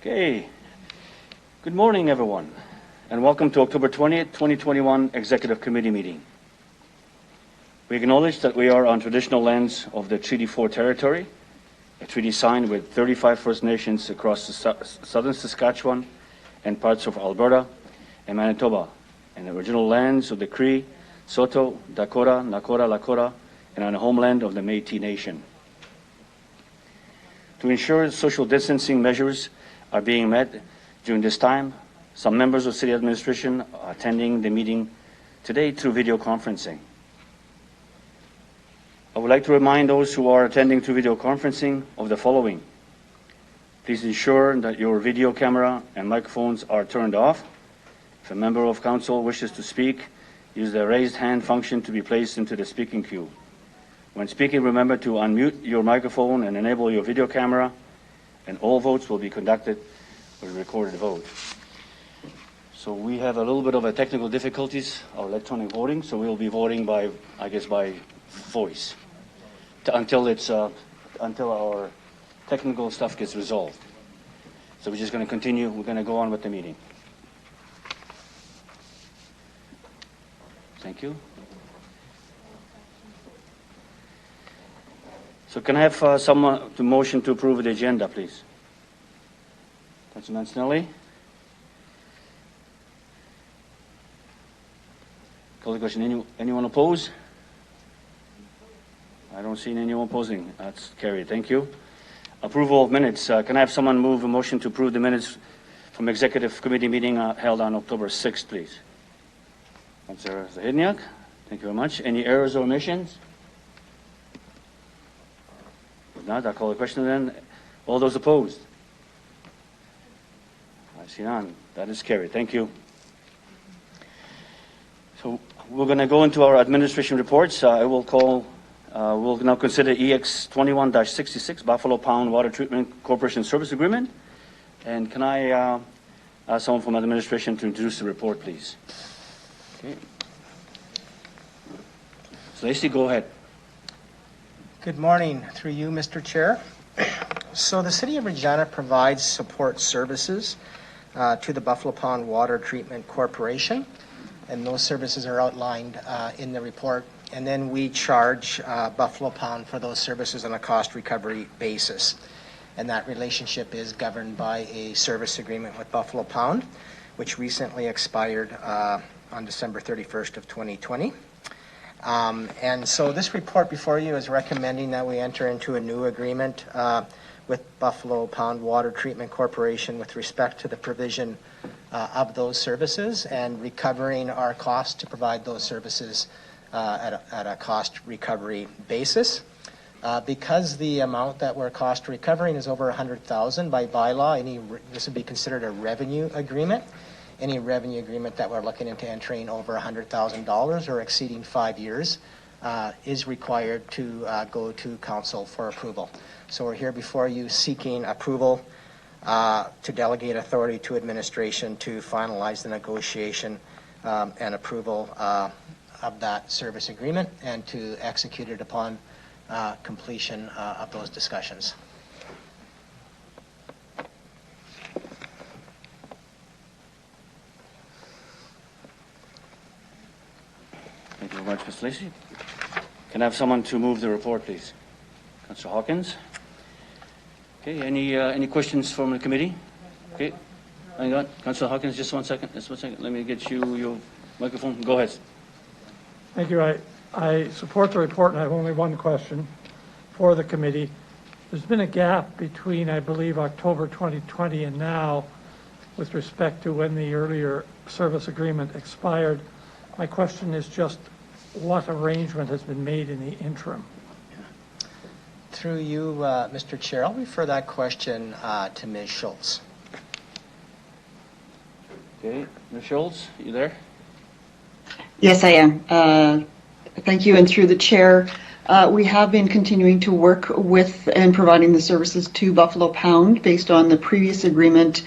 Okay. Good morning, everyone, and welcome to October 20th, 2021 Executive Committee meeting. We acknowledge that we are on traditional lands of the Treaty 4 territory, a treaty signed with 35 First Nations across southern Saskatchewan and parts of Alberta and Manitoba, and the original lands of the Cree, Saulteaux, Dakota, Nakota, Lakota, and on the homeland of the Métis Nation. To ensure social distancing measures are being met during this time, some members of City Administration are attending the meeting today through video conferencing. I would like to remind those who are attending through video conferencing of the following. Please ensure that your video camera and microphones are turned off. If a member of council wishes to speak, use the raised hand function to be placed into the speaking queue. When speaking, remember to unmute your microphone and enable your video camera, and all votes will be conducted with a recorded vote. So we have a little bit of a technical difficulties of electronic voting, so we'll be voting by, I guess, by voice until our technical stuff gets resolved. So we're just going to continue. We're going to go on with the meeting. Thank you. So can I have someone to motion to approve the agenda, please? Councilman Snelly. Call the question. Anyone oppose? I don't see anyone opposing. That's carried. Thank you. Approval of minutes. Can I have someone move a motion to approve the minutes from Executive Committee meeting held on October 6th, please? Councilor Zahidniak. Thank you very much. Any errors or omissions? If not, I'll call the question then. All those opposed? I see none. That is carried. Thank you. So we're going to go into our administration reports. We'll now consider EX 21-66 Buffalo Pound Water Treatment Corporation Service Agreement. And can I ask someone from administration to introduce the report, please? Okay. So Lacey, go ahead. Good morning, through you, Mr. Chair. So the City of Regina provides support services to the Buffalo Pound Water Treatment Corporation, and those services are outlined in the report. And then we charge Buffalo Pound for those services on a cost recovery basis. And that relationship is governed by a service agreement with Buffalo Pound, which recently expired on December 31st of 2020. And so this report before you is recommending that we enter into a new agreement with Buffalo Pound Water Treatment Corporation with respect to the provision of those services and recovering our costs to provide those services at a cost recovery basis. Because the amount that we're cost recovering is over $100,000 by bylaw, this would be considered a revenue agreement. Any revenue agreement that we're looking into entering over $100,000 or exceeding 5 years is required to go to council for approval. So we're here before you seeking approval to delegate authority to administration to finalize the negotiation and approval of that service agreement and to execute it upon completion of those discussions. Thank you very much, Ms. Lacey. Can I have someone to move the report, please? Councillor Hawkins. Okay, any questions from the committee? Okay, hang on. Councillor Hawkins, just one second. Let me get you your microphone. Go ahead. Thank you. I support the report and I have only one question for the committee. There's been a gap between, I believe, October 2020 and now with respect to when the earlier service agreement expired. My question is just what arrangement has been made in the interim? Through you, Mr. Chair, I'll refer that question to Ms. Schultz. Okay, Ms. Schultz, you there? Yes, I am. Thank you, and through the chair, we have been continuing to work with and providing the services to Buffalo Pound based on the previous agreement.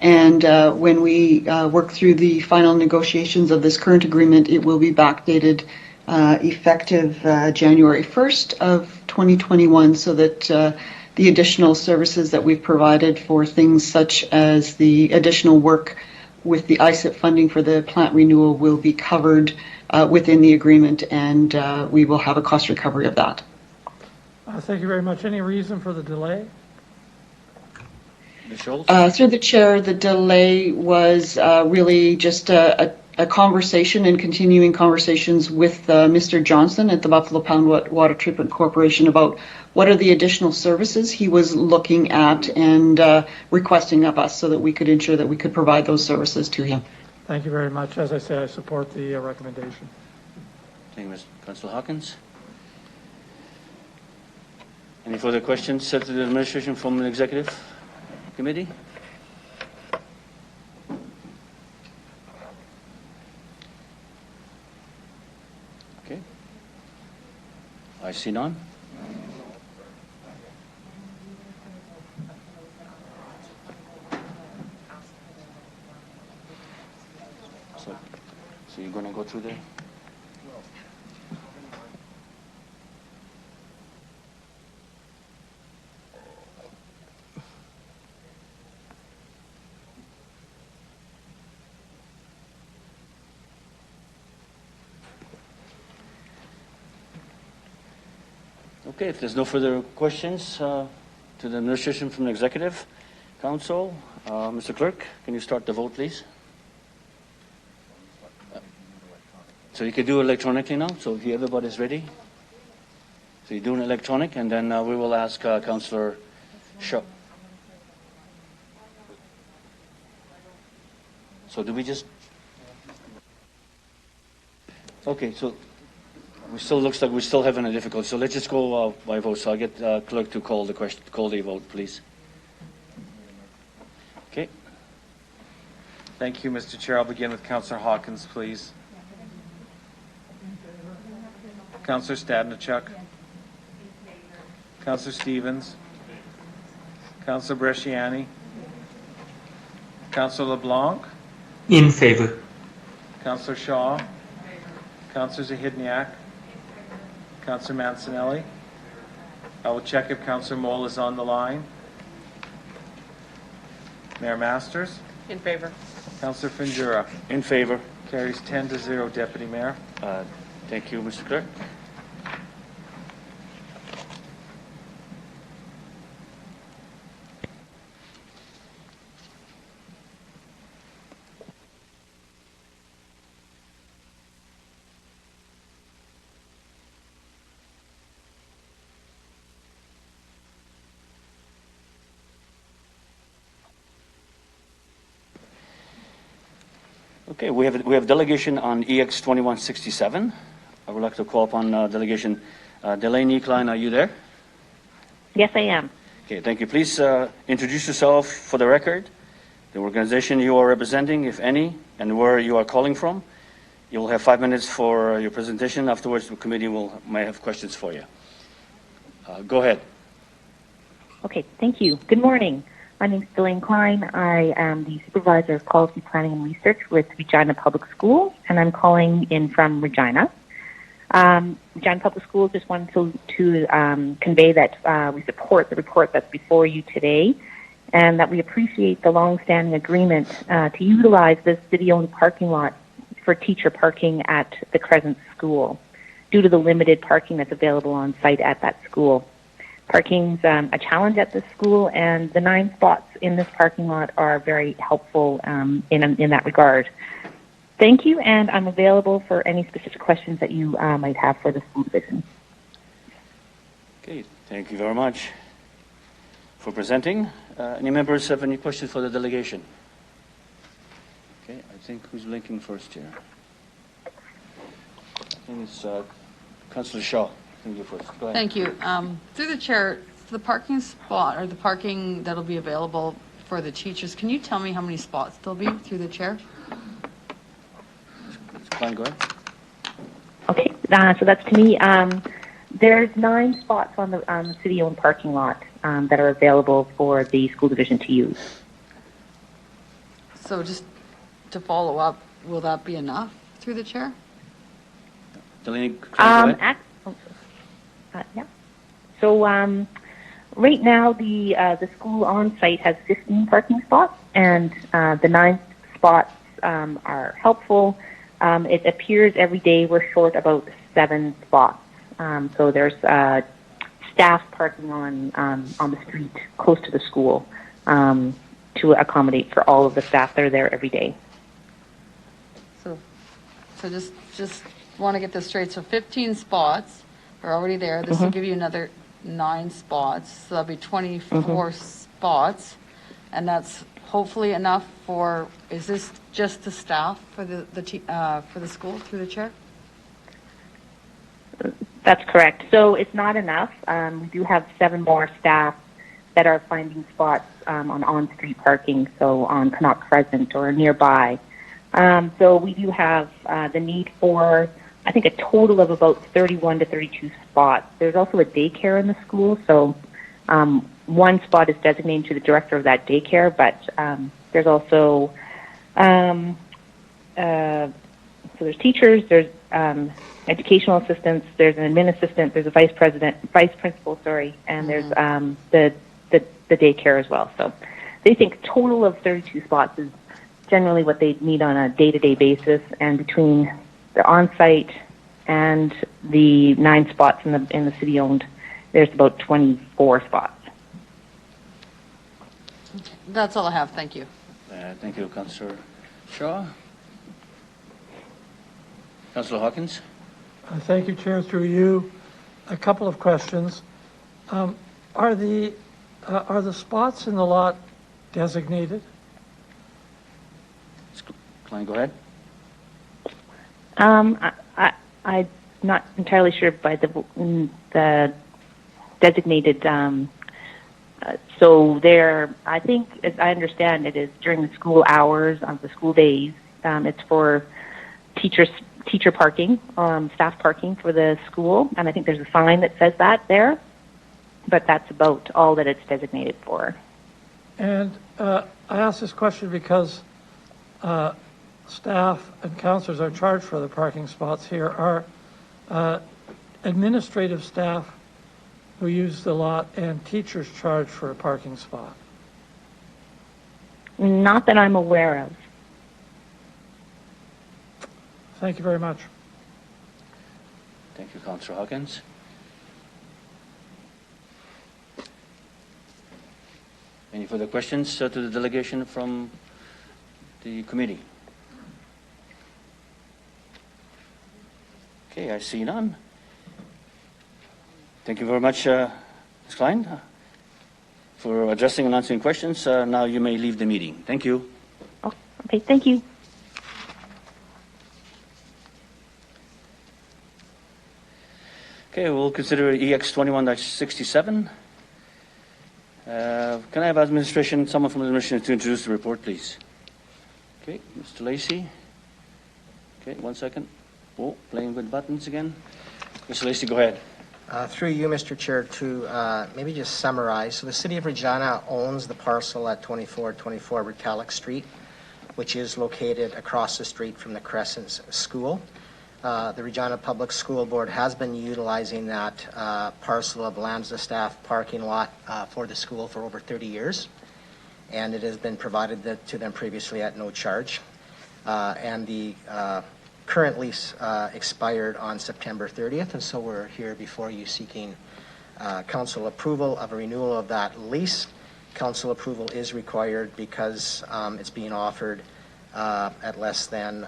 And when we work through the final negotiations of this current agreement, it will be backdated effective January 1st of 2021 so that the additional services that we've provided for things such as the additional work with the ISIP funding for the plant renewal will be covered within the agreement, and we will have a cost recovery of that. Thank you very much. Any reason for the delay? Ms. Schultz? Through the chair, the delay was really just a conversation and continuing conversations with Mr. Johnson at the Buffalo Pound Water Treatment Corporation about what are the additional services he was looking at and requesting of us so that we could ensure that we could provide those services to him. Thank you very much. As I say, I support the recommendation. Thank you, Councillor Hawkins. Any further questions set to the administration from the Executive Committee? Okay. I see none. So you're going to go through there? Okay, if there's no further questions to the administration from the Executive Council, Mr. Clerk, can you start the vote, please? So you can do electronically now, so if everybody's ready. So you're doing electronic, and then we will ask Councillor Shaw. So do we just... Okay, so we still looks like we're still having a difficulty. So let's just go by vote. So I'll get clerk to call the question, call the vote, please. Okay. Thank you, Mr. Chair. I'll begin with Councillor Hawkins, please. Councillor Stadnichuk. Councillor Stevens. Councillor Bresciani. Councillor LeBlanc. In favor. Councillor Shaw. Councillor Zahidniak. Councillor Mancinelli. I will check if Councillor Moll is on the line. Mayor Masters. In favor. Councillor Findura. In favor. Carries 10-0, Deputy Mayor. Thank you, Mr. Clerk. Okay, we have delegation on EX 2167. I would like to call upon delegation Delaney Klein. Are you there? Yes, I am. Okay, thank you. Please introduce yourself for the record, the organization you are representing, if any, and where you are calling from. You will have 5 minutes for your presentation. Afterwards, the committee might have questions for you. Go ahead. Okay, thank you. Good morning. My name is Delaney Klein. I am the Supervisor of Policy Planning and Research with Regina Public Schools, and I'm calling in from Regina. Regina Public Schools just wanted to convey that we support the report that's before you today, and that we appreciate the long-standing agreement to utilize this city-owned parking lot for teacher parking at the Crescent School due to the limited parking that's available on site at that school. Parking's a challenge at this school, and the 9 spots in this parking lot are very helpful in that regard. Thank you, and I'm available for any specific questions that you might have for the school division. Okay, thank you very much for presenting. Any members have any questions for the delegation? Okay, I think who's blinking first here? I think it's Councillor Shaw. You first. Go ahead. Thank you. Through the chair, the parking spot or the parking that'll be available for the teachers, can you tell me how many spots there'll be through the chair? Klein, go ahead. Okay, so that's to me. There's 9 spots on the city-owned parking lot that are available for the school division to use. So just to follow up, will that be enough through the chair? Delaney, Klein, go ahead. Yeah. So Right now, the school on site has 15 parking spots, and the 9 spots are helpful. It appears every day we're short about 7 spots. So there's staff parking on the street close to the school to accommodate for all of the staff that are there every day. So just want to get this straight. So 15 spots are already there. This will give you another 9 spots. So that'll be 24 spots. And that's hopefully enough for, is this just the staff for the school through the chair? That's correct. So it's not enough. We do have 7 more staff that are finding spots on-street parking, so on Connaught Crescent or nearby. So we do have the need for, I think, a total of about 31 to 32 spots. There's also a daycare in the school, so 1 spot is designated to the director of that daycare, but there's also, so there's teachers, there's educational assistants, there's an admin assistant, there's a vice principal, and there's the daycare as well. So they think total of 32 spots is generally what they need on a day-to-day basis, and between the on-site and the 9 spots in the city-owned, there's about 24 spots. That's all I have. Thank you. Thank you, Councillor Shaw. Councillor Hawkins. Thank you, Chair. Through you, a couple of questions. Are the spots in the lot designated? Klein, go ahead. I'm not entirely sure by the designated. So there, I think, as I understand, it is during the school hours of the school days. It's for teacher parking, staff parking for the school, and I think there's a sign that says that there. But that's about all that it's designated for. And I ask this question because staff and councillors are charged for the parking spots here. Are administrative staff who use the lot and teachers charged for a parking spot? Not that I'm aware of. Thank you very much. Thank you, Councillor Hawkins. Any further questions to the delegation from the committee? Okay, I see none. Thank you very much, Ms. Klein, for addressing and answering questions. Now you may leave the meeting. Thank you. Oh, okay, thank you. Okay, we'll consider EX 21-67. Can I have administration, someone from administration to introduce the report, please? Okay, Mr. Lacey. Okay, 1 second. Oh, playing with buttons again. Mr. Lacey, go ahead. Through you, Mr. Chair, to maybe just summarize. So the City of Regina owns the parcel at 2424 Retallick Street, which is located across the street from the Crescent School. The Regina Public School Board has been utilizing that parcel of land as a staff parking lot for the school for over 30 years, and it has been provided to them previously at no charge. And the current lease expired on September 30th, and so we're here before you seeking council approval of a renewal of that lease. Council approval is required because it's being offered at less than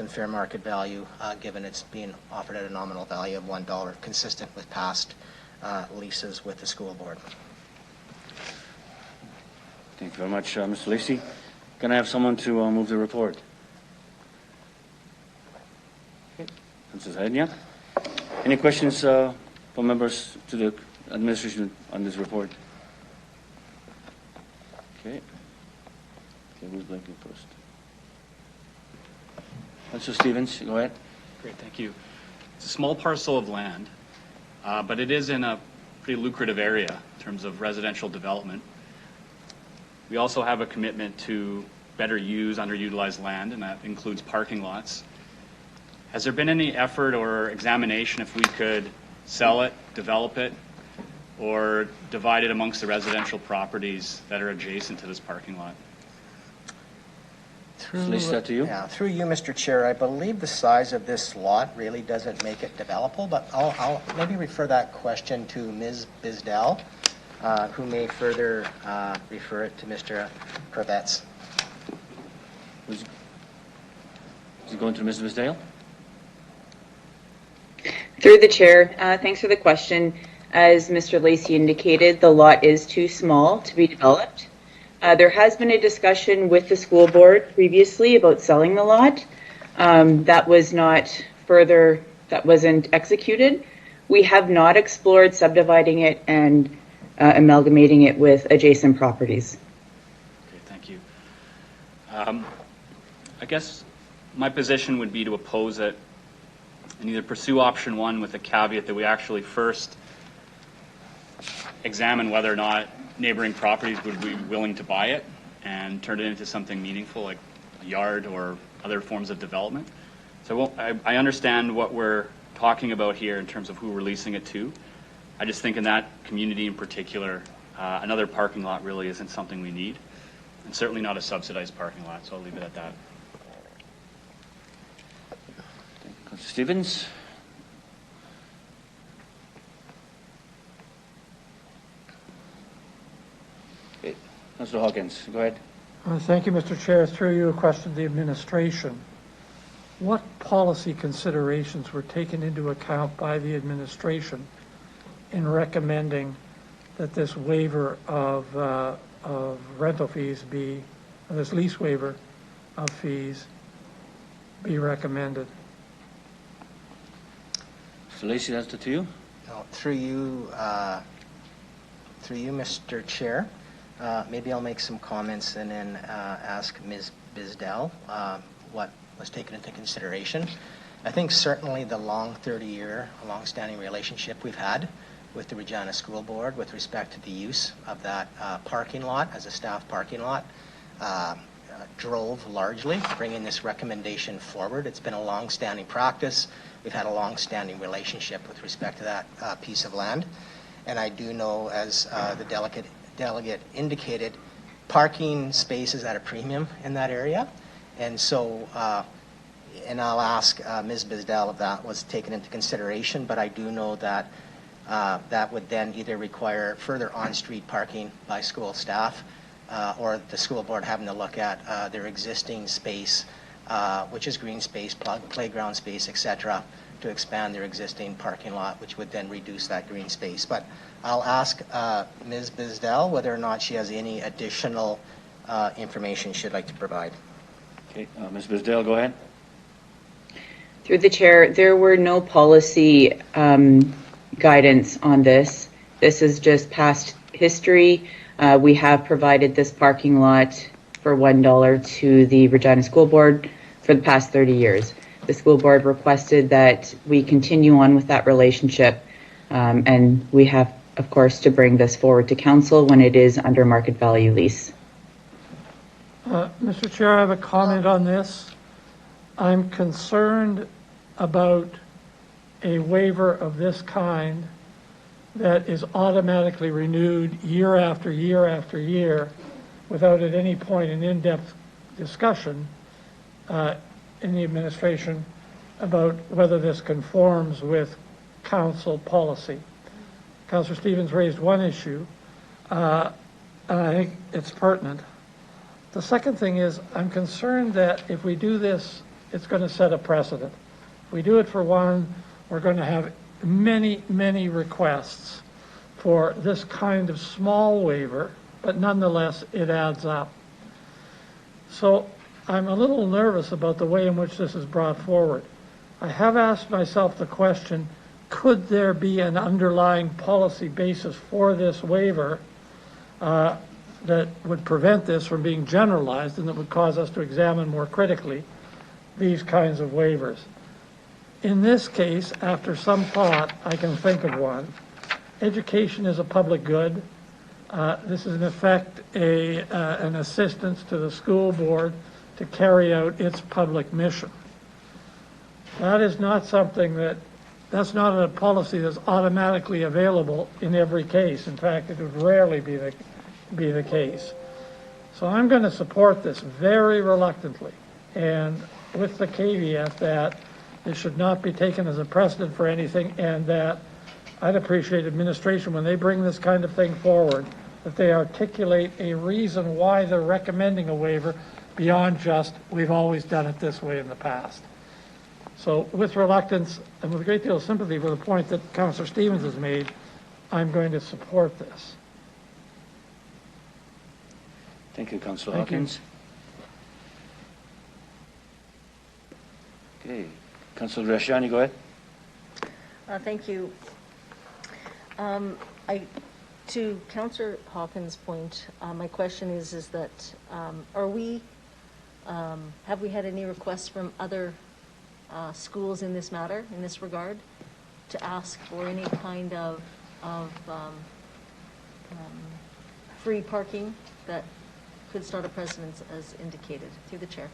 fair market value, given it's being offered at a nominal value of $1, consistent with past leases with the school board. Thank you very much, Mr. Lacey. Can I have someone to move the report? Mrs. Hednia. Any questions from members to the administration on this report? Okay. Okay, who's blinking first? Mr. Stevens, go ahead. Great, thank you. It's a small parcel of land, but it is in a pretty lucrative area in terms of residential development. We also have a commitment to better use underutilized land, and that includes parking lots. Has there been any effort or examination if we could sell it, develop it, or divided amongst the residential properties that are adjacent to this parking lot? Felicia, that to you? Yeah, through you, Mr. Chair, I believe the size of this lot really doesn't make it developable, but I'll maybe refer that question to Ms. Bisdell, who may further refer it to Mr. Kravets. Is it going to Ms. Bisdale? Through the chair, thanks for the question. As Mr. Lacey indicated, the lot is too small to be developed. There has been a discussion with the school board previously about selling the lot. That wasn't executed. We have not explored subdividing it and amalgamating it with adjacent properties. Okay, thank you. I guess my position would be to oppose it and either pursue option one with the caveat that we actually first examine whether or not neighboring properties would be willing to buy it and turn it into something meaningful like a yard or other forms of development. So I understand what we're talking about here in terms of who we're leasing it to. I just think in that community in particular, another parking lot really isn't something we need, and certainly not a subsidized parking lot, so I'll leave it at that. Councillor Stevens? Okay. Councillor Hawkins, go ahead. Thank you, Mr. Chair. Through you, a question to the administration. What policy considerations were taken into account by the administration in recommending that this waiver of rental fees this lease waiver of fees be recommended? Felicia, that's to you. No, through you, Mr. Chair. Maybe I'll make some comments and then ask Ms. Bisdell what was taken into consideration. I think certainly the long-standing relationship we've had with the Regina School Board with respect to the use of that parking lot as a staff parking lot drove largely bringing this recommendation forward. It's been a long-standing practice. We've had a long-standing relationship with respect to that piece of land. And I do know, as the delegate indicated, parking space is at a premium in that area. And so, and I'll ask Ms. Bisdell if that was taken into consideration, but I do know that that would then either require further on-street parking by school staff or the school board having to look at their existing space, which is green space, playground space, etc., to expand their existing parking lot, which would then reduce that green space. But I'll ask Ms. Bisdell whether or not she has any additional information she'd like to provide. Okay, Ms. Bisdale, go ahead. Through the chair, there were no policy guidance on this. This is just past history. We have provided this parking lot for $1 to the Regina School Board for the past 30 years. The school board requested that we continue on with that relationship, and we have, of course, to bring this forward to council when it is under market value lease. Mr. Chair, I have a comment on this. I'm concerned about a waiver of this kind that is automatically renewed year after year after year without at any point an in-depth discussion in the administration about whether this conforms with council policy. Councillor Stevens raised one issue, and I think it's pertinent. The second thing is I'm concerned that if we do this, it's going to set a precedent. If we do it for one, we're going to have many, many requests for this kind of small waiver, but nonetheless, it adds up. So I'm a little nervous about the way in which this is brought forward. I have asked myself the question, could there be an underlying policy basis for this waiver that would prevent this from being generalized and that would cause us to examine more critically these kinds of waivers? In this case, after some thought, I can think of one. Education is a public good. This is in effect an assistance to the school board to carry out its public mission. That is not something that that's not a policy that's automatically available in every case. In fact, it would rarely be the case. So I'm going to support this very reluctantly, and with the caveat that it should not be taken as a precedent for anything, and that I'd appreciate administration, when they bring this kind of thing forward, that they articulate a reason why they're recommending a waiver beyond just, we've always done it this way in the past. So with reluctance and with a great deal of sympathy for the point that Councillor Stevens has made, I'm going to support this. Thank you, Councillor Thank you. Hawkins. Okay, Councillor Rashani, go ahead. Thank you. To Councillor Hawkins' point, my question is that have we had any requests from other schools in this matter, in this regard, to ask for any kind of free parking that could start a precedent as indicated? Through the chair.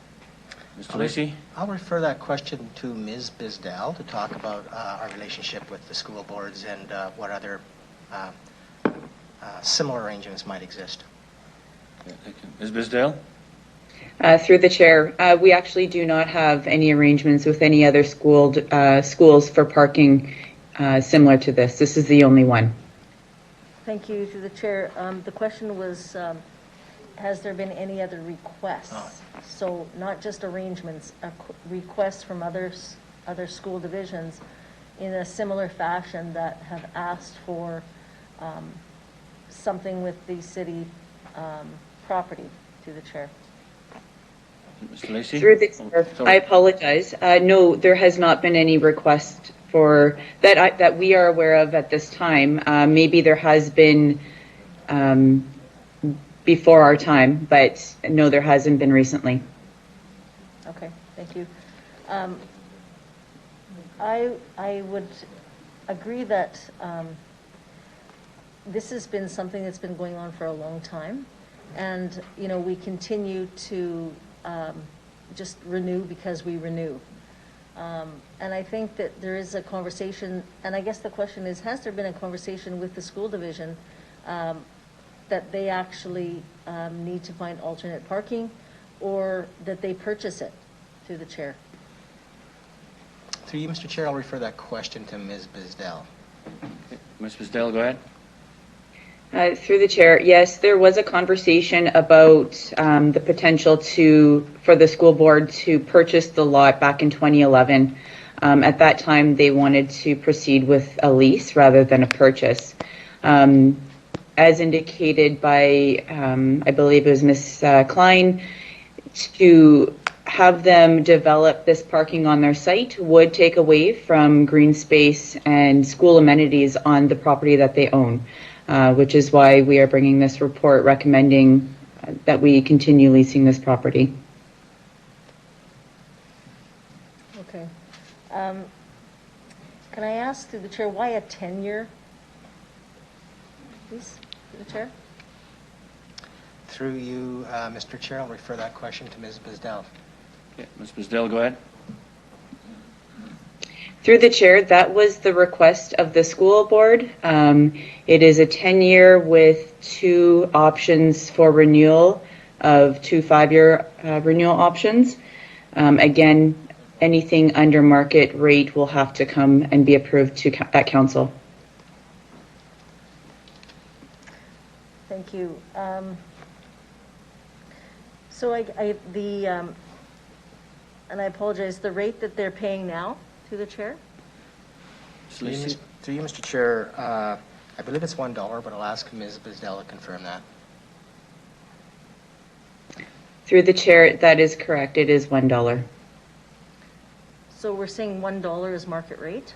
Mr. Lacy? I'll refer that question to Ms. Bisdell to talk about our relationship with the school boards and what other similar arrangements might exist. Yeah, thank you. Ms. Bisdale? Through the chair, we actually do not have any arrangements with any other schools for parking similar to this. This is the only one. Thank you. Through the chair. The question was, has there been any other requests? Oh. So not just arrangements, requests from other school divisions in a similar fashion that have asked for something with the city property. Through the chair. Mr. Lacy? Through the chair, I apologize. No, there has not been any request for that we are aware of at this time. Maybe there has been before our time, but no, there hasn't been recently. Okay, thank you. I would agree that this has been something that's been going on for a long time, and we continue to just renew because we renew. And I think that there is a conversation, and I guess the question is, has there been a conversation with the school division that they actually need to find alternate parking, or that they purchase it? Through the chair. Through you, Mr. Chair, I'll refer that question to Ms. Bisdell. Okay. Ms. Bisdale, go ahead. Through the chair, yes, there was a conversation about the potential for the school board to purchase the lot back in 2011. At that time, they wanted to proceed with a lease rather than a purchase. As indicated by, I believe it was Ms. Klein, to have them develop this parking on their site would take away from green space and school amenities on the property that they own, which is why we are bringing this report recommending that we continue leasing this property. Okay. Can I ask through the chair, why a 10-year? Please, through the chair. Through you, Mr. Chair, I'll refer that question to Ms. Bisdell. Okay. Ms. Bisdale, go ahead. Through the chair, that was the request of the school board. It is a 10-year with 2 options for renewal of 2 5-year renewal options. Again, anything under market rate will have to come and be approved at council. Thank you. So and I apologize, the rate that they're paying now, to the chair? Through you, Mr. Chair, I believe it's $1, but I'll ask Ms. Bisdell to confirm that. Through the chair, that is correct. It is $1. So we're saying $1 is market rate?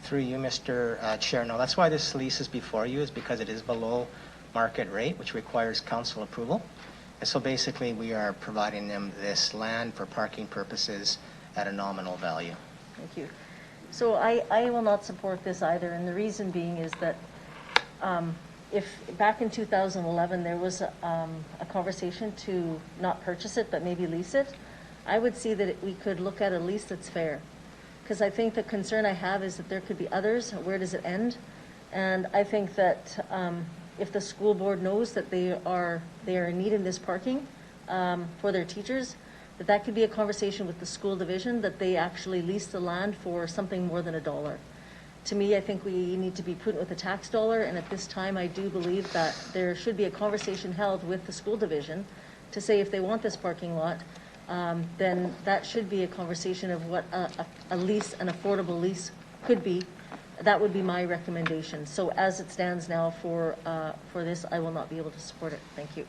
Through you, Mr. Chair, no, that's why this lease is before you, is because it is below market rate, which requires council approval. And so basically, we are providing them this land for parking purposes at a nominal value. Thank you. So I will not support this either, and the reason being is that if back in 2011 there was a conversation to not purchase it but maybe lease it, I would see that we could look at a lease that's fair. because I think the concern I have is that there could be others. Where does it end? And I think that if the school board knows that they are in need of this parking for their teachers, that could be a conversation with the school division, that they actually lease the land for something more than $1. To me, I think we need to be prudent with the tax dollar, and at this time, I do believe that there should be a conversation held with the school division to say if they want this parking lot, then that should be a conversation of what a lease, an affordable lease could be. That would be my recommendation. So as it stands now for this, I will not be able to support it. Thank you.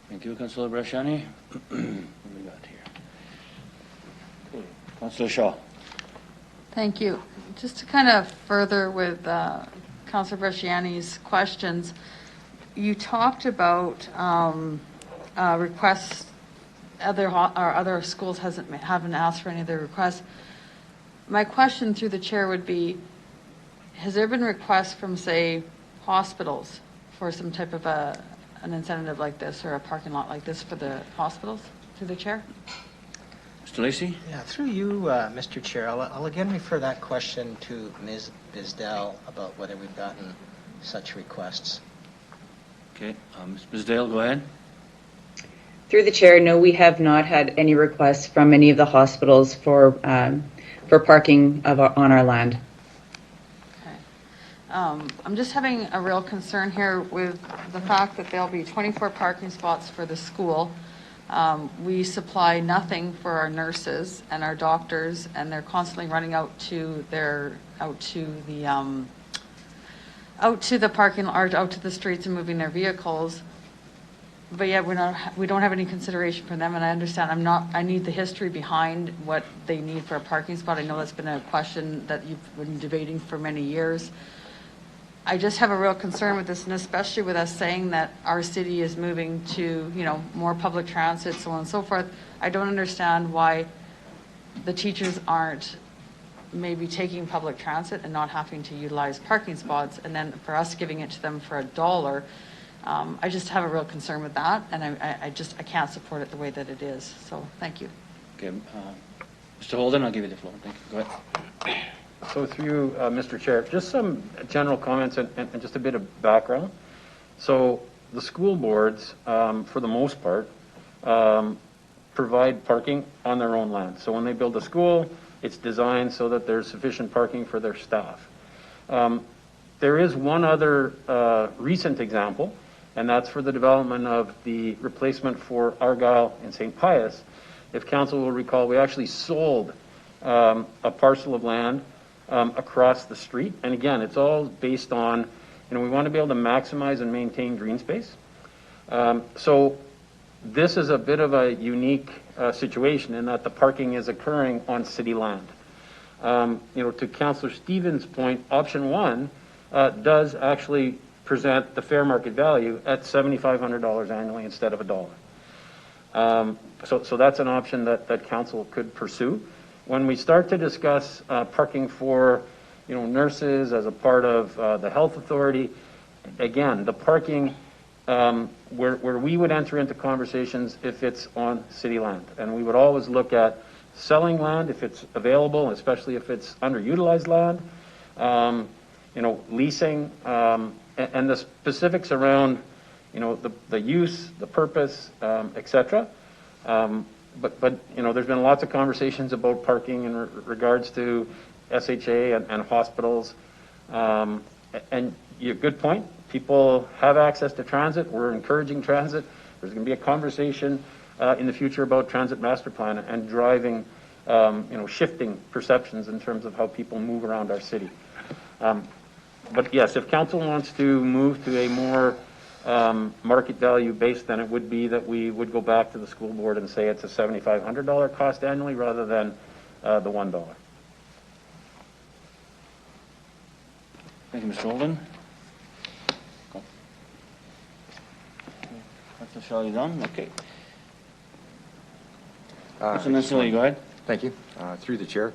Thank you, Councillor Brasciani. What do we got here? Okay. Councillor Shaw. Thank you. Just to kind of further with Councillor Bresciani's questions, you talked about requests. Other schools haven't asked for any of their requests. My question through the chair would be, has there been requests from, say, hospitals for some type of an incentive like this or a parking lot like this for the hospitals, through the chair? Mr. Lacey? Yeah, through you, Mr. Chair, I'll again refer that question to Ms. Bisdell about whether we've gotten such requests. Okay, Ms. Dale, go ahead. Through the chair, no, we have not had any requests from any of the hospitals for parking on our land. Okay. I'm just having a real concern here with the fact that there'll be 24 parking spots for the school. We supply nothing for our nurses and our doctors, and they're constantly running out to the parking or out to the streets and moving their vehicles. But yet we don't have any consideration for them, and I understand I need the history behind what they need for a parking spot. I know that's been a question that you've been debating for many years. I just have a real concern with this, and especially with us saying that our city is moving to, more public transit, so on and so forth. I don't understand why the teachers aren't maybe taking public transit and not having to utilize parking spots, and then for us giving it to them for $1. I just have a real concern with that, and I can't support it the way that it is. So thank you. Okay, Mr. Holden, I'll give you the floor. Thank you. Go ahead. So through Mr. Chair, just some general comments and just a bit of background. So the school boards, for the most part, provide parking on their own land. So when they build a school, it's designed so that there's sufficient parking for their staff. There is one other recent example, and that's for the development of the replacement for Argyle and St. Pius. If council will recall, we actually sold a parcel of land across the street. And again, it's all based on, we want to be able to maximize and maintain green space. So this is a bit of a unique situation in that the parking is occurring on city land. To Councillor Stevens' point, option one does actually present the fair market value at $7,500 annually instead of $1. So that's an option that council could pursue. When we start to discuss parking for, nurses as a part of the health authority, again, the parking where we would enter into conversations if it's on city land, and we would always look at selling land if it's available, especially if it's underutilized land. Leasing, and the specifics around, the use, the purpose, etc. But there's been lots of conversations about parking in regards to SHA and hospitals. And good point. People have access to transit. We're encouraging transit. There's going to be a conversation in the future about transit master plan and driving, shifting perceptions in terms of how people move around our city. But yes, if council wants to move to a more market value based, then it would be that we would go back to the school board and say it's a $7,500 cost annually rather than the $1. Thank you, Mr. Holden. Councillor Shaw, you done? Okay. Councillor Mancinelli, go ahead. Thank you. Through the chair.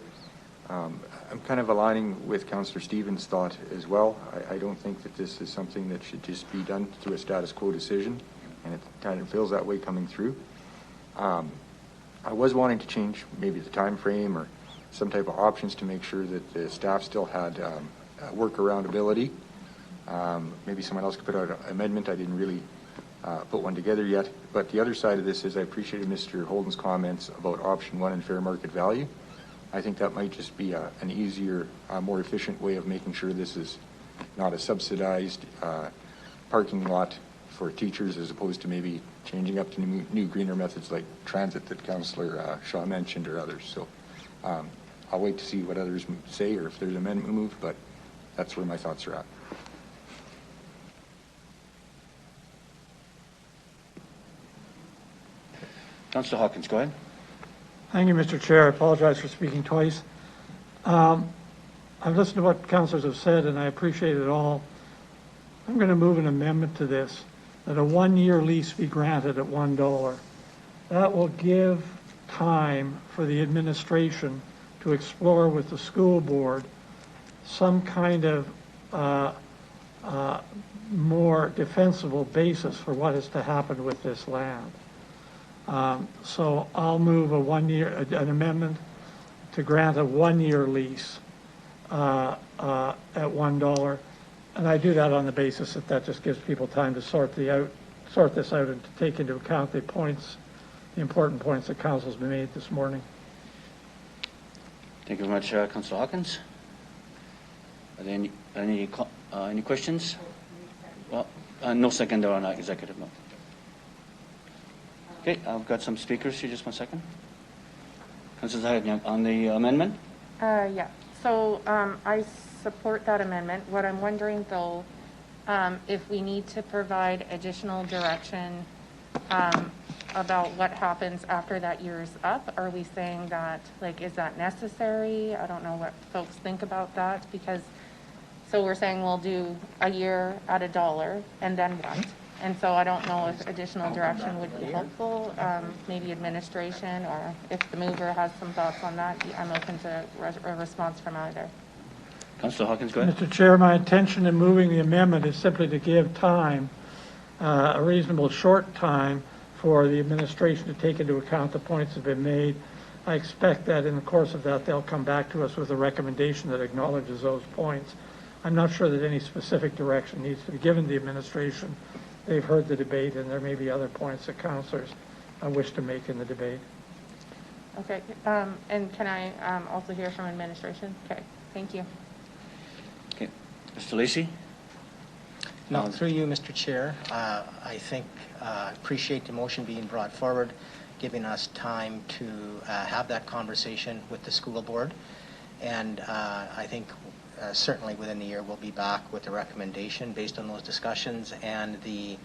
I'm kind of aligning with Councillor Stevens' thought as well. I don't think that this is something that should just be done through a status quo decision, and it kind of feels that way coming through. I was wanting to change maybe the time frame or some type of options to make sure that the staff still had workaround ability. Maybe someone else could put out an amendment. I didn't really put one together yet. But the other side of this is I appreciated Mr. Holden's comments about option 1 and fair market value. I think that might just be an easier, more efficient way of making sure this is not a subsidized parking lot for teachers as opposed to maybe changing up to new greener methods like transit that Councillor Shaw mentioned or others. So I'll wait to see what others say or if there's an amendment moved, but that's where my thoughts are at. Councillor Hawkins, go ahead. Thank you, Mr. Chair. I apologize for speaking twice. I've listened to what councillors have said, and I appreciate it all. I'm going to move an amendment to this, that a one-year lease be granted at $1. That will give time for the administration to explore with the school board some kind of more defensible basis for what is to happen with this land. So I'll move an amendment to grant a one-year lease at $1. And I do that on the basis that that just gives people time to sort this out and to take into account the important points that Council's made this morning. Thank you very much, Councillor Hawkins. Are there any questions? Well, no second on executive, no. Okay, I've got some speakers here. Just 1 second. Councillor Zahid, on the amendment? Yeah. So I support that amendment. What I'm wondering, though, if we need to provide additional direction about what happens after that year is up. Are we saying that, like, is that necessary? I don't know what folks think about that, because, so we're saying we'll do a year at $1 and then what? And so I don't know if additional direction would be helpful, maybe administration, or if the mover has some thoughts on that. I'm open to a response from either. Councillor Hawkins, go ahead. Mr. Chair, my intention in moving the amendment is simply to give time, a reasonable short time, for the administration to take into account the points that have been made. I expect that in the course of that, they'll come back to us with a recommendation that acknowledges those points. I'm not sure that any specific direction needs to be given the administration. They've heard the debate, and there may be other points that councillors wish to make in the debate. Okay. And can I also hear from administration? Okay. Thank you. Okay. Mr. Lacey? No, through you, Mr. Chair. I think appreciate the motion being brought forward, giving us time to have that conversation with the school board. And I think certainly within the year we'll be back with a recommendation based on those discussions and the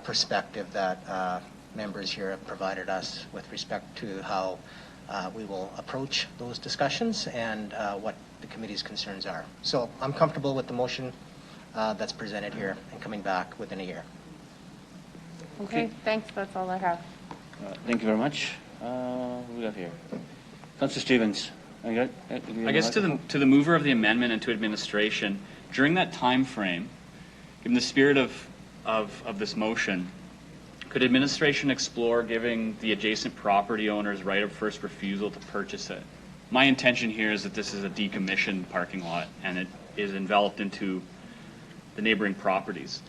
perspective that members here have provided us with respect to how we will approach those discussions and what the committee's concerns are. So I'm comfortable with the motion that's presented here and coming back within a year. Okay. Thanks. That's all I have. Thank you very much. What we got here? Councillor Stevens. I guess to the mover of the amendment and to administration, during that time frame, given the spirit of this motion, could administration explore giving the adjacent property owners right of first refusal to purchase it? My intention here is that this is a decommissioned parking lot and it is enveloped into the neighboring properties.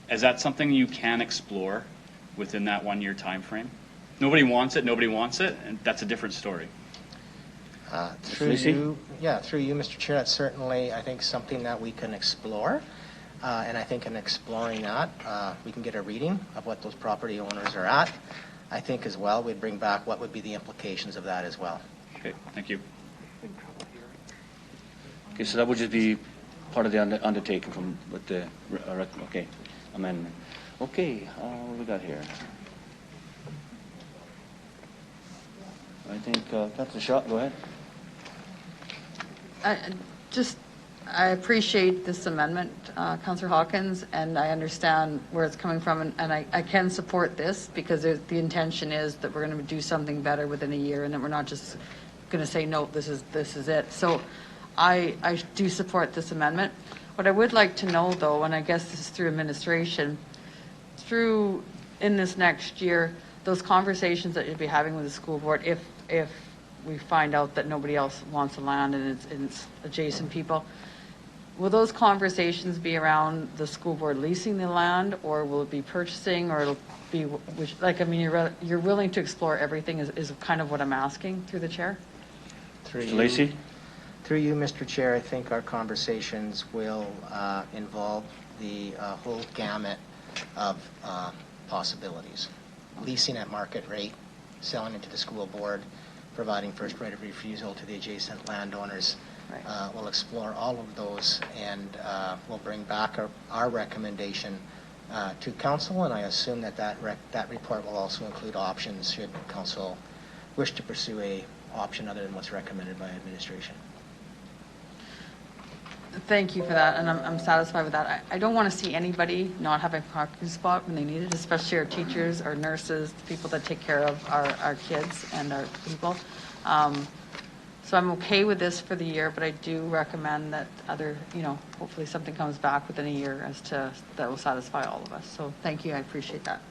Is that something you can explore within that 1 year time frame? Nobody wants it, and that's a different story. Through you, Mr. Chair, that's certainly, I think, something that we can explore. And I think in exploring that, we can get a reading of what those property owners are at. I think as well, we'd bring back what would be the implications of that as well. Okay, thank you. Okay, so that would just be part of the undertaking from with the amendment. Okay, what we got here? I think Councillor Shaw, go ahead. I appreciate this amendment, Councillor Hawkins, and I understand where it's coming from, and I can support this because the intention is that we're going to do something better within a year, and that we're not just going to say, no, this is it. So I do support this amendment. What I would like to know, though, and I guess this is through administration, in this next year, those conversations that you'll be having with the school board, if we find out that nobody else wants the land and it's adjacent people. Will those conversations be around the school board leasing the land, or will it be purchasing, or it'll be, which, like, I mean, you're willing to explore everything is kind of what I'm asking through the chair? Through Mr. you- Lacy? Through you, Mr. Chair, I think our conversations will involve the whole gamut of possibilities. Leasing at market rate, selling it to the school board, providing first right of refusal to the adjacent landowners. Right. We'll explore all of those, and we'll bring back our recommendation to council, and I assume that report will also include options should council wish to pursue a option other than what's recommended by administration. Thank you for that, and I'm satisfied with that. I don't want to see anybody not have a parking spot when they need it, especially our teachers, our nurses, the people that take care of our kids and our people. So I'm okay with this for the year, but I do recommend that hopefully something comes back within a year that will satisfy all of us. So thank you, I appreciate that.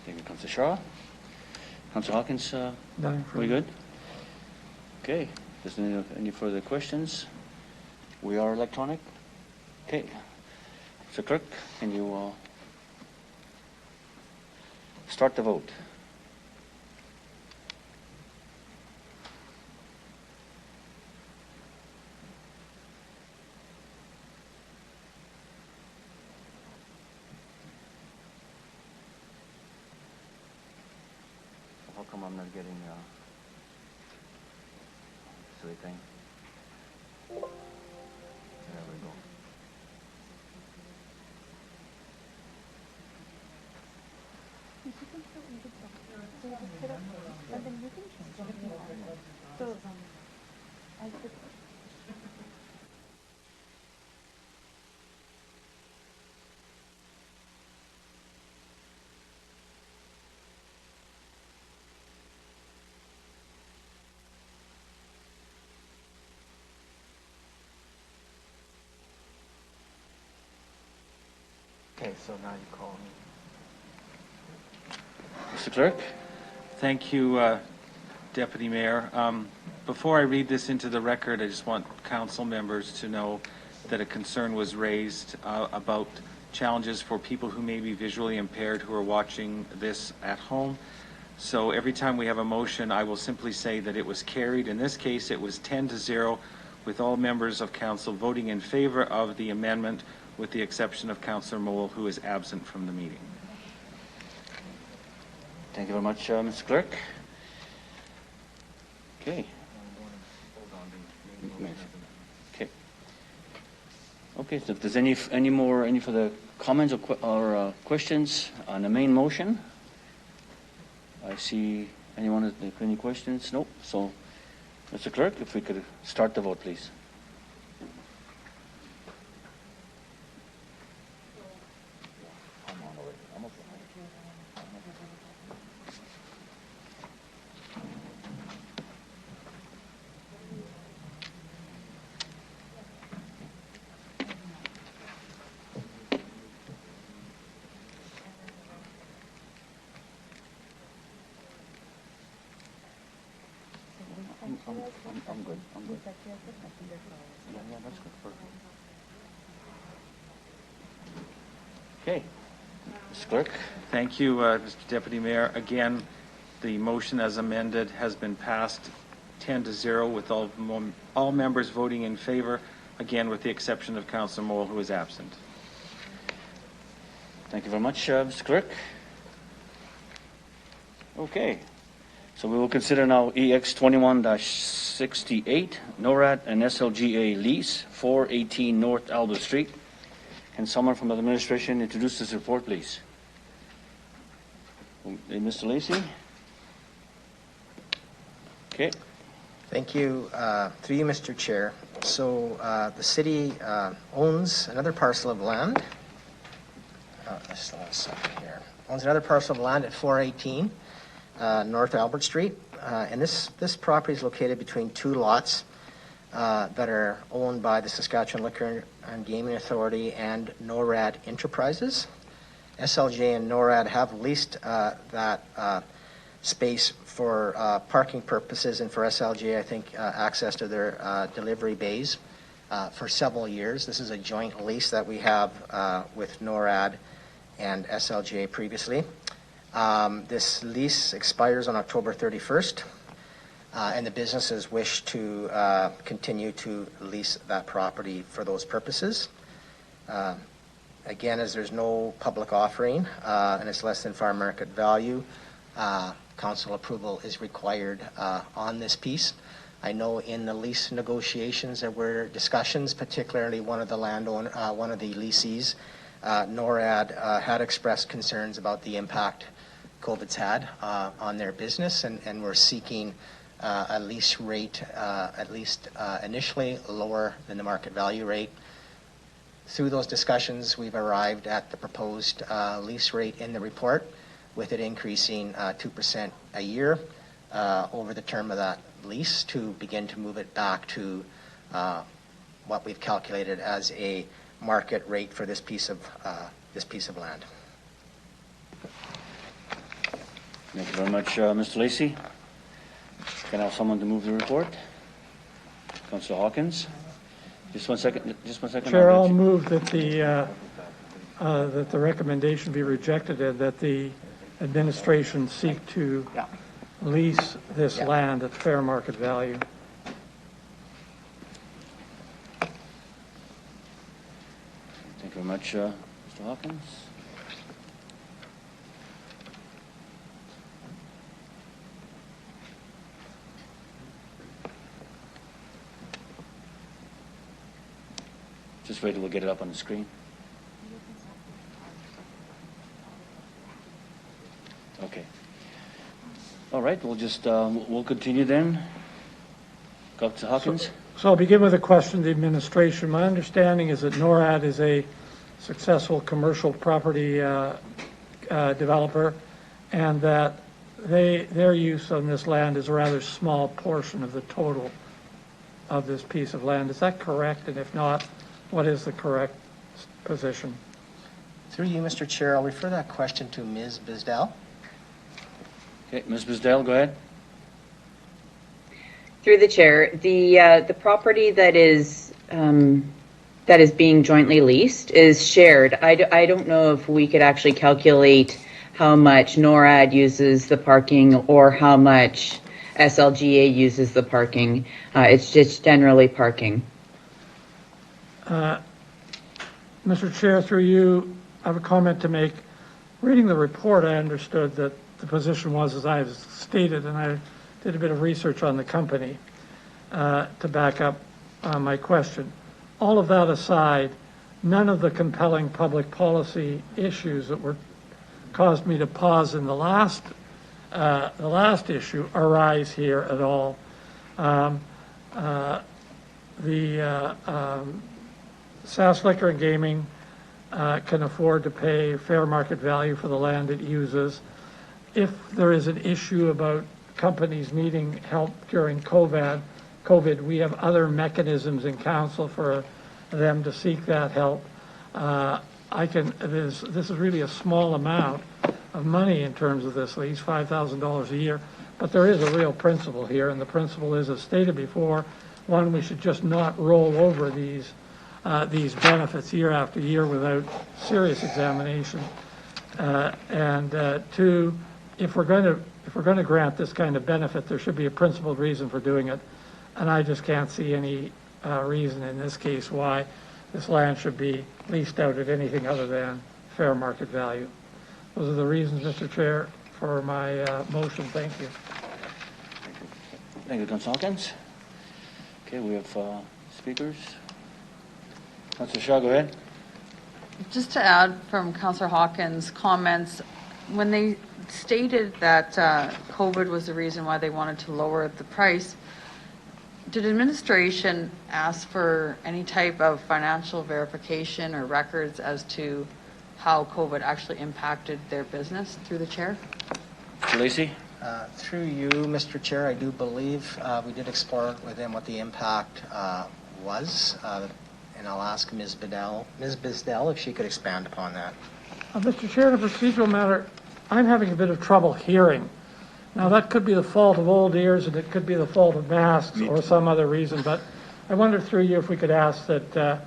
Thank you, Councillor Shaw. Councillor Hawkins, Nothing further. we good? Okay. Is there any further questions? We are electronic. Okay. Mr. Clerk, can you start the vote? How come I'm not getting silly thing? There we go. Okay, so now you call me. Mr. Clerk? Thank you, Deputy Mayor. Before I read this into the record, I just want council members to know that a concern was raised about challenges for people who may be visually impaired who are watching this at home. So every time we have a motion, I will simply say that it was carried. In this case, it was 10-0, with all members of council voting in favor of the amendment, with the exception of Councillor Mole, who is absent from the meeting. Thank you very much, Mr. Clerk. Okay. Okay. Okay, so if there's any further comments or questions on the main motion? I see anyone with any questions? Nope. So, Mr. Clerk, if we could start the vote, please. I'm good. I'm good. Yeah, that's good. Perfect. Okay. Mr. Clerk? Thank you, Mr. Deputy Mayor. Again, the motion as amended has been passed 10-0 with all members voting in favor, again with the exception of Councillor Mole, who is absent. Thank you very much, Mr. Clerk. Okay. So we will consider now EX 21-68, NORAD and SLGA lease, 418 North Albert Street. Can someone from the administration introduce this report, please? Mr. Lacy? Okay. Thank you. Through you, Mr. Chair. So the city owns another parcel of land. Just one second here. Owns another parcel of land at 418 North Albert Street. And this property is located between two lots that are owned by the Saskatchewan Liquor and Gaming Authority and NORAD Enterprises. SLJ and NORAD have leased that space for parking purposes and for SLJ, I think, access to their delivery bays for several years. This is a joint lease that we have with NORAD and SLJ previously. This lease expires on October 31st, and the businesses wish to continue to lease that property for those purposes. Again, as there's no public offering and it's less than fair market value, council approval is required on this piece. I know in the lease negotiations there were discussions, particularly one of the lessees, NORAD, had expressed concerns about the impact COVID's had on their business, and we're seeking a lease rate, at least initially, lower than the market value rate. Through those discussions, we've arrived at the proposed lease rate in the report, with it increasing 2% a year over the term of that lease to begin to move it back to what we've calculated as a market rate for this piece of land. Thank you very much, Mr. Lacey. Can I have someone to move the report? Councillor Hawkins. Just one second. Chair, I'll move that the recommendation be rejected and that the administration seek to lease this land at fair market value. Thank you very much, Mr. Hawkins. Just wait till we'll get it up on the screen. Okay. All right, we'll just, we'll continue then. Councillor Hawkins? So I'll begin with a question to the administration. My understanding is that NORAD is a successful commercial property developer, and that their use on this land is a rather small portion of the total of this piece of land. Is that correct? And if not, what is the correct position? Through you, Mr. Chair, I'll refer that question to Ms. Bisdell. Okay, Ms. Bisdell, go ahead. Through the chair, the property that is being jointly leased is shared. I don't know if we could actually calculate how much NORAD uses the parking or how much SLGA uses the parking. It's just generally parking. Mr. Chair, through you, I have a comment to make. Reading the report, I understood that the position was as I have stated, and I did a bit of research on the company to back up my question. All of that aside, none of the compelling public policy issues that were caused me to pause in the last issue arise here at all. SAS Liquor and Gaming can afford to pay fair market value for the land it uses. If there is an issue about companies needing help during COVID, we have other mechanisms in council for them to seek that help. This is really a small amount of money in terms of this lease, $5,000 a year, but there is a real principle here, and the principle is, as stated before, one, we should just not roll over these benefits year after year without serious examination. And two, if we're going to grant this kind of benefit, there should be a principled reason for doing it, and I just can't see any reason in this case why this land should be leased out at anything other than fair market value. Those are the reasons, Mr. Chair, for my motion. Thank you. Thank you, Councillor Hawkins. Okay, we have speakers. Councillor Shaw, go ahead. Just to add from Councillor Hawkins' comments, when they stated that COVID was the reason why they wanted to lower the price, did administration ask for any type of financial verification or records as to how COVID actually impacted their business? Through the chair. Mr. Lacey? Through you, Mr. Chair, I do believe we did explore with them what the impact was, and I'll ask Ms. Bisdell if she could expand upon that. Mr. Chair, in a procedural matter, I'm having a bit of trouble hearing Now, that could be the fault of old ears, and it could be the fault of masks or some other reason, but I wonder through you if we could ask that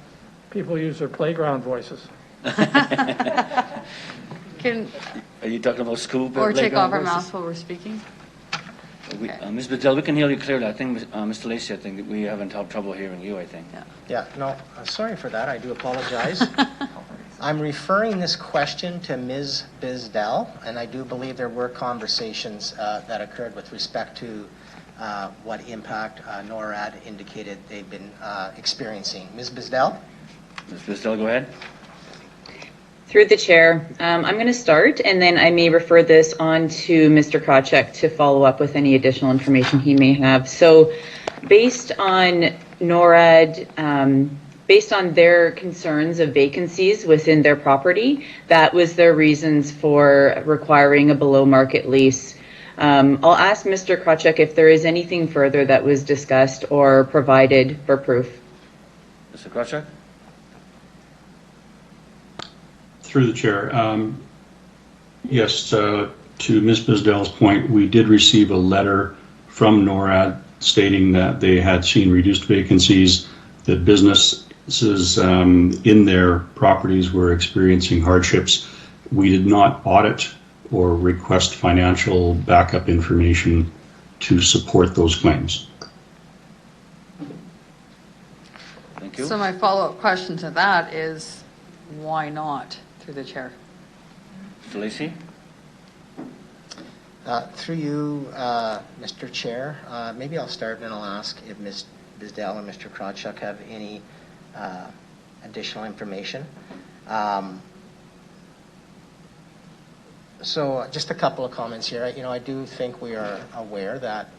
people use their playground voices. Can, Are you talking about school? or take off our playground masks while we're speaking? Ms. Bedell, we can hear you clearly. I think, Mr. Lacey, I think that we haven't had trouble hearing you, I think. Yeah, no, sorry for that. I do apologize. I'm referring this question to Ms. Bisdell, and I do believe there were conversations that occurred with respect to what impact NORAD indicated they've been experiencing. Ms. Bisdell? Ms. Bisdell, go ahead. Through the chair, I'm going to start, and then I may refer this on to Mr. Krawczyk to follow up with any additional information he may have. So based on NORAD, based on their concerns of vacancies within their property, that was their reasons for requiring a below-market lease. I'll ask Mr. Krawczyk if there is anything further that was discussed or provided for proof. Mr. Krawczyk? Through the chair, yes, to Ms. Bisdell's point, we did receive a letter from NORAD stating that they had seen reduced vacancies, that businesses in their properties were experiencing hardships. We did not audit or request financial backup information to support those claims. Thank you. So my follow-up question to that is, why not? Through the chair. Mr. Lacey? Through you, Mr. Chair, maybe I'll start and then I'll ask if Ms. Bisdell and Mr. Krawczyk have any additional information. So just a couple of comments here. I do think we are aware that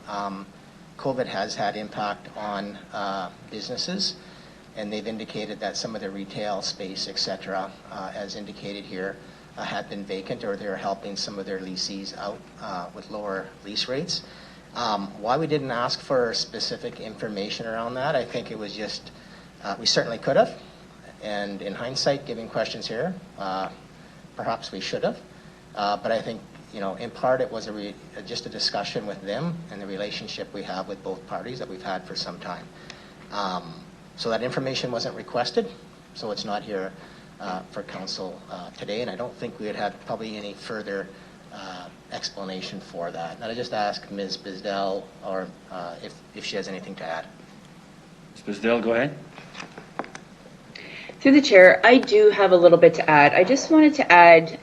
COVID has had impact on businesses, and they've indicated that some of the retail space, et cetera, as indicated here, had been vacant, or they're helping some of their lessees out with lower lease rates. Why we didn't ask for specific information around that, I think it was just, we certainly could have, and in hindsight, giving questions here, perhaps we should have. But I think, in part it was just a discussion with them and the relationship we have with both parties that we've had for some time. So that information wasn't requested, so it's not here for council today, and I don't think we would have probably any further explanation for that. And I just ask Ms. Bisdell or if she has anything to add. Ms. Bisdell, go ahead. Through the chair, I do have a little bit to add. I just wanted to add,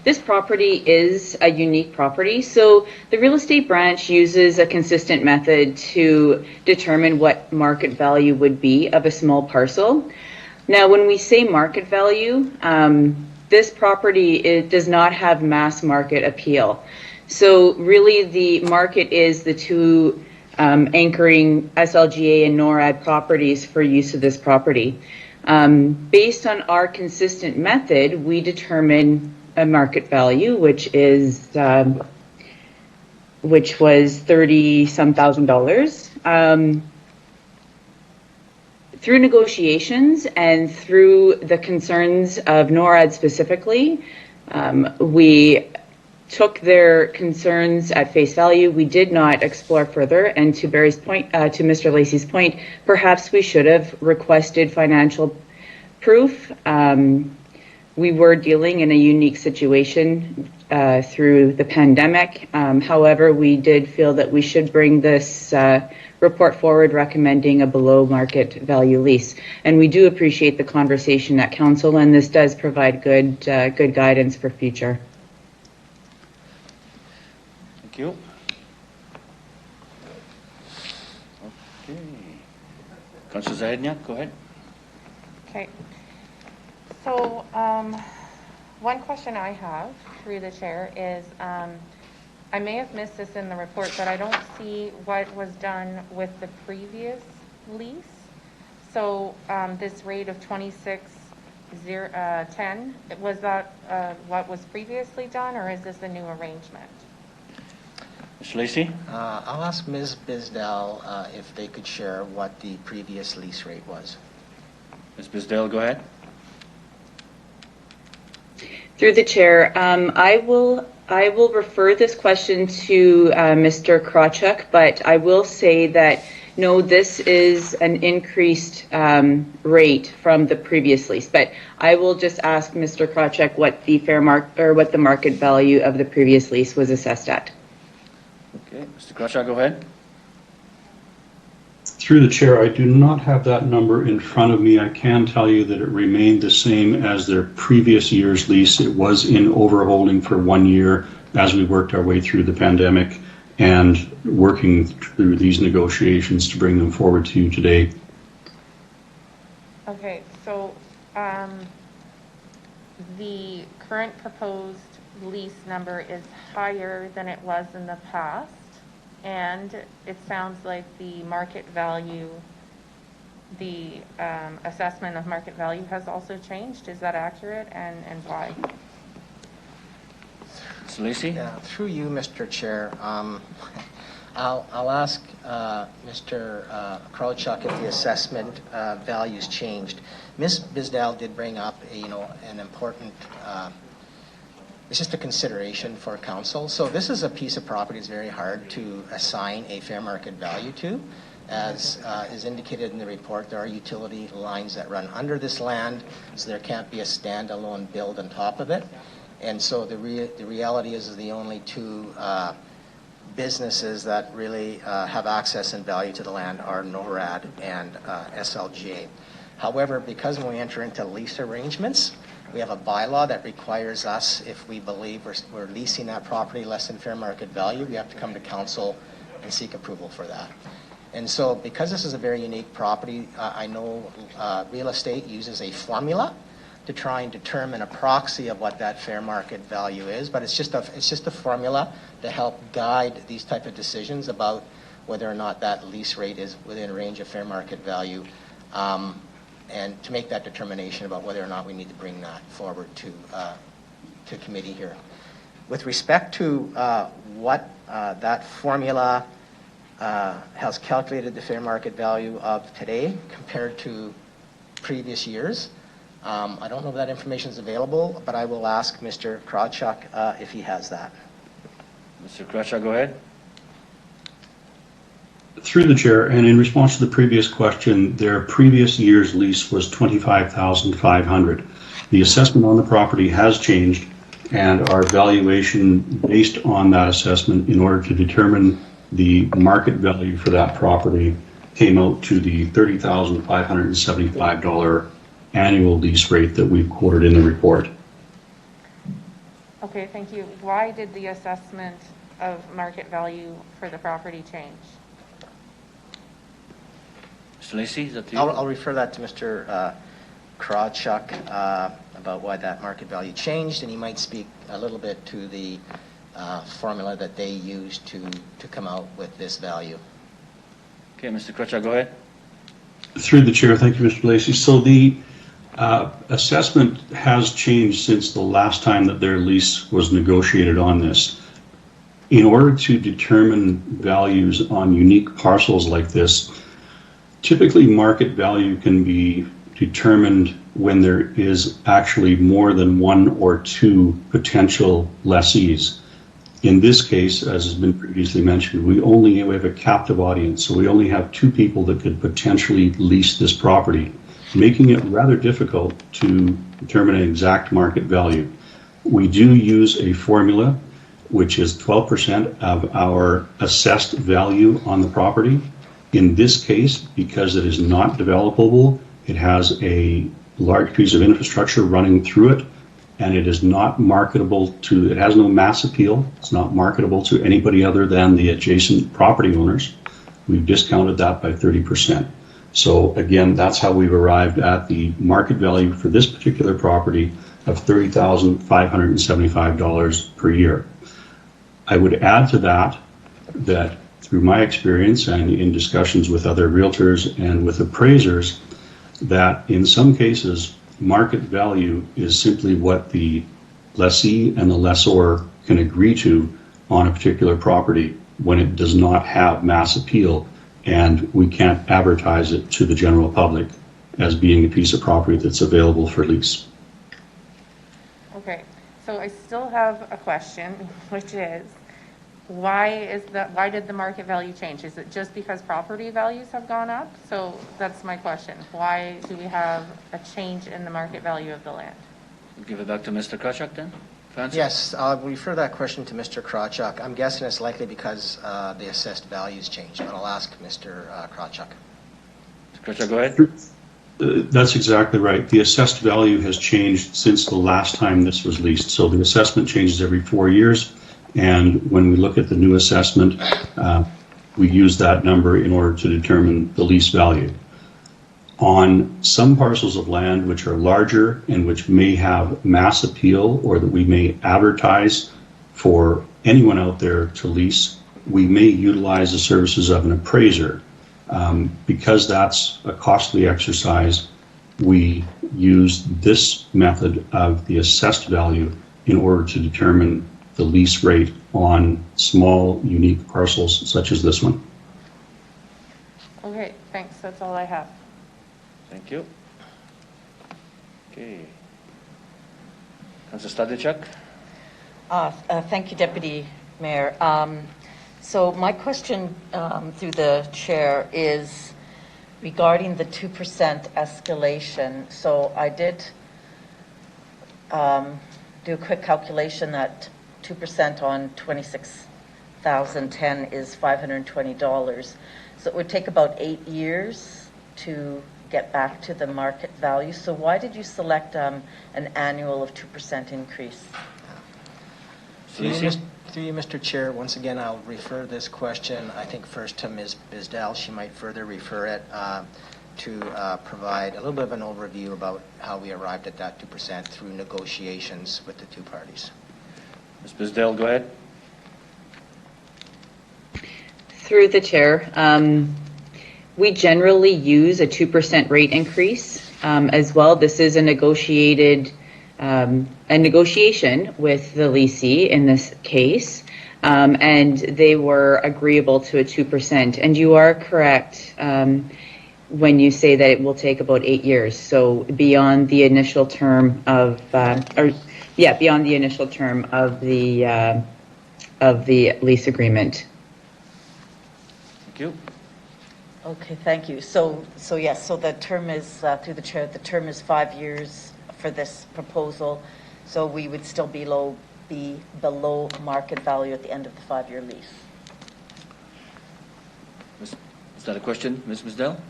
this property is a unique property. So the real estate branch uses a consistent method to determine what market value would be of a small parcel. Now, when we say market value, this property does not have mass market appeal. So really the market is the two anchoring SLGA and NORAD properties for use of this property. Based on our consistent method, we determine a market value, which was $30-some thousand. Through negotiations and through the concerns of NORAD specifically, we took their concerns at face value. We did not explore further, and to Barry's point, to Mr. Lacey's point, perhaps we should have requested financial proof. We were dealing in a unique situation through the pandemic. However, we did feel that we should bring this report forward recommending a below market value lease. And we do appreciate the conversation at council, and this does provide good guidance for future. Thank you. Okay. Councillor Zahedniak, go ahead. Okay. So one question I have through the chair is, I may have missed this in the report, but I don't see what was done with the previous lease. So this rate of 26.10, was that what was previously done, or is this a new arrangement? Mr. Lacey? I'll ask Ms. Bisdell if they could share what the previous lease rate was. Ms. Bisdell, go ahead. Through the chair, I will I will refer this question to Mr. Krawchuk, but I will say that no, this is an increased rate from the previous lease. But I will just ask Mr. Krawchuk what the what the market value of the previous lease was assessed at. Okay, Mr. Krawchuk, go ahead. Through the chair, I do not have that number in front of me. I can tell you that it remained the same as their previous year's lease. It was in overholding for 1 year as we worked our way through the pandemic and working through these negotiations to bring them forward to you today. Okay, so the current proposed lease number is higher than it was in the past, and it sounds like the market value, the assessment of market value has also changed. Is that accurate, and why? Mr. Lacey? Yeah, through you, Mr. Chair. I'll ask Mr. Krawchuk if the assessment values changed. Ms. Bisdell did bring up, an important. It's just a consideration for council. So this is a piece of property that's very hard to assign a fair market value to. As is indicated in the report, there are utility lines that run under this land, so there can't be a standalone build on top of it. And so the reality is the only two businesses that really have access and value to the land are NORAD and SLGA. However, because when we enter into lease arrangements, we have a bylaw that requires us, if we believe we're leasing that property less than fair market value, we have to come to council and seek approval for that. And so because this is a very unique property, I know real estate uses a formula to try and determine a proxy of what that fair market value is, but it's just a formula to help guide these type of decisions about whether or not that lease rate is within range of fair market value, and to make that determination about whether or not we need to bring that forward to committee here. With respect to what that formula has calculated the fair market value of today compared to previous years, I don't know if that information is available, but I will ask Mr. Krawchuk if he has that. Mr. Krawchuk, go ahead. Through the chair, and in response to the previous question, their previous year's lease was $25,500. The assessment on the property has changed, and our valuation based on that assessment in order to determine the market value for that property came out to the $30,575 annual lease rate that we've quoted in the report. Okay, thank you. Why did the assessment of market value for the property change? Mr. Lacey, is that you? I'll refer that to Mr. Krawchuk about why that market value changed, and he might speak a little bit to the formula that they used to come out with this value. Okay, Mr. Krawchuk, go ahead. Through the chair, thank you, Mr. Lacey. So the assessment has changed since the last time that their lease was negotiated on this. In order to determine values on unique parcels like this, typically market value can be determined when there is actually more than one or two potential lessees. In this case, as has been previously mentioned, we have a captive audience, so we only have two people that could potentially lease this property, making it rather difficult to determine an exact market value. We do use a formula which is 12% of our assessed value on the property. In this case, because it is not developable, it has a large piece of infrastructure running through it, and it is not marketable to, it has no mass appeal. It's not marketable to anybody other than the adjacent property owners. We've discounted that by 30%. So again, that's how we've arrived at the market value for this particular property of $30,575 per year. I would add to that through my experience and in discussions with other realtors and with appraisers, that in some cases, market value is simply what the lessee and the lessor can agree to on a particular property when it does not have mass appeal, and we can't advertise it to the general public as being a piece of property that's available for lease. Okay, So I still have a question, which is, why did the market value change? Is it just because property values have gone up? So that's my question. Why do we have a change in the market value of the land? Give it back to Mr. Krawchuk then? for answer? Yes, I'll refer that question to Mr. Krawchuk. I'm guessing it's likely because the assessed values changed, but I'll ask Mr. Krawchuk. Mr. Krawchuk, go ahead. That's exactly right. The assessed value has changed since the last time this was leased. So the assessment changes every 4 years. And when we look at the new assessment, we use that number in order to determine the lease value. On some parcels of land which are larger and which may have mass appeal, or that we may advertise for anyone out there to lease, we may utilize the services of an appraiser. Because that's a costly exercise, we use this method of the assessed value in order to determine the lease rate on small, unique parcels such as this one. Okay, thanks. That's all I have. Thank you. Okay. Councillor Stadicek? Thank you, Deputy Mayor. So my question through the chair is regarding the 2% escalation. So I did do a quick calculation that 2% on $26,010 is $520. So it would take about 8 years to get back to the market value. So why did you select an annual of 2% increase? Through you, Mr. Chair, once again, I'll refer this question, I think, first to Ms. Bisdell. She might further refer it to provide a little bit of an overview about how we arrived at that 2% through negotiations with the two parties. Ms. Bisdell, go ahead. Through the chair, we generally use a 2% rate increase as well. This is a negotiation with the leasee in this case, and they were agreeable to a 2%. And you are correct when you say that it will take about 8 years. So beyond the initial term of, beyond the initial term of the lease agreement. Thank you. Okay, thank you. So yes, so the term is, through the chair, the term is 5 years for this proposal. So we would still be below market value at the end of the 5-year lease. Is that a question, Ms. Bisdell?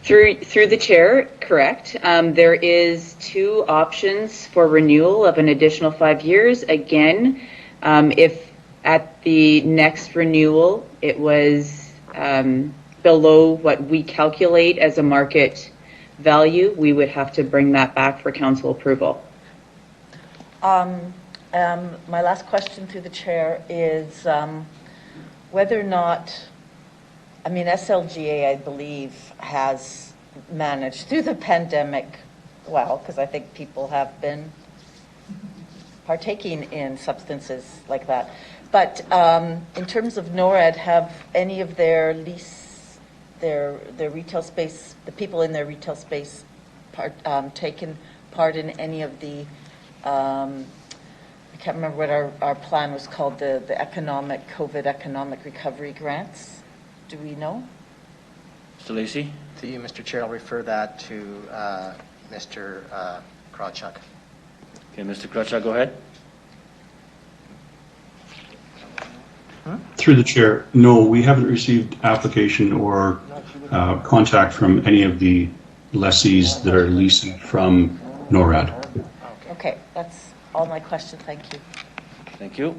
Through the chair, correct. There is 2 options for renewal of an additional 5 years. Again, if at the next renewal it was below what we calculate as a market value, we would have to bring that back for council approval. My last question through the chair is whether or not, I mean, SLGA, I believe, has managed through the pandemic well, because I think people have been partaking in substances like that. But in terms of NORAD, have any of their retail space, the people in their retail space, taken part in any of the, I can't remember what our plan was called, the COVID economic recovery grants? Do we know? Mr. Lacey? To you, Mr. Chair, I'll refer that to Mr. Krawchuk. Okay, Mr. Krawchuk, go ahead. Through the chair, no, we haven't received application or contact from any of the lessees that are leasing from NORAD. Okay, that's all my questions. Thank you. Thank you.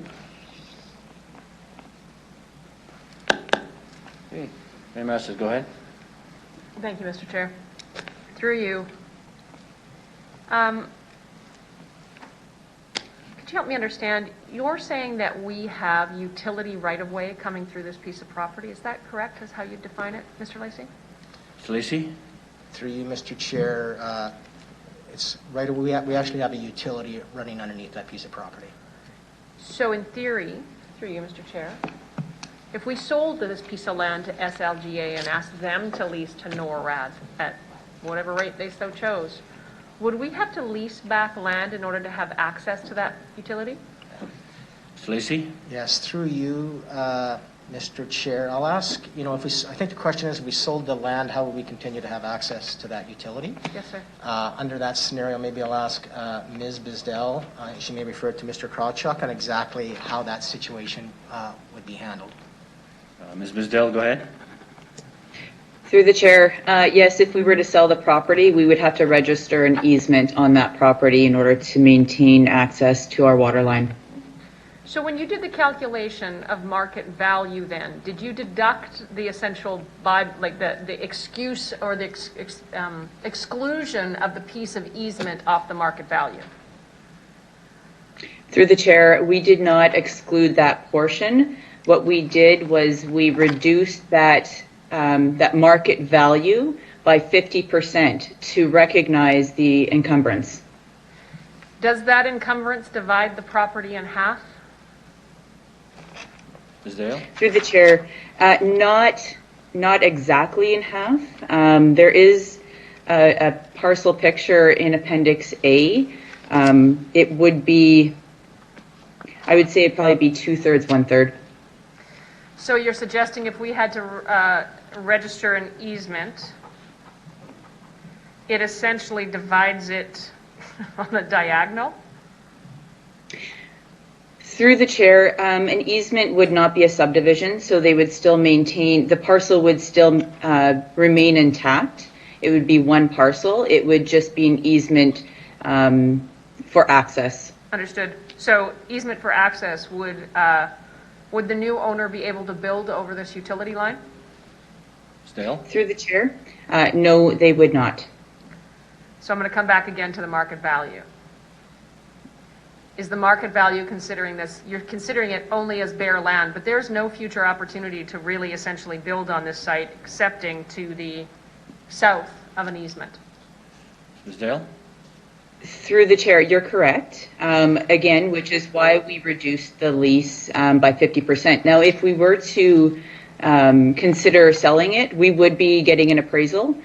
Okay, Mayor Masters, go ahead. Thank you, Mr. Chair. Through you. Could you help me understand, you're saying that we have utility right-of-way coming through this piece of property. Is that correct, is how you define it, Mr. Lacey? Mr. Lacey? Through you, Mr. Chair, it's right. We actually have a utility running underneath that piece of property. So in theory, through you, Mr. Chair, if we sold this piece of land to SLGA and asked them to lease to NORAD at whatever rate they so chose, would we have to lease back land in order to have access to that utility? Mr. Lacy? Yes, through you, Mr. Chair. I'll ask, I think the question is, if we sold the land, how will we continue to have access to that utility? Yes, sir. Under that scenario, maybe I'll ask Ms. Bisdell, she may refer to Mr. Krawchuk on exactly how that situation would be handled. Ms. Bisdell, go ahead. Through the chair, yes, if we were to sell the property, we would have to register an easement on that property in order to maintain access to our water line. So when you did the calculation of market value then, did you deduct the essential, the excuse or the exclusion of the piece of easement off the market value? Through the chair, we did not exclude that portion. What we did was we reduced that market value by 50% to recognize the encumbrance. Does that encumbrance divide the property in half? Ms. Dale? Through the chair, not exactly in half. There is a parcel picture in Appendix A. It would be, I would say it'd probably be 2/3, 1/3. So you're suggesting if we had to register an easement, it essentially divides it on a diagonal? Through the chair, an easement would not be a subdivision, so they would still maintain, the parcel would still remain intact. It would be one parcel. It would just be an easement for access. Understood. So easement for access, would the new owner be able to build over this utility line? Ms. Dale? Through the chair, no, they would not. So I'm going to come back again to the market value. Is the market value considering this, you're considering it only as bare land, but there's no future opportunity to really essentially build on this site excepting to the south of an easement? Ms. Dale? Through the chair, you're correct. Again, which is why we reduced the lease by 50%. Now, if we were to consider selling it, we would be getting an appraisal.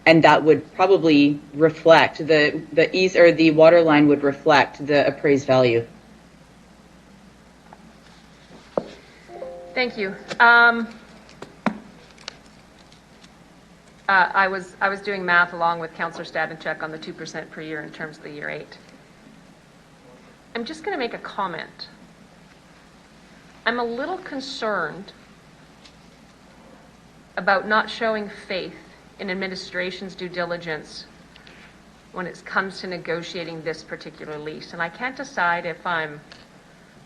And that would probably reflect the water line would reflect the appraised value. Thank you. I was doing math along with Councillor Stadenchuk on the 2% per year in terms of the year 8. I'm just going to make a comment. I'm a little concerned about not showing faith in administration's due diligence when it comes to negotiating this particular lease. And I can't decide if I'm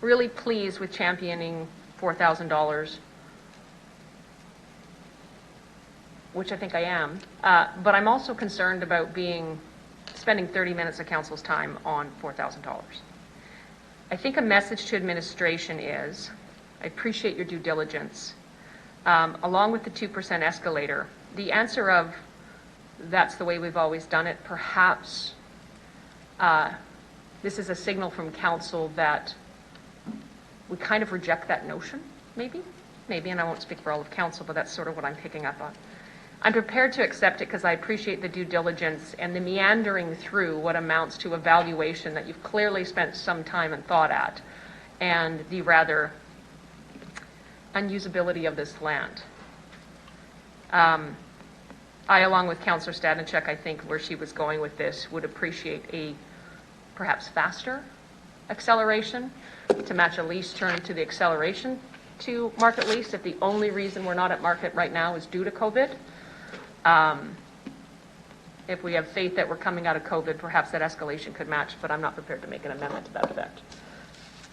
really pleased with championing $4,000, which I think I am, but I'm also concerned about spending 30 minutes of council's time on $4,000. I think a message to administration is, I appreciate your due diligence, along with the 2% escalator. The answer of, that's the way we've always done it, perhaps this is a signal from council that we kind of reject that notion, maybe, and I won't speak for all of council, but that's sort of what I'm picking up on. I'm prepared to accept it because I appreciate the due diligence and the meandering through what amounts to evaluation that you've clearly spent some time and thought at, and the rather unusability of this land. I, along with Councillor Stadenchuk, I think where she was going with this, would appreciate a perhaps faster acceleration to match a lease term to the acceleration to market lease if the only reason we're not at market right now is due to COVID. If we have faith that we're coming out of COVID, perhaps that escalation could match, but I'm not prepared to make an amendment to that effect.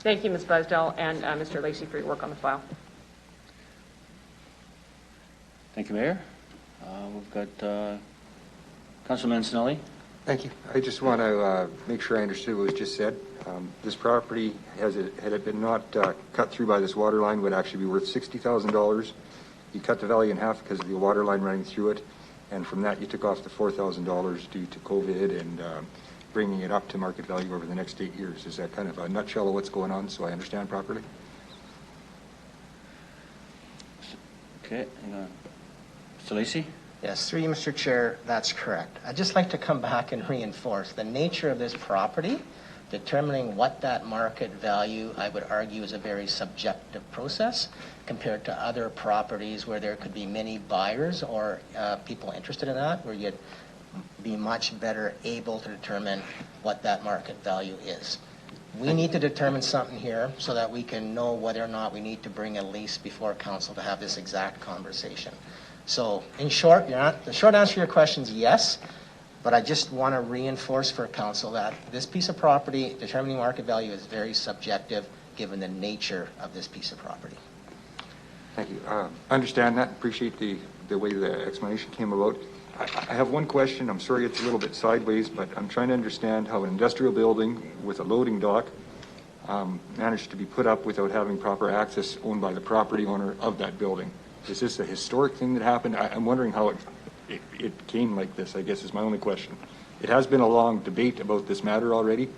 Thank you, Ms. Blaisdell and Mr. Lacy for your work on the file. Thank you, Mayor. We've got Councilman Snelly. Thank you. I just want to make sure I understood what was just said. This property, had it been not cut through by this water line, would actually be worth $60,000. You cut the value in half because of the water line running through it, and from that you took off the $4,000 due to COVID and bringing it up to market value over the next 8 years. Is that kind of a nutshell of what's going on, so I understand properly? Okay. Mr. Lacy? Yes, through you, Mr. Chair, that's correct. I'd just like to come back and reinforce the nature of this property. Determining what that market value, I would argue, is a very subjective process compared to other properties where there could be many buyers or people interested in that, where you'd be much better able to determine what that market value is. We need to determine something here so that we can know whether or not we need to bring a lease before council to have this exact conversation. So in short, the short answer to your question is yes. But I just want to reinforce for council that this piece of property, determining market value, is very subjective given the nature of this piece of property. Thank you. I understand that. Appreciate the way the explanation came about. I have one question. I'm sorry it's a little bit sideways, but I'm trying to understand how an industrial building with a loading dock managed to be put up without having proper access owned by the property owner of that building. Is this a historic thing that happened? I'm wondering how it came like this, I guess, is my only question. It has been a long debate about this matter already.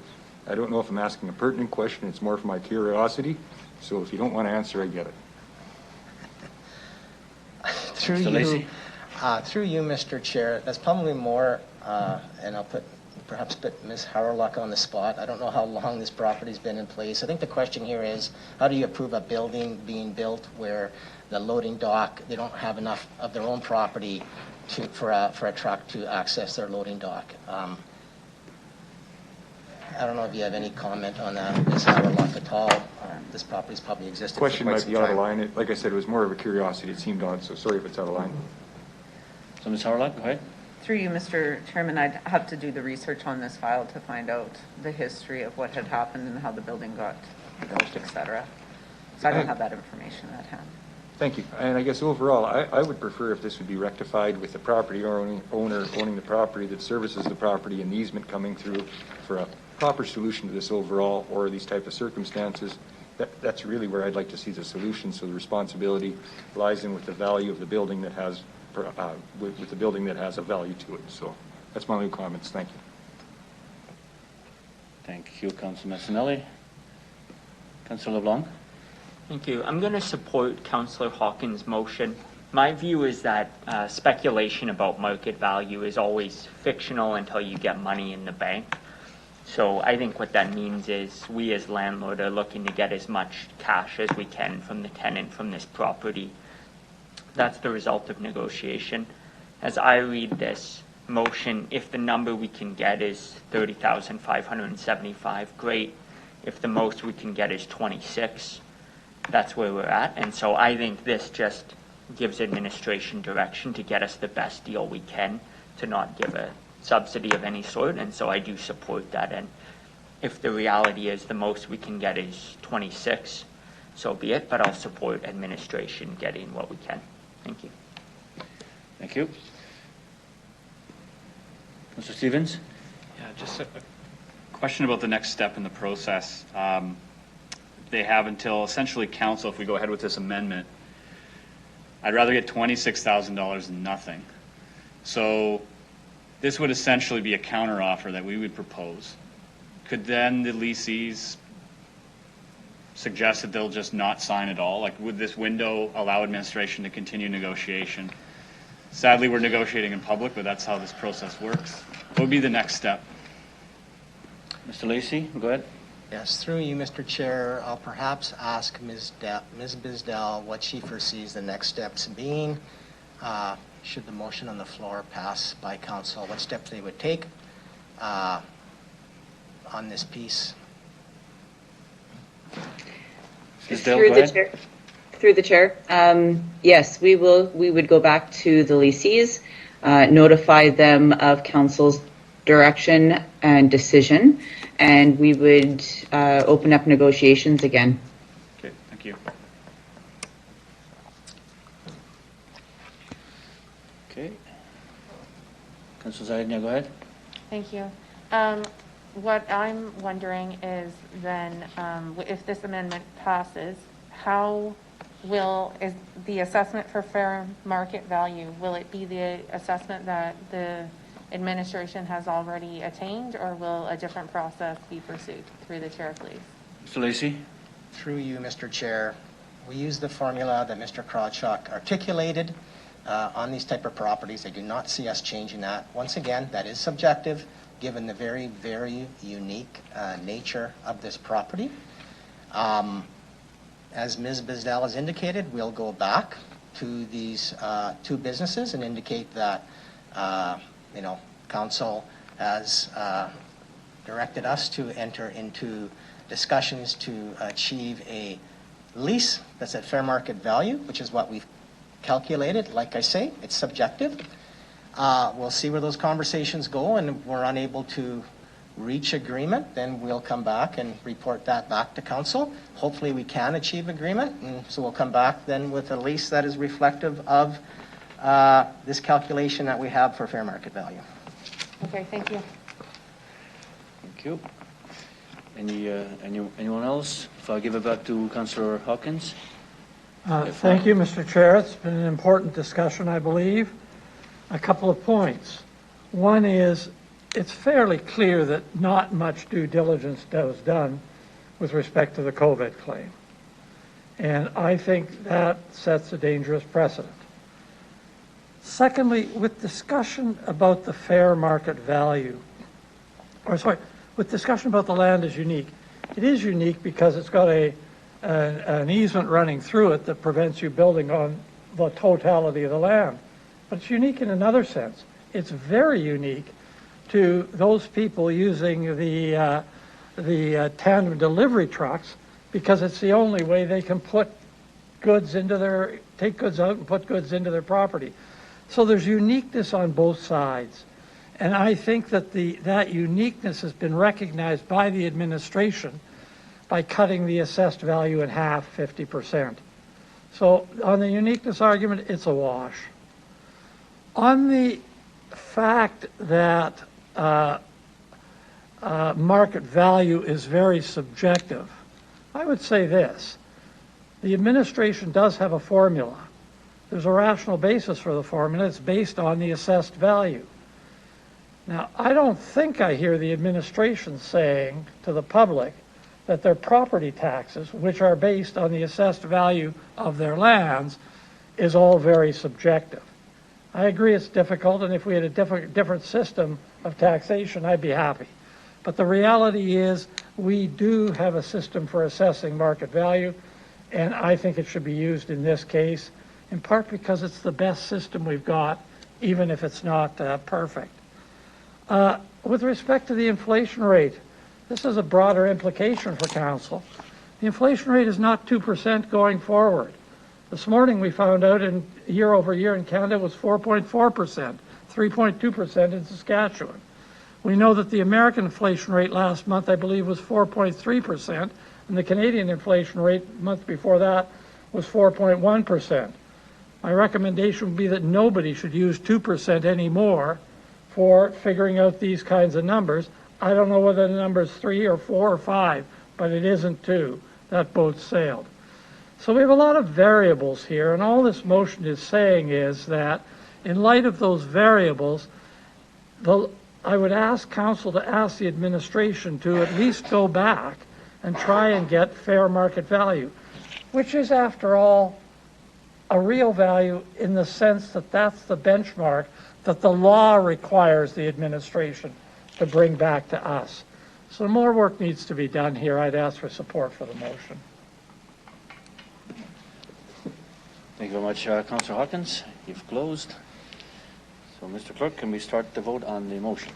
I don't know if I'm asking a pertinent question. It's more for my curiosity. So if you don't want to answer, I get it. Through you, Mr. Chair, that's probably more, and I'll perhaps put Ms. Howrlock on the spot. I don't know how long this property's been in place. I think the question here is, how do you approve a building being built where the loading dock, they don't have enough of their own property for a truck to access their loading dock? I don't know if you have any comment on that, Ms. Howrlock, at all. This property's probably existed for quite some time. Question might be out of line. Like I said, it was more of a curiosity. It seemed odd, so sorry if it's out of line. So Ms. Howrlock, go ahead. Through you, Mr. Chairman, I'd have to do the research on this file to find out the history of what had happened and how the building got built, et cetera. So I don't have that information at hand. Thank you. And I guess overall, I would prefer if this would be rectified with the property owner owning the property that services the property and the easement coming through for a proper solution to this overall, or these type of circumstances. That's really where I'd like to see the solution. So the responsibility lies in with the value of the building that has, with the building that has a value to it. So that's my only comments. Thank you. Thank you, Councilor Messinelli. Councilor LeBlanc. Thank you. I'm going to support Councillor Hawkins' motion. My view is that speculation about market value is always fictional until you get money in the bank. So I think what that means is we as landlord are looking to get as much cash as we can from the tenant from this property. That's the result of negotiation. As I read this motion, if the number we can get is $30,575, great. If the most we can get is 26, that's where we're at. And so I think this just gives administration direction to get us the best deal we can, to not give a subsidy of any sort. And so I do support that. And if the reality is the most we can get is 26, so be it. But I'll support administration getting what we can. Thank you. Thank you. Mr. Stevens? Yeah, just a question about the next step in the process. They have until essentially council, if we go ahead with this amendment, I'd rather get $26,000 than nothing. So this would essentially be a counteroffer that we would propose. Could then the lessees suggest that they'll just not sign at all? Like, would this window allow administration to continue negotiation? Sadly, we're negotiating in public, but that's how this process works. What would be the next step? Mr. Lacey, go ahead. Yes, through you, Mr. Chair, I'll perhaps ask Ms. Bisdell what she foresees the next steps being. Should the motion on the floor pass by council, what steps they would take on this piece. Through the chair. Yes, we would go back to the lessees, notify them of council's direction and decision, and we would open up negotiations again. Okay, thank you. Okay. Councilor Zaidnia, go ahead. Thank you. What I'm wondering is then, if this amendment passes, is the assessment for fair market value, will it be the assessment that the administration has already attained, or will a different process be pursued? Through the chair, please. Mr. Lacey. Through you, Mr. Chair, we use the formula that Mr. Krawchuk articulated. on these type of properties. I do not see us changing that. Once again, that is subjective, given the very, very unique nature of this property. As Ms. Bizdell has indicated, we'll go back to these two businesses and indicate that, council has directed us to enter into discussions to achieve a lease that's at fair market value, which is what we've calculated. Like I say, it's subjective. We'll see where those conversations go, and if we're unable to reach agreement, then we'll come back and report that back to council. Hopefully we can achieve agreement, and so we'll come back then with a lease that is reflective of this calculation that we have for fair market value. Okay, thank you. Thank you. Anyone else? If I give it back to Councillor Hawkins. Thank you, Mr. Chair. It's been an important discussion, I believe. A couple of points. One is, it's fairly clear that not much due diligence was done with respect to the COVID claim. And I think that sets a dangerous precedent. Secondly, with discussion about the fair market value, with discussion about the land is unique. It is unique because it's got an easement running through it that prevents you building on the totality of the land. But it's unique in another sense. It's very unique to those people using the tandem delivery trucks, because it's the only way they can put goods into take goods out and put goods into their property. So there's uniqueness on both sides. And I think that that uniqueness has been recognized by the administration by cutting the assessed value in half, 50%. So on the uniqueness argument, it's a wash. On the fact that market value is very subjective, I would say this. The administration does have a formula. There's a rational basis for the formula. It's based on the assessed value. Now, I don't think I hear the administration saying to the public that their property taxes, which are based on the assessed value of their lands, is all very subjective. I agree it's difficult, and if we had a different system of taxation, I'd be happy. But the reality is we do have a system for assessing market value, and I think it should be used in this case, in part because it's the best system we've got, even if it's not perfect. With respect to the inflation rate, this is a broader implication for council. The inflation rate is not 2% going forward. This morning we found out in year over year in Canada was 4.4%, 3.2% in Saskatchewan. We know that the American inflation rate last month, I believe, was 4.3%, and the Canadian inflation rate the month before that was 4.1%. My recommendation would be that nobody should use 2% anymore for figuring out these kinds of numbers. I don't know whether the number is 3 or 4 or 5, but it isn't 2. That boat sailed. So we have a lot of variables here, and all this motion is saying is that in light of those variables, I would ask council to ask the administration to at least go back and try and get fair market value, which is, after all, a real value in the sense that that's the benchmark that the law requires the administration to bring back to us. So more work needs to be done here. I'd ask for support for the motion. Thank you very much, Councillor Hawkins. You've closed. So, Mr. Clerk, can we start the vote on the motion?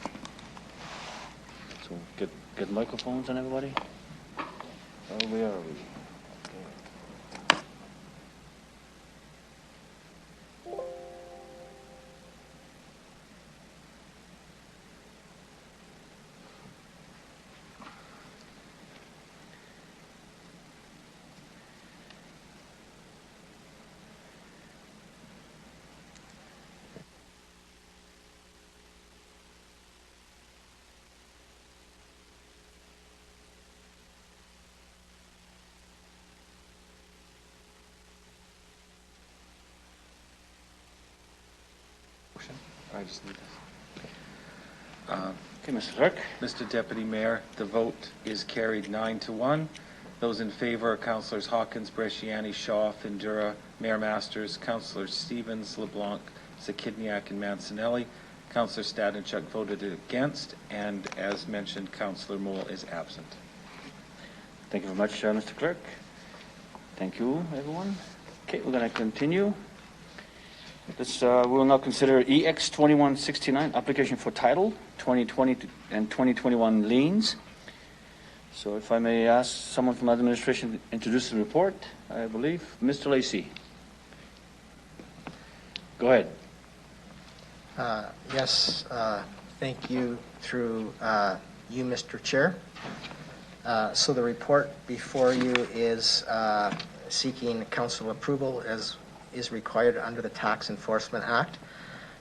So, get microphones on everybody. Where are we? I just need this. Okay, Mr. Clerk. Mr. Deputy Mayor, the vote is carried 9-1. Those in favor are Councillors Hawkins, Bresciani, Shaw, Findura, Mayor Masters, Councillors Stevens, LeBlanc, Zakidniak, and Mancinelli. Councillor Stadenchuk voted against, and as mentioned, Councillor Moule is absent. Thank you very much, Mr. Clerk. Thank you, everyone. Okay, we're going to continue. This, we'll now consider EX 2169, application for title 2020 and 2021 liens. So if I may ask someone from administration to introduce the report, I believe. Mr. Lacey. Go ahead. Yes, thank you through you, Mr. Chair. So the report before you is seeking council approval as is required under the Tax Enforcement Act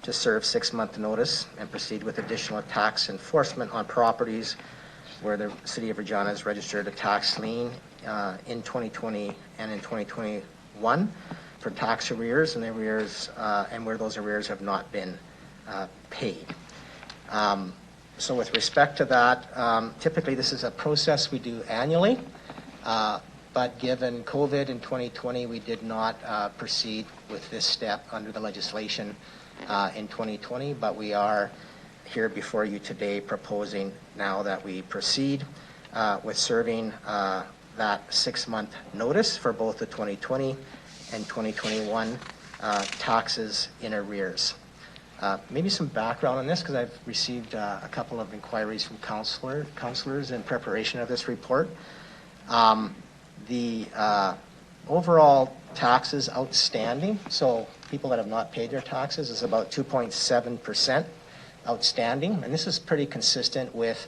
to serve 6-month notice and proceed with additional tax enforcement on properties where the City of Regina has registered a tax lien in 2020 and in 2021 for tax arrears and arrears and where those arrears have not been paid. So with respect to that, typically this is a process we do annually, but given COVID in 2020, we did not proceed with this step under the legislation in 2020, but we are here before you today proposing now that we proceed with serving that 6-month notice for both the 2020 and 2021 taxes in arrears. Maybe some background on this, because I've received a couple of inquiries from councillors in preparation of this report. The overall taxes outstanding, so people that have not paid their taxes, is about 2.7% outstanding, and this is pretty consistent with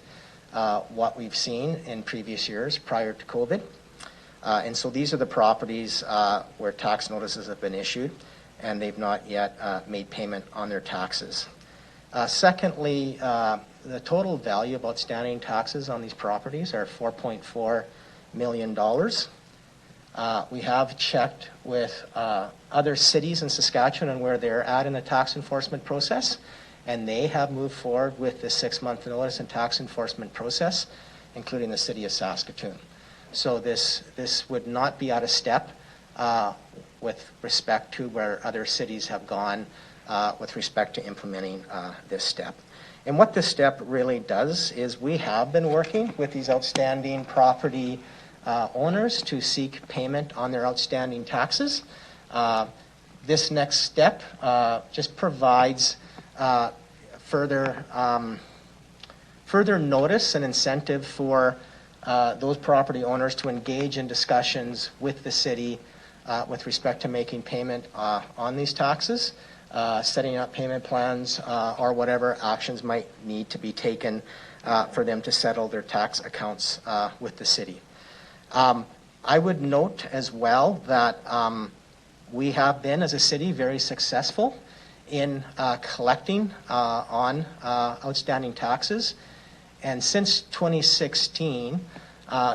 what we've seen in previous years prior to COVID. And so these are the properties where tax notices have been issued and they've not yet made payment on their taxes. Secondly, the total value of outstanding taxes on these properties are $4.4 million. We have checked with other cities in Saskatchewan and where they're at in the tax enforcement process, and they have moved forward with the 6-month notice and tax enforcement process, including the City of Saskatoon. So this would not be out of step with respect to where other cities have gone with respect to implementing this step. And what this step really does is we have been working with these outstanding property owners to seek payment on their outstanding taxes. This next step just provides further notice and incentive for those property owners to engage in discussions with the city with respect to making payment on these taxes, setting up payment plans, or whatever actions might need to be taken for them to settle their tax accounts with the city. I would note as well that we have been, as a city, very successful in collecting on outstanding taxes. And since 2016,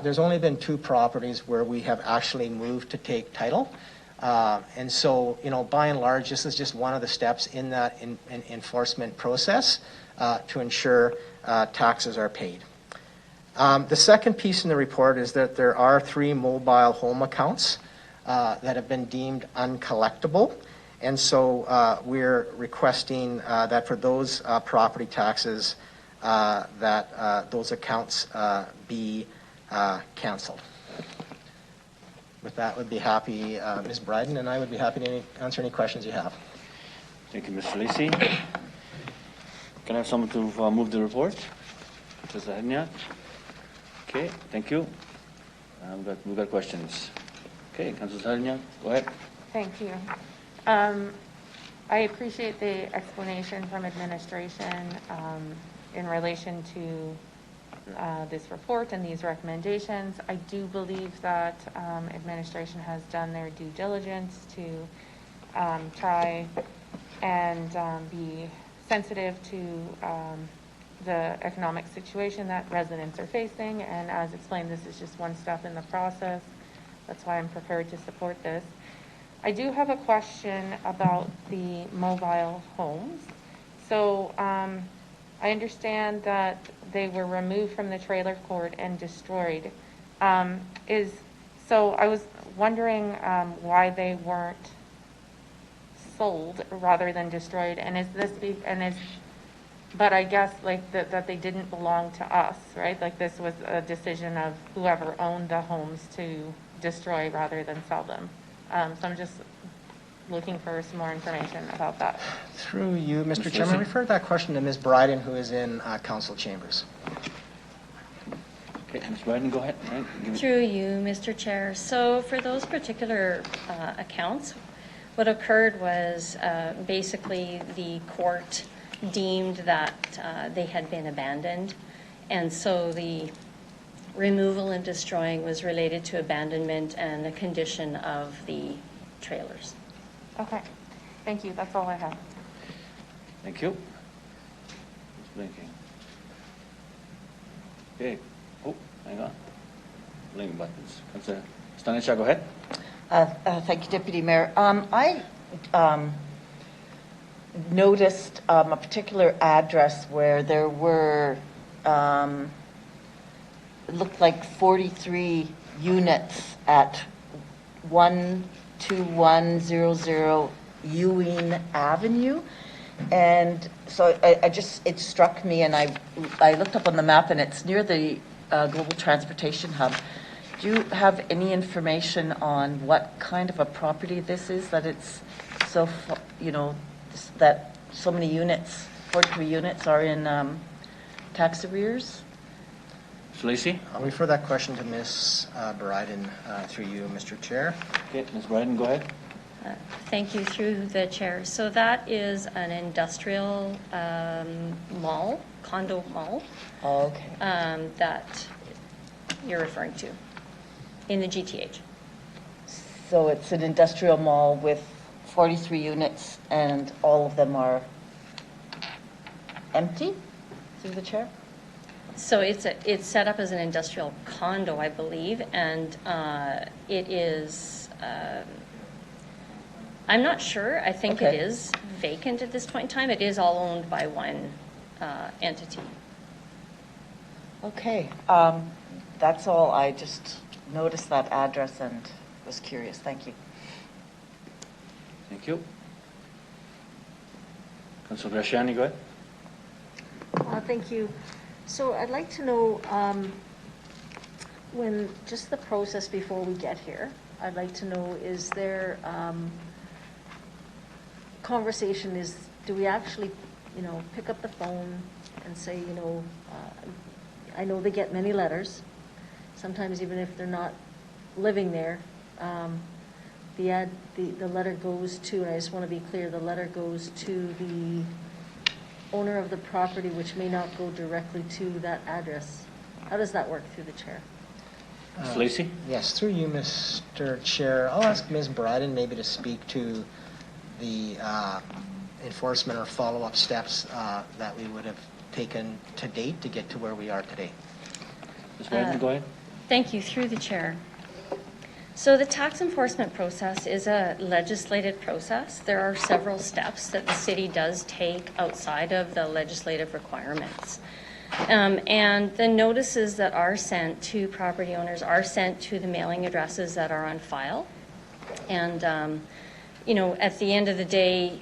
there's only been 2 properties where we have actually moved to take title. And so, you know, by and large, this is just one of the steps in that enforcement process to ensure taxes are paid. The second piece in the report is that there are 3 mobile home accounts that have been deemed uncollectible. And so we're requesting that for those property taxes that those accounts be canceled. With that, would be happy, Ms. Bryden and I would be happy to answer any questions you have. Thank you, Mr. Lacey. Can I have someone to move the report? Mr. Henya? Okay, thank you. We've got questions. Okay, Councilor Henya, go ahead. Thank you. I appreciate the explanation from administration in relation to this report and these recommendations. I do believe that administration has done their due diligence to try and be sensitive to the economic situation that residents are facing. And as explained, this is just one step in the process. That's why I'm prepared to support this. I do have a question about the mobile homes. So I understand that they were removed from the trailer court and destroyed. Is So I was wondering why they weren't sold rather than destroyed, and but I guess like that they didn't belong to us, right? Like this was a decision of whoever owned the homes to destroy rather than sell them. So I'm just looking for some more information about that. Through you, Mr. Ms. Chairman, Lucy? refer that question to Ms. Bryden, who is in council chambers. Okay, Ms. Bryden, go ahead. All right, give it- Through you, Mr. Chair. So for those particular accounts, what occurred was basically the court deemed that they had been abandoned, and so the removal and destroying was related to abandonment and the condition of the trailers. Okay, thank you. That's all I have. Thank you. Ms. Blinking. Okay. Oh, hang on. Blinking buttons. Councillor Stanisha, go ahead. Thank you, Deputy Mayor. I noticed a particular address where there were, it looked like 43 units at 12100 Ewing Avenue. And so it struck me, and I looked up on the map, and it's near the Global Transportation Hub. Do you have any information on what kind of a property this is, that it's so, that so many units, 43 units are in tax arrears? Ms. Lacy? I'll refer that question to Ms. Bryden, through you, Mr. Chair. Okay, Ms. Bryden, go ahead. Thank you, through the chair. So that is an industrial mall, condo mall. Oh, okay. That you're referring to in the GTH. So it's an industrial mall with 43 units, and all of them are empty, through the chair? So it's set up as an industrial condo, I believe, and it is. I'm not sure. I think it is vacant at this point in time. It is all owned by one entity. Okay, that's all. I just noticed that address and was curious. Thank you. Thank you. Councillor Graciani, go ahead. Thank you. So I'd like to know when just the process before we get here. I'd like to know, is there conversation, do we actually, pick up the phone and say, I know they get many letters, sometimes even if they're not living there, the letter goes to, and I just want to be clear, the letter goes to the owner of the property, which may not go directly to that address. How does that work, through the chair? Ms. Lacy? Yes, through you, Mr. Chair. I'll ask Ms. Bryden maybe to speak to the enforcement or follow-up steps that we would have taken to date to get to where we are today. Ms. Bryden, go ahead. Thank you, through the chair. So the tax enforcement process is a legislated process. There are several steps that the city does take outside of the legislative requirements. And the notices that are sent to property owners are sent to the mailing addresses that are on file. And, at the end of the day,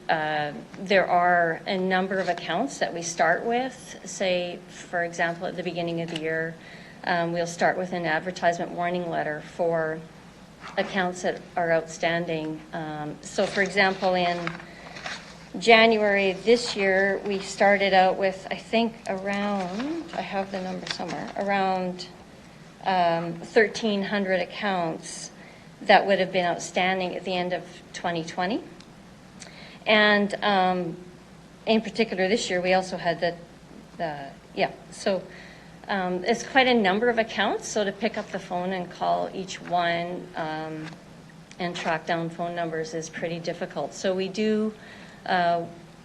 there are a number of accounts that we start with. Say, for example, at the beginning of the year, we'll start with an advertisement warning letter for accounts that are outstanding. So, for example, in January this year, we started out with, I think, around, I have the number somewhere, around 1,300 accounts that would have been outstanding at the end of 2020. And in particular this year, we also had it's quite a number of accounts, so to pick up the phone and call each one and track down phone numbers is pretty difficult. So we do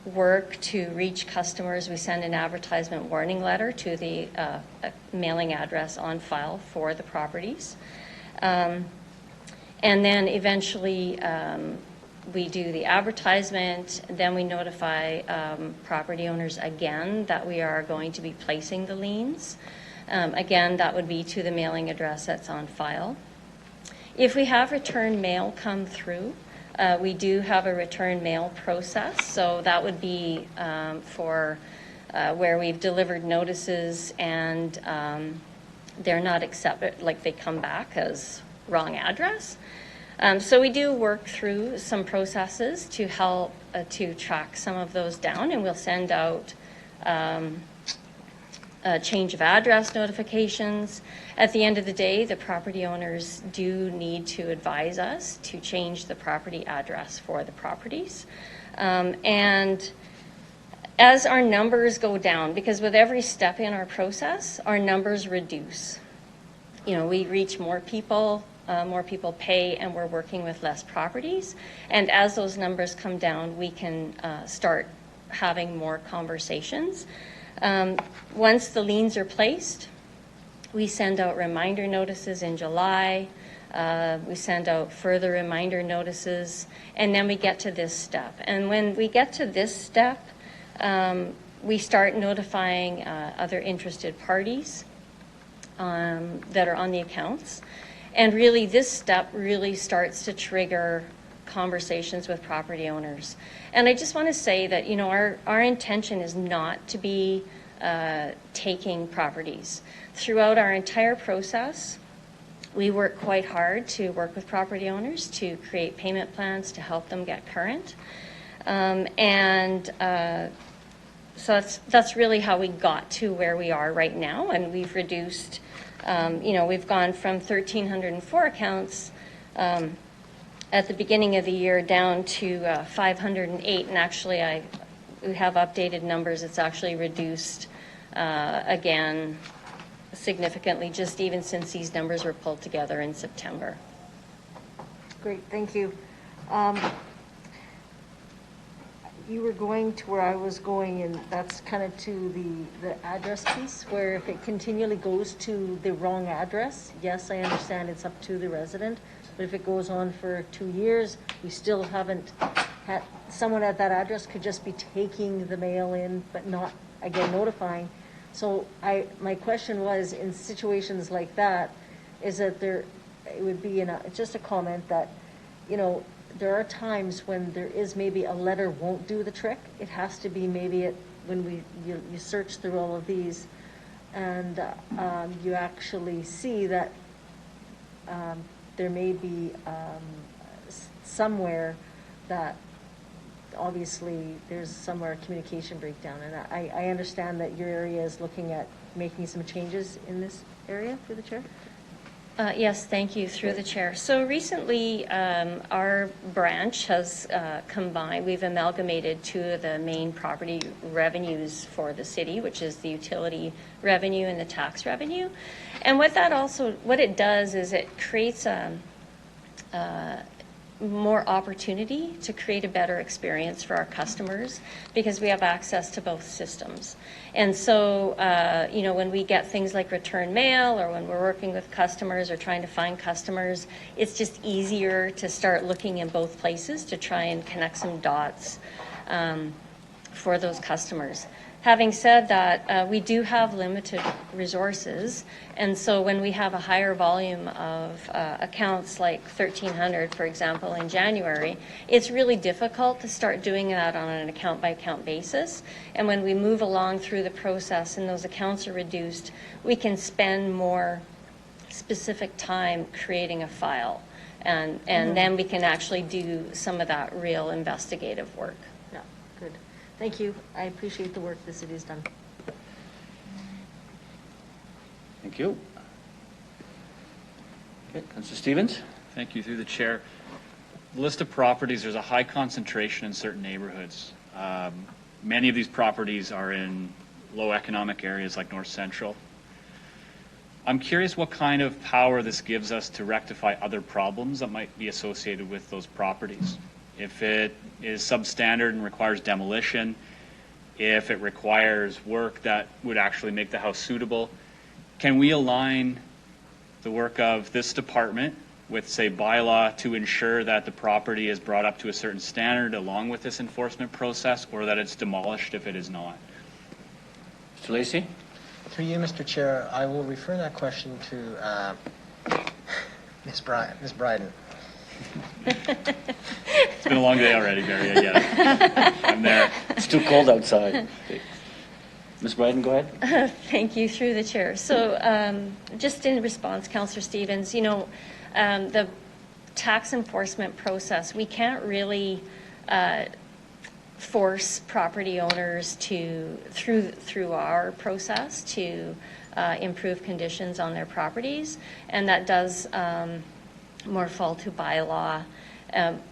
work to reach customers. We send an advertisement warning letter to the mailing address on file for the properties. And then eventually we do the advertisement, then we notify property owners again that we are going to be placing the liens. Again, that would be to the mailing address that's on file. If we have return mail come through, we do have a return mail process. So that would be for where we've delivered notices and they're not accepted, like they come back as wrong address. So we do work through some processes to help to track some of those down, and we'll send out change of address notifications. At the end of the day, the property owners do need to advise us to change the property address for the properties. And as our numbers go down, because with every step in our process, our numbers reduce. You know, we reach more people pay, and we're working with less properties. And as those numbers come down, we can start having more conversations. Once the liens are placed, we send out reminder notices in July. We send out further reminder notices, and then we get to this step. And when we get to this step, we start notifying other interested parties that are on the accounts. And really, this step really starts to trigger conversations with property owners. And I just want to say that, you know, our intention is not to be taking properties. Throughout our entire process, we work quite hard to work with property owners to create payment plans to help them get current. So that's really how we got to where we are right now. And we've reduced, you know, we've gone from 1,304 accounts at the beginning of the year down to 508. And actually, we have updated numbers. It's actually reduced again significantly, just even since these numbers were pulled together in September. Great, thank you. You were going to where I was going, and that's kind of to the address piece, where if it continually goes to the wrong address, yes, I understand it's up to the resident, but if it goes on for 2 years, we still haven't had, someone at that address could just be taking the mail in, but not, again, notifying. So my question was, in situations like that, is that it would be just a comment that, you know, there are times when there is maybe a letter won't do the trick. It has to be maybe when you search through all of these, and you actually see that there may be somewhere that obviously there's somewhere a communication breakdown. And I understand that your area is looking at making some changes in this area, through the chair. Yes, thank you, through the chair. So recently, our branch has combined, we've amalgamated two of the main property revenues for the city, which is the utility revenue and the tax revenue. And what it does is it creates more opportunity to create a better experience for our customers, because we have access to both systems. And so, you know, when we get things like return mail, or when we're working with customers or trying to find customers, it's just easier to start looking in both places to try and connect some dots for those customers. Having said that, we do have limited resources, and so when we have a higher volume of accounts, like 1,300, for example, in January, it's really difficult to start doing that on an account-by-account basis. And when we move along through the process and those accounts are reduced, we can spend more specific time creating a file, and then we can actually do some of that real investigative work. Yeah, good. Thank you. I appreciate the work the city has done. Thank you. Okay, Councillor Stevens. Thank you, through the chair. The list of properties, there's a high concentration in certain neighborhoods. Many of these properties are in low economic areas like North Central. I'm curious what kind of power this gives us to rectify other problems that might be associated with those properties. If it is substandard and requires demolition, if it requires work that would actually make the house suitable, can we align the work of this department with, say, bylaw to ensure that the property is brought up to a certain standard along with this enforcement process, or that it's demolished if it is not? Mr. Lacey? Through you, Mr. Chair, I will refer that question to Ms. Bryden. It's been a long day already, Barry, I get it. I'm there. It's too cold outside. Okay. Ms. Bryden, go ahead. Thank you, through the chair. So just in response, Councillor Stevens, the tax enforcement process, we can't really force property owners to, through our process, to improve conditions on their properties, and that does more fall to bylaw.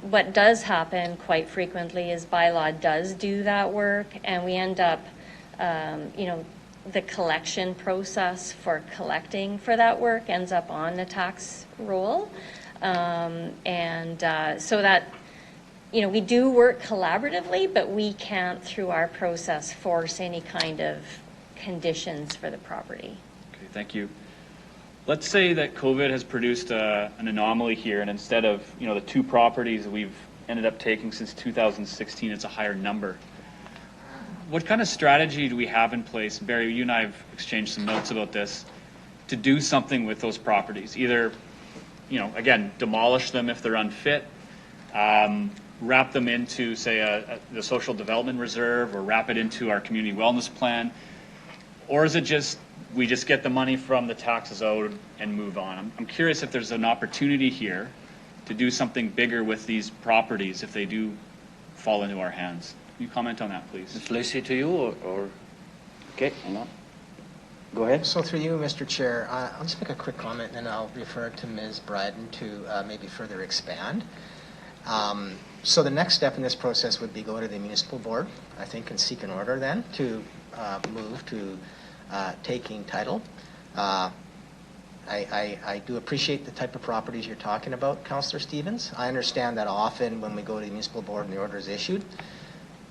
What does happen quite frequently is bylaw does do that work, and we end up, the collection process for collecting for that work ends up on the tax roll. So that, we do work collaboratively, but we can't, through our process, force any kind of conditions for the property. Okay, thank you. Let's say that COVID has produced an anomaly here, and instead of the 2 properties that we've ended up taking since 2016, it's a higher number. What kind of strategy do we have in place? Barry, you and I have exchanged some notes about this, to do something with those properties. Either, again, demolish them if they're unfit, wrap them into, say, the social development reserve, or wrap it into our community wellness plan, or is it just we just get the money from the taxes owed and move on? I'm curious if there's an opportunity here to do something bigger with these properties if they do fall into our hands. Can you comment on that, please? Ms. Lacey, to you, or okay, hang on. Go ahead. So through you, Mr. Chair, I'll just make a quick comment, and then I'll refer to Ms. Bryden to maybe further expand. So the next step in this process would be go to the municipal board, I think, and seek an order then to move to taking title. I do appreciate the type of properties you're talking about, Councillor Stevens. I understand that often when we go to the municipal board and the order is issued,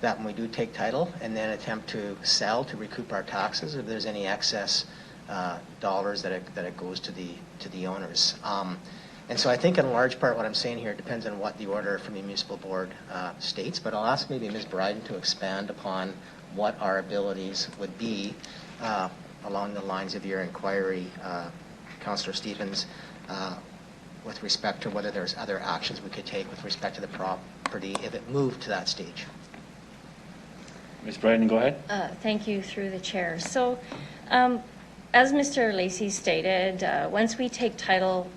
that when we do take title and then attempt to sell to recoup our taxes, if there's any excess dollars that it goes to the owners. And so I think in large part what I'm saying here depends on what the order from the municipal board states, but I'll ask maybe Ms. Bryden to expand upon what our abilities would be along the lines of your inquiry, Councillor Stevens, with respect to whether there's other actions we could take with respect to the property if it moved to that stage. Ms. Bryden, go ahead. Thank you, through the chair. So as Mr. Lacey stated, once we take title,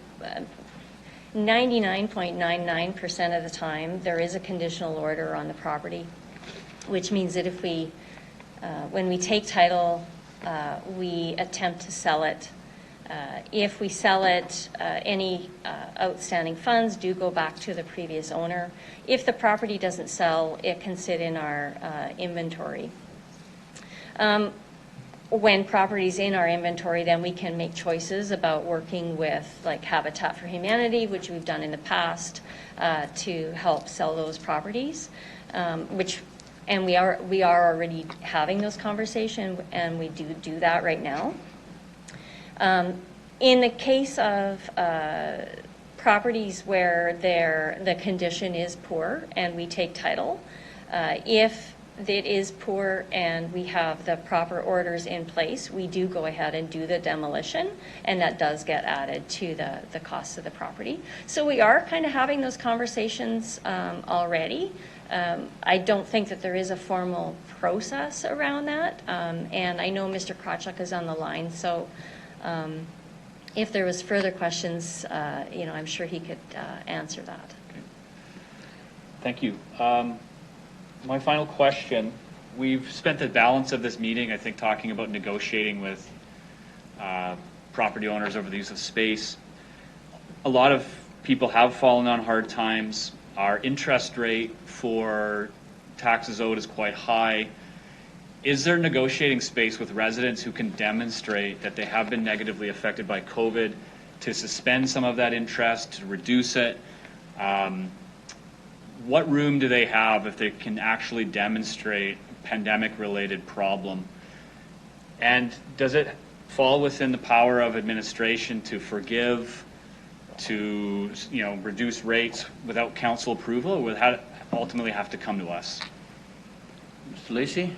99.99% of the time there is a conditional order on the property, which means that if we, when we take title, we attempt to sell it. If we sell it, any outstanding funds do go back to the previous owner. If the property doesn't sell, it can sit in our inventory. When property's in our inventory, then we can make choices about working with like Habitat for Humanity, which we've done in the past, to help sell those properties, and we are already having those conversations, and we do that right now. In the case of properties where the condition is poor and we take title, if it is poor and we have the proper orders in place, we do go ahead and do the demolition, and that does get added to the cost of the property. So we are kind of having those conversations already. I don't think that there is a formal process around that, and I know Mr. Krawchuk is on the line, so if there was further questions, I'm sure he could answer that. Okay. Thank you. My final question, we've spent the balance of this meeting, I think, talking about negotiating with property owners over the use of space. A lot of people have fallen on hard times. Our interest rate for taxes owed is quite high. Is there negotiating space with residents who can demonstrate that they have been negatively affected by COVID to suspend some of that interest, to reduce it? What room do they have if they can actually demonstrate a pandemic-related problem? And does it fall within the power of administration to forgive, to reduce rates without council approval, or would that ultimately have to come to us? Mr. Lacey?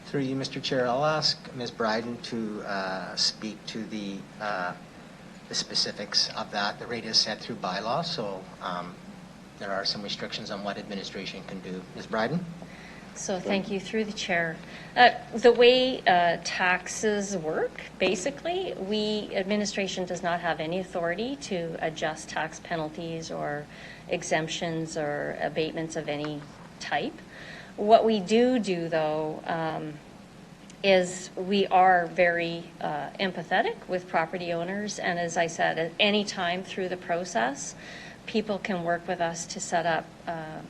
Through you, Mr. Chair, I'll ask Ms. Bryden to speak to the the specifics of that. The rate is set through bylaw, so there are some restrictions on what administration can do. Ms. Bryden? So thank you, through the chair. The way taxes work, basically, administration does not have any authority to adjust tax penalties or exemptions or abatements of any type. What we do though, is we are very empathetic with property owners, and as I said, at any time through the process, people can work with us to set up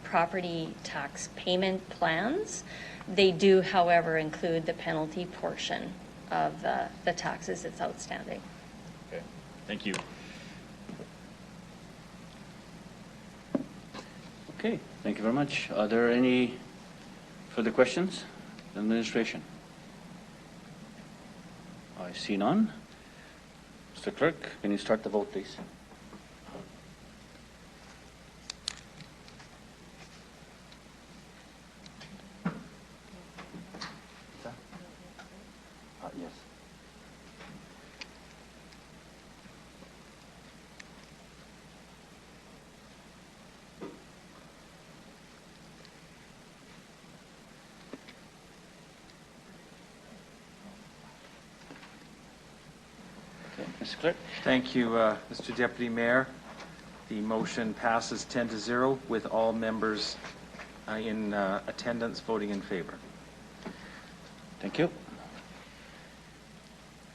property tax payment plans. They do, however, include the penalty portion of the taxes that's outstanding. Okay, thank you. Okay, thank you very much. Are there any further questions? Administration? I see none. Mr. Clerk, can you start the vote, please? Yes. Okay, Mr. Clerk? Thank you, Mr. Deputy Mayor. The motion passes 10-0 with all members in attendance voting in favor. Thank you.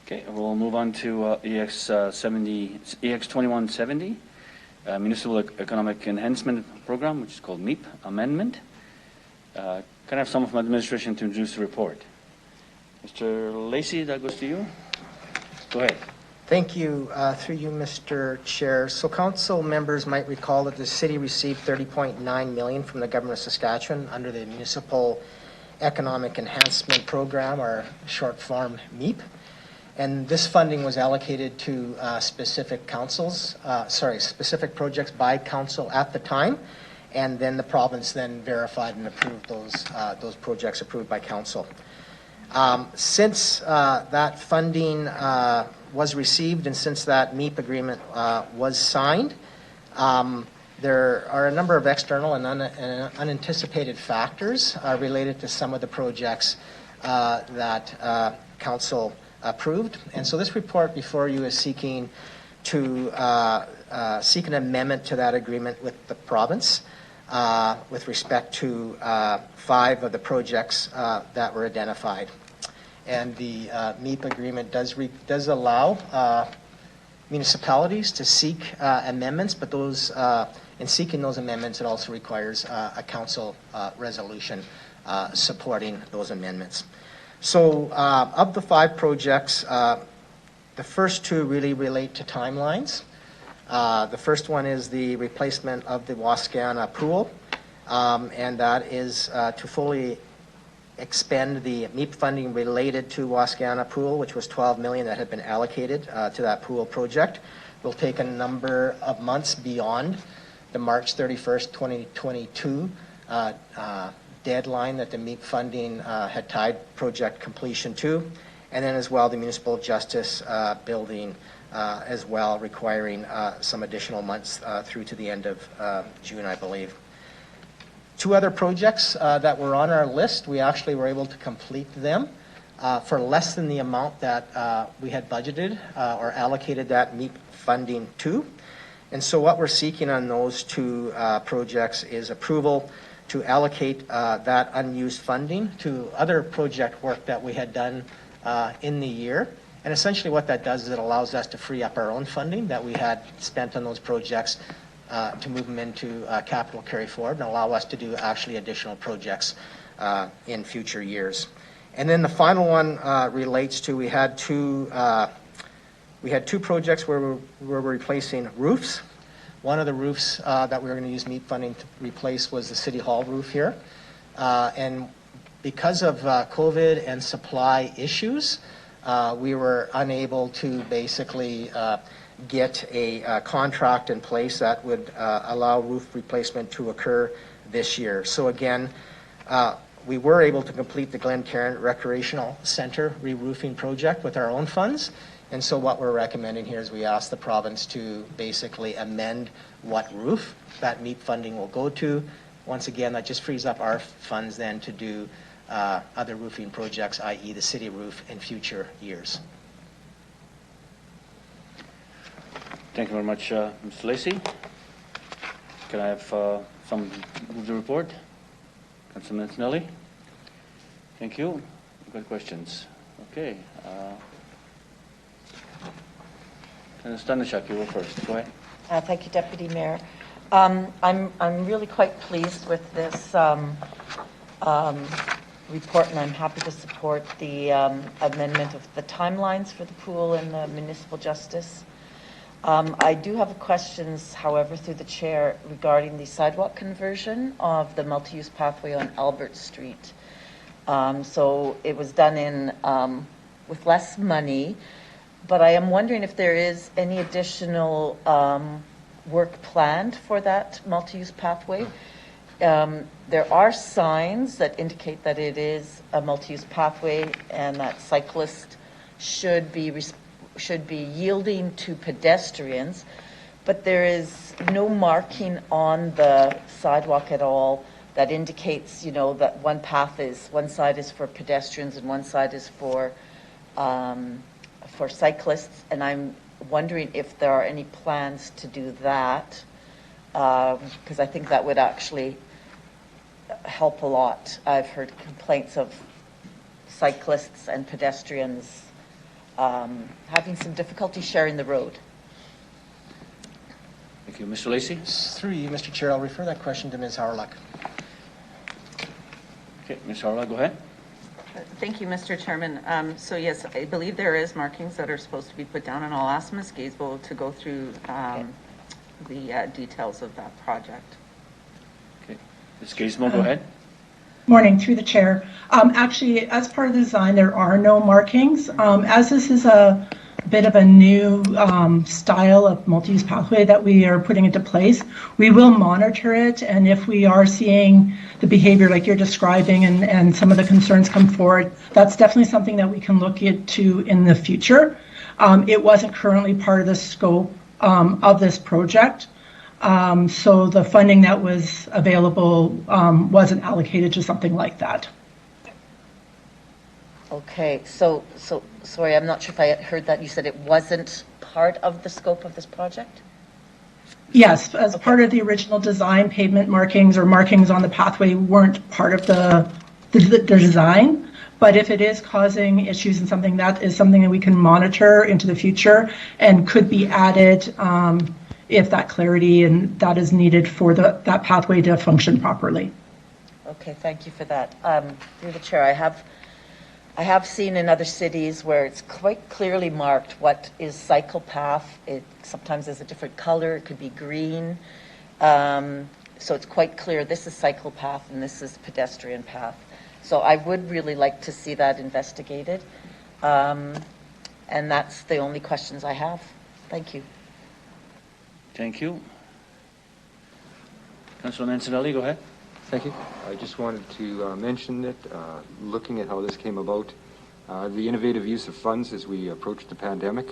Okay, we'll move on to EX 2170, Municipal Economic Enhancement Program, which is called MEEP Amendment. Can I have someone from administration to introduce the report? Mr. Lacey, that goes to you. Go ahead. Thank you. Through you, Mr. Chair. So council members might recall that the city received $30.9 million from the government of Saskatchewan under the Municipal Economic Enhancement Program, or short form MEEP. And this funding was allocated to specific projects by council at the time, and then the province then verified and approved those projects approved by council. Since that funding was received and since that MEEP agreement was signed, there are a number of external and unanticipated factors related to some of the projects that council approved. And so this report before you is seeking an amendment to that agreement with the province with respect to 5 of the projects that were identified. And the MEEP agreement does allow municipalities to seek amendments, but those in seeking those amendments, it also requires a council resolution supporting those amendments. So of the 5 projects, the first 2 really relate to timelines. The first one is the replacement of the Wascana pool, and that is to fully expend the MEEP funding related to Wascana pool, which was $12 million that had been allocated to that pool project. Will take a number of months beyond the March 31st, 2022 deadline that the MEEP funding had tied project completion to, and then as well the municipal justice building as well, requiring some additional months through to the end of June, I believe. 2 other projects that were on our list, we actually were able to complete them for less than the amount that we had budgeted or allocated that MEEP funding to. And so what we're seeking on those 2 projects is approval to allocate that unused funding to other project work that we had done in the year. And essentially what that does is it allows us to free up our own funding that we had spent on those projects to move them into capital carry forward and allow us to do actually additional projects in future years. And then the final one relates to, we had two projects where we're replacing roofs. One of the roofs that we were going to use MEEP funding to replace was the City Hall roof here. And because of COVID and supply issues, we were unable to basically get a contract in place that would allow roof replacement to occur this year. So again, we were able to complete the Glencairn Recreational Center re-roofing project with our own funds, And so what we're recommending here is we ask the province to basically amend what roof that MEEP funding will go to. Once again, that just frees up our funds then to do other roofing projects, i.e. the city roof in future years. Thank you very much, Mr. Lacey. Can I have someone move the report? Councilman Snelly? Thank you. Good questions. Okay. Stanishak, you were first. Go ahead. Thank you, Deputy Mayor. I'm really quite pleased with this report, and I'm happy to support the amendment of the timelines for the pool and the municipal justice. I do have questions, however, through the chair regarding the sidewalk conversion of the multi-use pathway on Albert Street. So it was done with less money, but I am wondering if there is any additional work planned for that multi-use pathway. There are signs that indicate that it is a multi-use pathway and that cyclists should be yielding to pedestrians, but there is no marking on the sidewalk at all that indicates, that one side is for pedestrians and one side is for cyclists. And I'm wondering if there are any plans to do that, because I think that would actually help a lot. I've heard complaints of cyclists and pedestrians having some difficulty sharing the road. Thank you. Mr. Lacey? Through you, Mr. Chair, I'll refer that question to Ms. Harlock. Okay, Ms. Harlock, go ahead. Thank you, Mr. Chairman. So yes, I believe there is markings that are supposed to be put down, and I'll ask Ms. Gazebo to go through the details of that project. Okay. Ms. Gazebo, go ahead. Morning, through the chair. Actually, as part of the design, there are no markings. As this is a bit of a new style of multi-use pathway that we are putting into place, we will monitor it, and if we are seeing the behavior like you're describing and some of the concerns come forward, that's definitely something that we can look into in the future. It wasn't currently part of the scope of this project. So the funding that was available wasn't allocated to something like that. Okay, so sorry, I'm not sure if I heard that. You said it wasn't part of the scope of this project? Yes, as part of the original design, pavement markings or markings on the pathway weren't part of the design. But if it is causing issues and something, that is something that we can monitor into the future and could be added if that clarity and that is needed for that pathway to function properly. Okay, thank you for that. Through the chair, I have seen in other cities where it's quite clearly marked what is cycle path. It sometimes is a different color. It could be green. So it's quite clear this is cycle path and this is pedestrian path. So I would really like to see that investigated. And that's the only questions I have. Thank you. Thank you. Councilor Mancinelli, go ahead. Thank you. I just wanted to mention that looking at how this came about, the innovative use of funds as we approached the pandemic.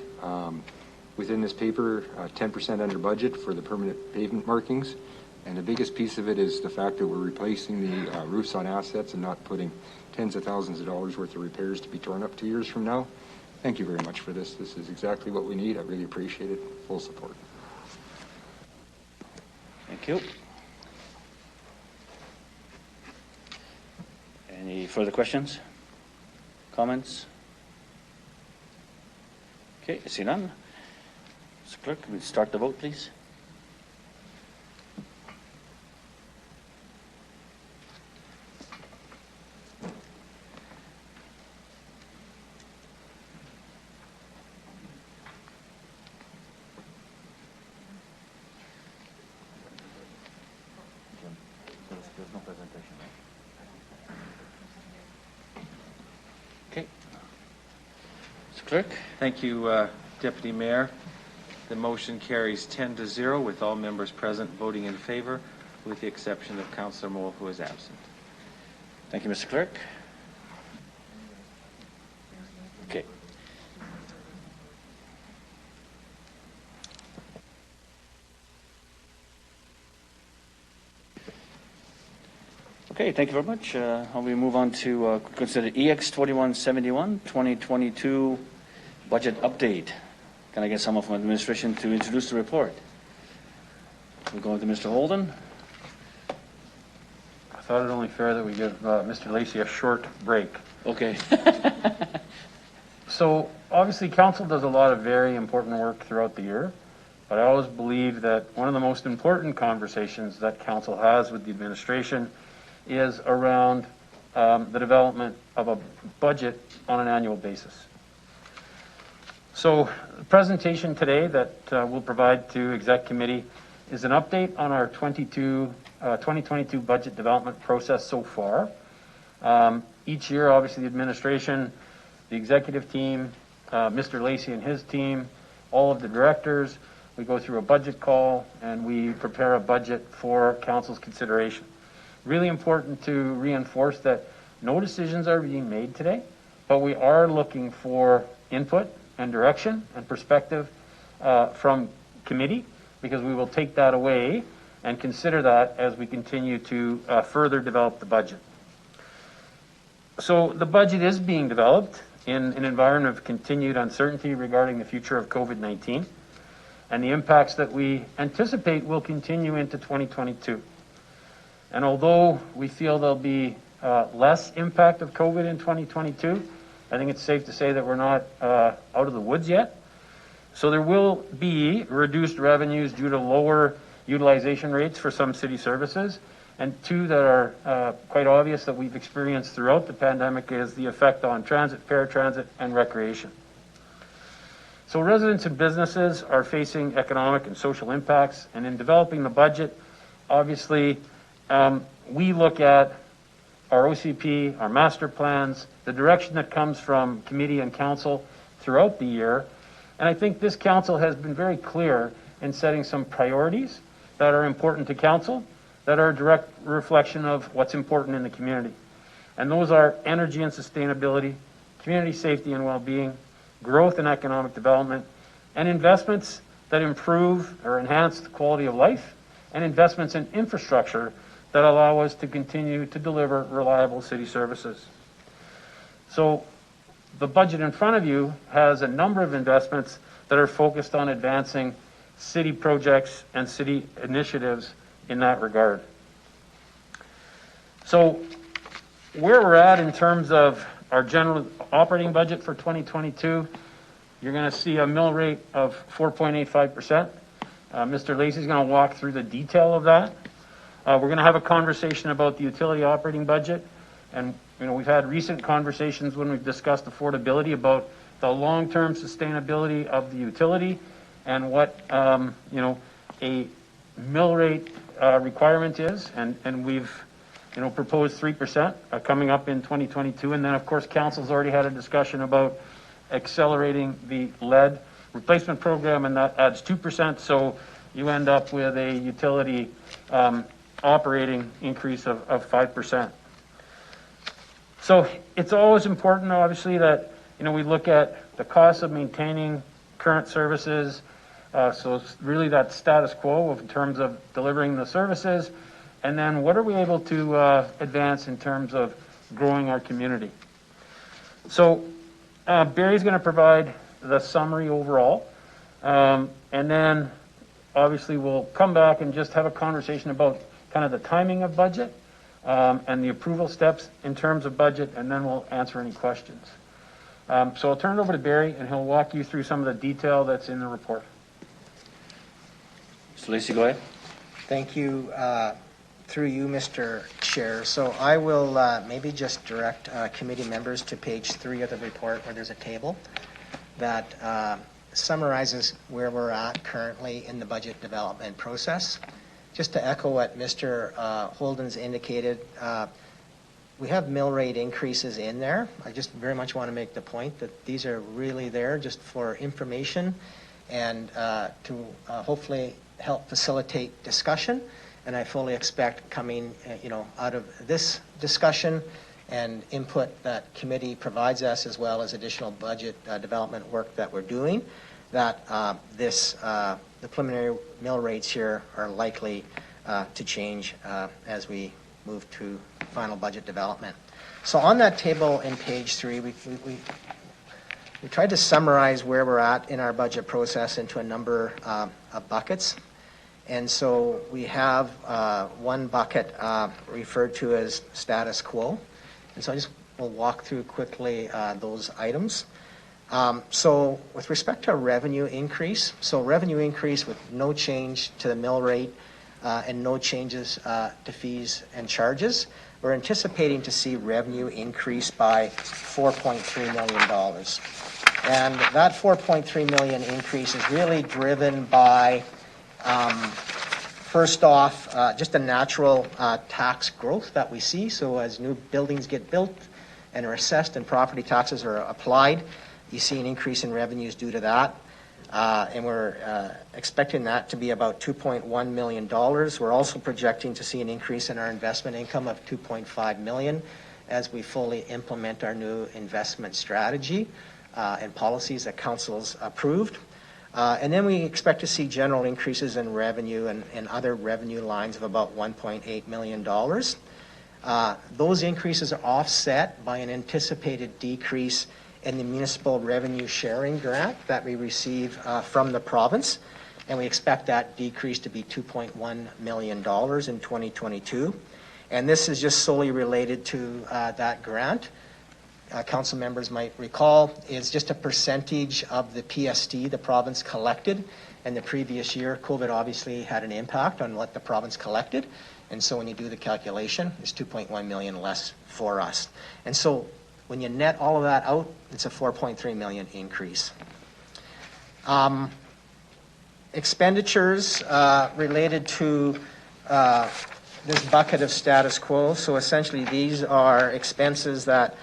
Within this paper, 10% under budget for the permanent pavement markings. And the biggest piece of it is the fact that we're replacing the roofs on assets and not putting tens of thousands of dollars worth of repairs to be torn up 2 years from now. Thank you very much for this. This is exactly what we need. I really appreciate it. Full support. Thank you. Any further questions? Comments? Okay, I see none. Mr. Clerk, can we start the vote, please? There's no presentation, right? Okay. Mr. Clerk? Thank you, Deputy Mayor. The motion carries 10-0 with all members present voting in favor, with the exception of Councillor Moll, who is absent. Thank you, Mr. Clerk. Okay. Okay, thank you very much. We move on to consider EX 2171, 2022 budget update. Can I get someone from administration to introduce the report? We'll go to Mr. Holden. I thought it only fair that we give Mr. Lacey a short break. Okay. So obviously council does a lot of very important work throughout the year, but I always believe that one of the most important conversations that council has with the administration is around the development of a budget on an annual basis. So the presentation today that we'll provide to Exec Committee is an update on our 2022 budget development process so far. Each year, obviously, the administration, the executive team, Mr. Lacey and his team, all of the directors, we go through a budget call and we prepare a budget for council's consideration. Really important to reinforce that no decisions are being made today, but we are looking for input and direction and perspective from committee, because we will take that away and consider that as we continue to further develop the budget. So the budget is being developed in an environment of continued uncertainty regarding the future of COVID-19 and the impacts that we anticipate will continue into 2022. And although we feel there'll be less impact of COVID in 2022, I think it's safe to say that we're not out of the woods yet. So there will be reduced revenues due to lower utilization rates for some city services. And two that are quite obvious that we've experienced throughout the pandemic is the effect on transit, paratransit, and recreation. So residents and businesses are facing economic and social impacts. And in developing the budget, obviously, we look at our OCP, our master plans, the direction that comes from committee and council throughout the year. And I think this council has been very clear in setting some priorities that are important to council, that are a direct reflection of what's important in the community. And those are energy and sustainability, community safety and well-being, growth and economic development, and investments that improve or enhance the quality of life, and investments in infrastructure that allow us to continue to deliver reliable city services. So the budget in front of you has a number of investments that are focused on advancing city projects and city initiatives in that regard. So where we're at in terms of our general operating budget for 2022, you're going to see a mill rate of 4.85%. Mr. Lacey's going to walk through the detail of that. We're going to have a conversation about the utility operating budget. And we've had recent conversations when we've discussed affordability about the long-term sustainability of the utility and what a mill rate requirement is. And we've proposed 3% coming up in 2022. And then, of course, council's already had a discussion about accelerating the lead replacement program, and that adds 2%. So you end up with a utility operating increase of 5%. So it's always important, obviously, that we look at the cost of maintaining current services. So it's really that status quo in terms of delivering the services. And then what are we able to advance in terms of growing our community? So Barry's going to provide the summary overall. And then obviously we'll come back and just have a conversation about kind of the timing of budget and the approval steps in terms of budget, and then we'll answer any questions. So I'll turn it over to Barry, and he'll walk you through some of the detail that's in the report. Mr. Lacey, go ahead. Thank you. Through you, Mr. Chair. So I will maybe just direct committee members to page 3 of the report, where there's a table that summarizes where we're at currently in the budget development process. Just to echo what Mr. Holden's indicated, we have mill rate increases in there. I just very much want to make the point that these are really there just for information and to hopefully help facilitate discussion. And I fully expect coming, out of this discussion and input that committee provides us, as well as additional budget development work that we're doing, that the preliminary mill rates here are likely to change as we move to final budget development. So on that table in page 3, we tried to summarize where we're at in our budget process into a number of buckets. And so we have one bucket referred to as status quo. And so I just will walk through quickly those items. So with respect to revenue increase, so revenue increase with no change to the mill rate and no changes to fees and charges, we're anticipating to see revenue increase by $4.3 million. And that $4.3 million increase is really driven by first off, just a natural tax growth that we see. So as new buildings get built and are assessed and property taxes are applied, you see an increase in revenues due to that. And we're expecting that to be about $2.1 million. We're also projecting to see an increase in our investment income of $2.5 million as we fully implement our new investment strategy and policies that Council's approved. And then we expect to see general increases in revenue and other revenue lines of about $1.8 million. Those increases are offset by an anticipated decrease in the municipal revenue sharing grant that we receive from the province. And we expect that decrease to be $2.1 million in 2022. And this is just solely related to that grant. Council members might recall, is just a percentage of the PST the province collected. In the previous year, COVID obviously had an impact on what the province collected. And so when you do the calculation, it's $2.1 million less for us. And so when you net all of that out, it's a $4.3 million increase. Expenditures related to this bucket of status quo. So essentially these are expenses that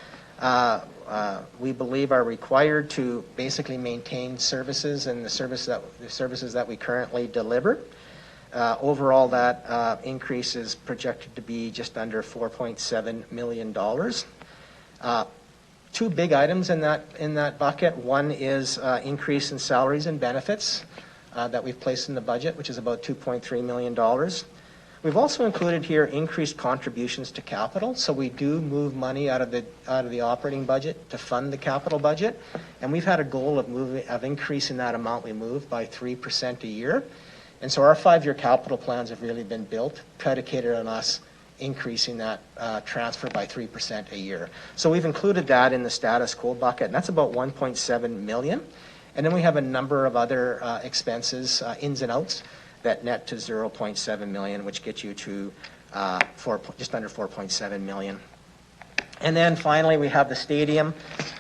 we believe are required to basically maintain services and the services that we currently deliver. Overall, that increase is projected to be just under $4.7 million. Two big items in that bucket. One is increase in salaries and benefits that we've placed in the budget, which is about $2.3 million. We've also included here increased contributions to capital. So we do move money out of the operating budget to fund the capital budget. And we've had a goal of increasing that amount we move by 3% a year. And so our 5-year capital plans have really been built, predicated on us increasing that transfer by 3% a year. So we've included that in the status quo bucket, and that's about $1.7 million. And then we have a number of other expenses, ins and outs, that net to $0.7 million, which gets you to just under $4.7 million. And then finally, we have the stadium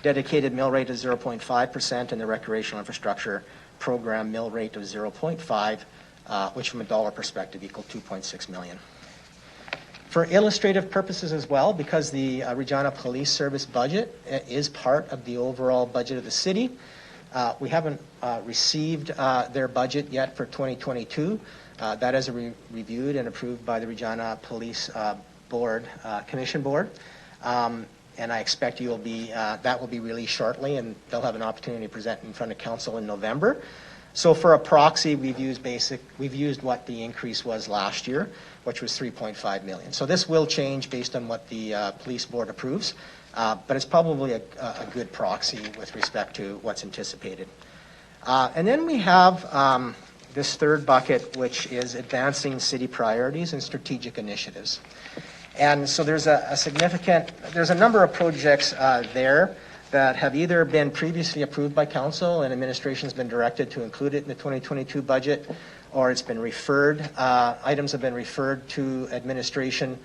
dedicated mill rate of 0.5% and the recreational infrastructure program mill rate of 0.5, which from a dollar perspective equal $2.6 million. For illustrative purposes as well, because the Regina Police Service budget is part of the overall budget of the city, we haven't received their budget yet for 2022. That is reviewed and approved by the Regina Police Board, Commission Board. And I expect that will be released shortly, and they'll have an opportunity to present in front of council in November. So for a proxy, we've used what the increase was last year, which was $3.5 million. So this will change based on what the police board approves, but it's probably a good proxy with respect to what's anticipated. And then we have this third bucket, which is advancing city priorities and strategic initiatives. And so there's a number of projects there that have either been previously approved by council and administration has been directed to include it in the 2022 budget, or it's been referred, items have been referred to administration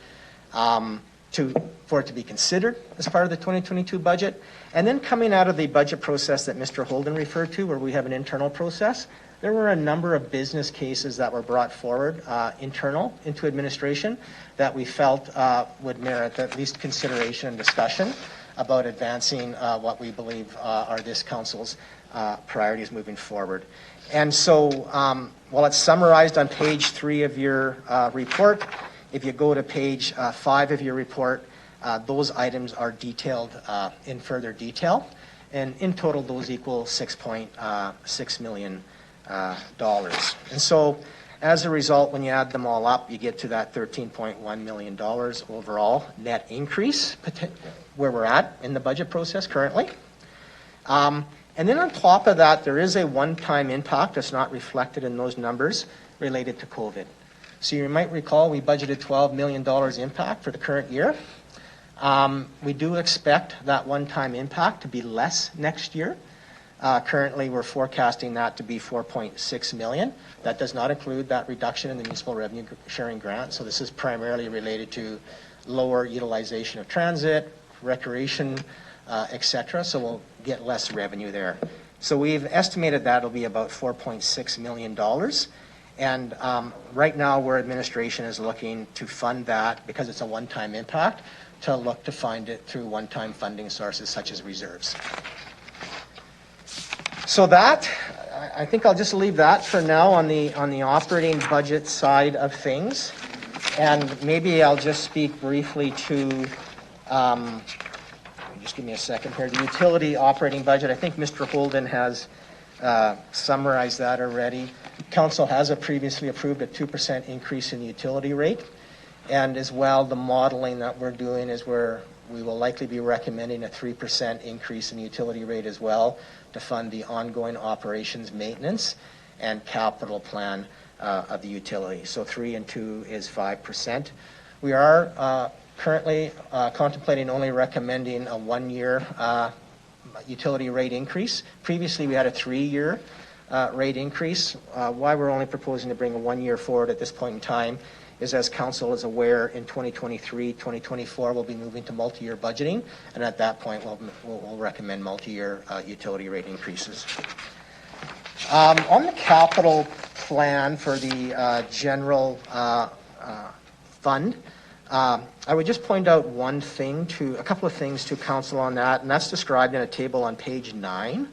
for it to be considered as part of the 2022 budget. And then coming out of the budget process that Mr. Holden referred to, where we have an internal process, there were a number of business cases that were brought forward into administration that we felt would merit at least consideration and discussion about advancing what we believe are this council's priorities moving forward. And so while it's summarized on page 3 of your report, if you go to page 5 of your report, those items are detailed in further detail. And in total, those equal $6.6 million. And so As a result, when you add them all up, you get to that $13.1 million overall net increase where we're at in the budget process currently. And then on top of that, there is a one-time impact that's not reflected in those numbers related to COVID. So you might recall we budgeted $12 million impact for the current year. We do expect that one-time impact to be less next year. Currently, we're forecasting that to be $4.6 million. That does not include that reduction in the municipal revenue sharing grant. So this is primarily related to lower utilization of transit, recreation, etc. So we'll get less revenue there. So we've estimated that will be about $4.6 million. And right now, where administration is looking to fund that, because it's a one-time impact, to look to find it through one-time funding sources such as reserves. So that, I think I'll just leave that for now on the operating budget side of things. And maybe I'll just speak briefly to, just give me a second here, the utility operating budget. I think Mr. Holden has summarized that already. Council has previously approved a 2% increase in the utility rate. And as well, the modeling that we're doing is where we will likely be recommending a 3% increase in the utility rate as well to fund the ongoing operations maintenance and capital plan of the utility. So 3 and 2 is 5%. We are currently contemplating only recommending a 1-year utility rate increase. Previously, we had a 3-year rate increase. Why we're only proposing to bring a 1 year forward at this point in time is, as council is aware, in 2023, 2024, we'll be moving to multi-year budgeting, and at that point, we'll recommend multi-year utility rate increases. On the capital plan for the general fund, I would just point out a couple of things to council on that, and that's described in a table on page 9.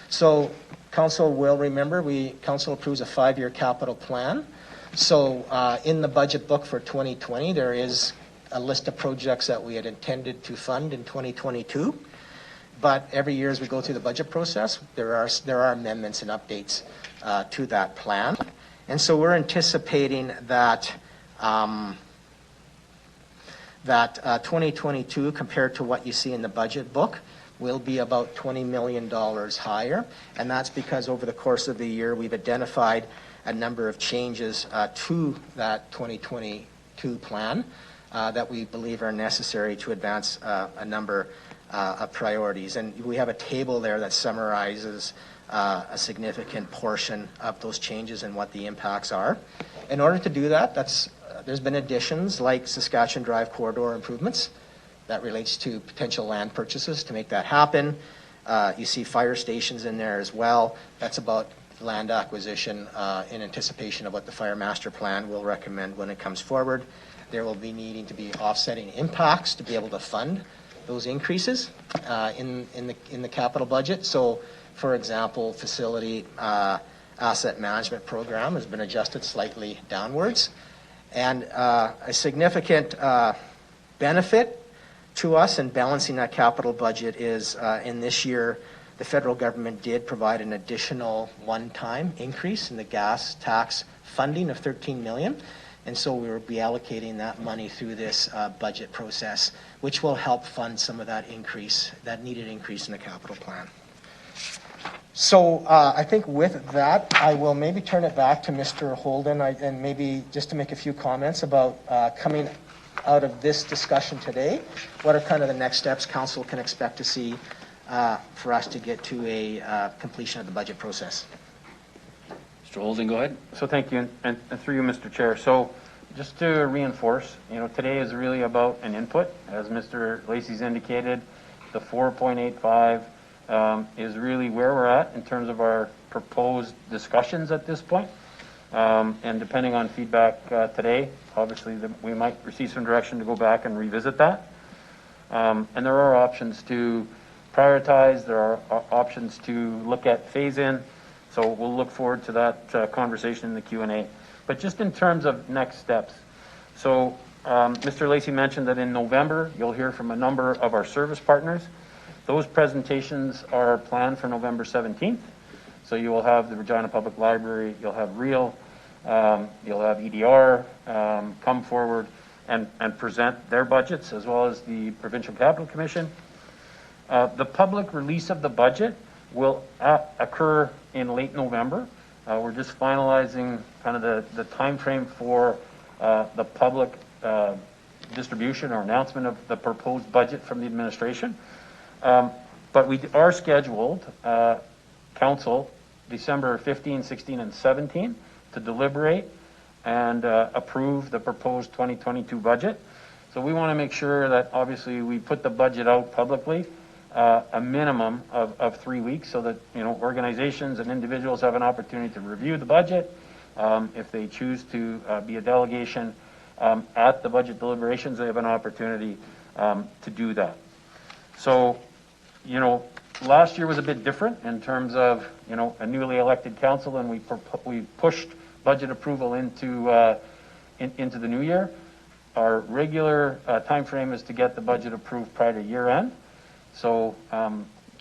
So council will remember, council approves a 5-year capital plan. So in the budget book for 2020, there is a list of projects that we had intended to fund in 2022. But every year as we go through the budget process, there are amendments and updates to that plan. And so we're anticipating that 2022, compared to what you see in the budget book, will be about $20 million higher. And that's because over the course of the year, we've identified a number of changes to that 2022 plan that we believe are necessary to advance a number of priorities. And we have a table there that summarizes a significant portion of those changes and what the impacts are. In order to do that, there's been additions like Saskatchewan Drive corridor improvements that relates to potential land purchases to make that happen. You see fire stations in there as well. That's about land acquisition in anticipation of what the Fire Master Plan will recommend when it comes forward. There will be needing to be offsetting impacts to be able to fund those increases in the capital budget. So, for example, facility asset management program has been adjusted slightly downwards. And a significant benefit to us in balancing that capital budget is in this year, the federal government did provide an additional one-time increase in the gas tax funding of $13 million. And so we will be allocating that money through this budget process, which will help fund some of that needed increase in the capital plan. So I think with that, I will maybe turn it back to Mr. Holden and maybe just to make a few comments about coming out of this discussion today. What are kind of the next steps council can expect to see for us to get to a completion of the budget process? Mr. Holden, go ahead. So thank you, and through you, Mr. Chair. So just to reinforce, today is really about an input. As Mr. Lacey's indicated, the 4.85 is really where we're at in terms of our proposed discussions at this point. And depending on feedback today, obviously we might receive some direction to go back and revisit that. And there are options to prioritize, there are options to look at phase-in. So we'll look forward to that conversation in the Q&A. But just in terms of next steps, so Mr. Lacey mentioned that in November, you'll hear from a number of our service partners. Those presentations are planned for November 17th. So you will have the Regina Public Library, you'll have REAL, You'll have EDR come forward and present their budgets, as well as the Provincial Capital Commission. The public release of the budget will occur in late November. We're just finalizing kind of the time frame for the public distribution or announcement of the proposed budget from the administration. But we are scheduled, council, December 15, 16, and 17 to deliberate and approve the proposed 2022 budget. So we want to make sure that obviously we put the budget out publicly a minimum of 3 weeks, so that, you know, organizations and individuals have an opportunity to review the budget. If they choose to be a delegation at the budget deliberations, they have an opportunity to do that. So, you know, last year was a bit different in terms of, you know, a newly elected council, and we pushed budget approval into the new year. Our regular time frame is to get the budget approved prior to year end. So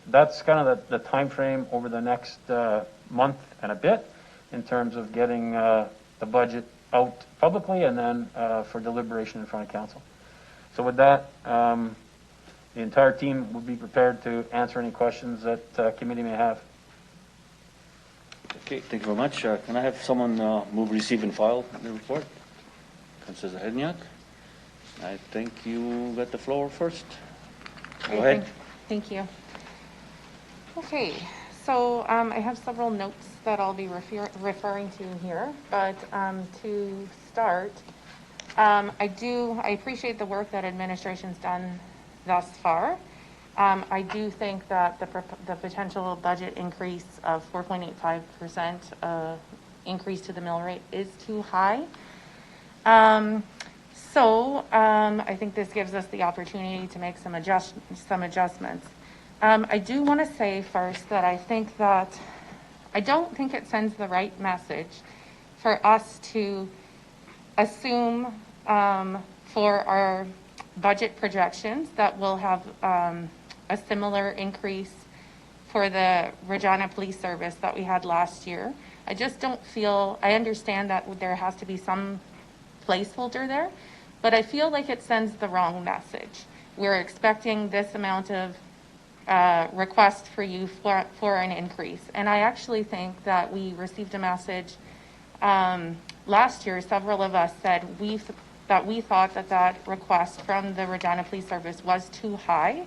that's kind of the time frame over the next month and a bit in terms of getting the budget out publicly and then for deliberation in front of council. So with that, the entire team will be prepared to answer any questions that committee may have. Okay, thank you very much. Can I have someone move, receive, and file the report? Councilor Zahedniak, I think you got the floor first. Go ahead. Thank you. Okay, so I have several notes that I'll be referring to here, but to start, I appreciate the work that administration's done thus far. I do think that the potential budget increase of 4.85% increase to the mill rate is too high. So I think this gives us the opportunity to make some adjustments. I do want to say first that I don't think it sends the right message for us to assume for our budget projections that we'll have a similar increase for the Regina Police Service that we had last year. I just don't feel, I understand that there has to be some placeholder there, but I feel like it sends the wrong message. We're expecting this amount of request for you for an increase. And I actually think that we received a message last year. Several of us said that we thought that request from the Regina Police Service was too high.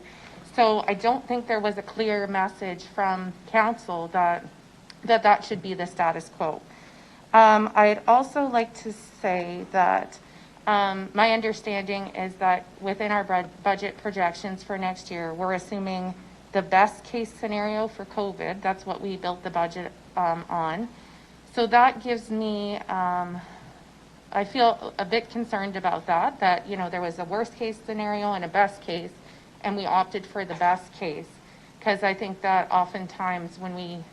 So I don't think there was a clear message from council that should be the status quo. I'd also like to say that my understanding is that within our budget projections for next year, we're assuming the best case scenario for COVID. That's what we built the budget on. So that gives me, I feel a bit concerned about that, you know, there was a worst case scenario and a best case, and we opted for the best case, because I think that oftentimes when we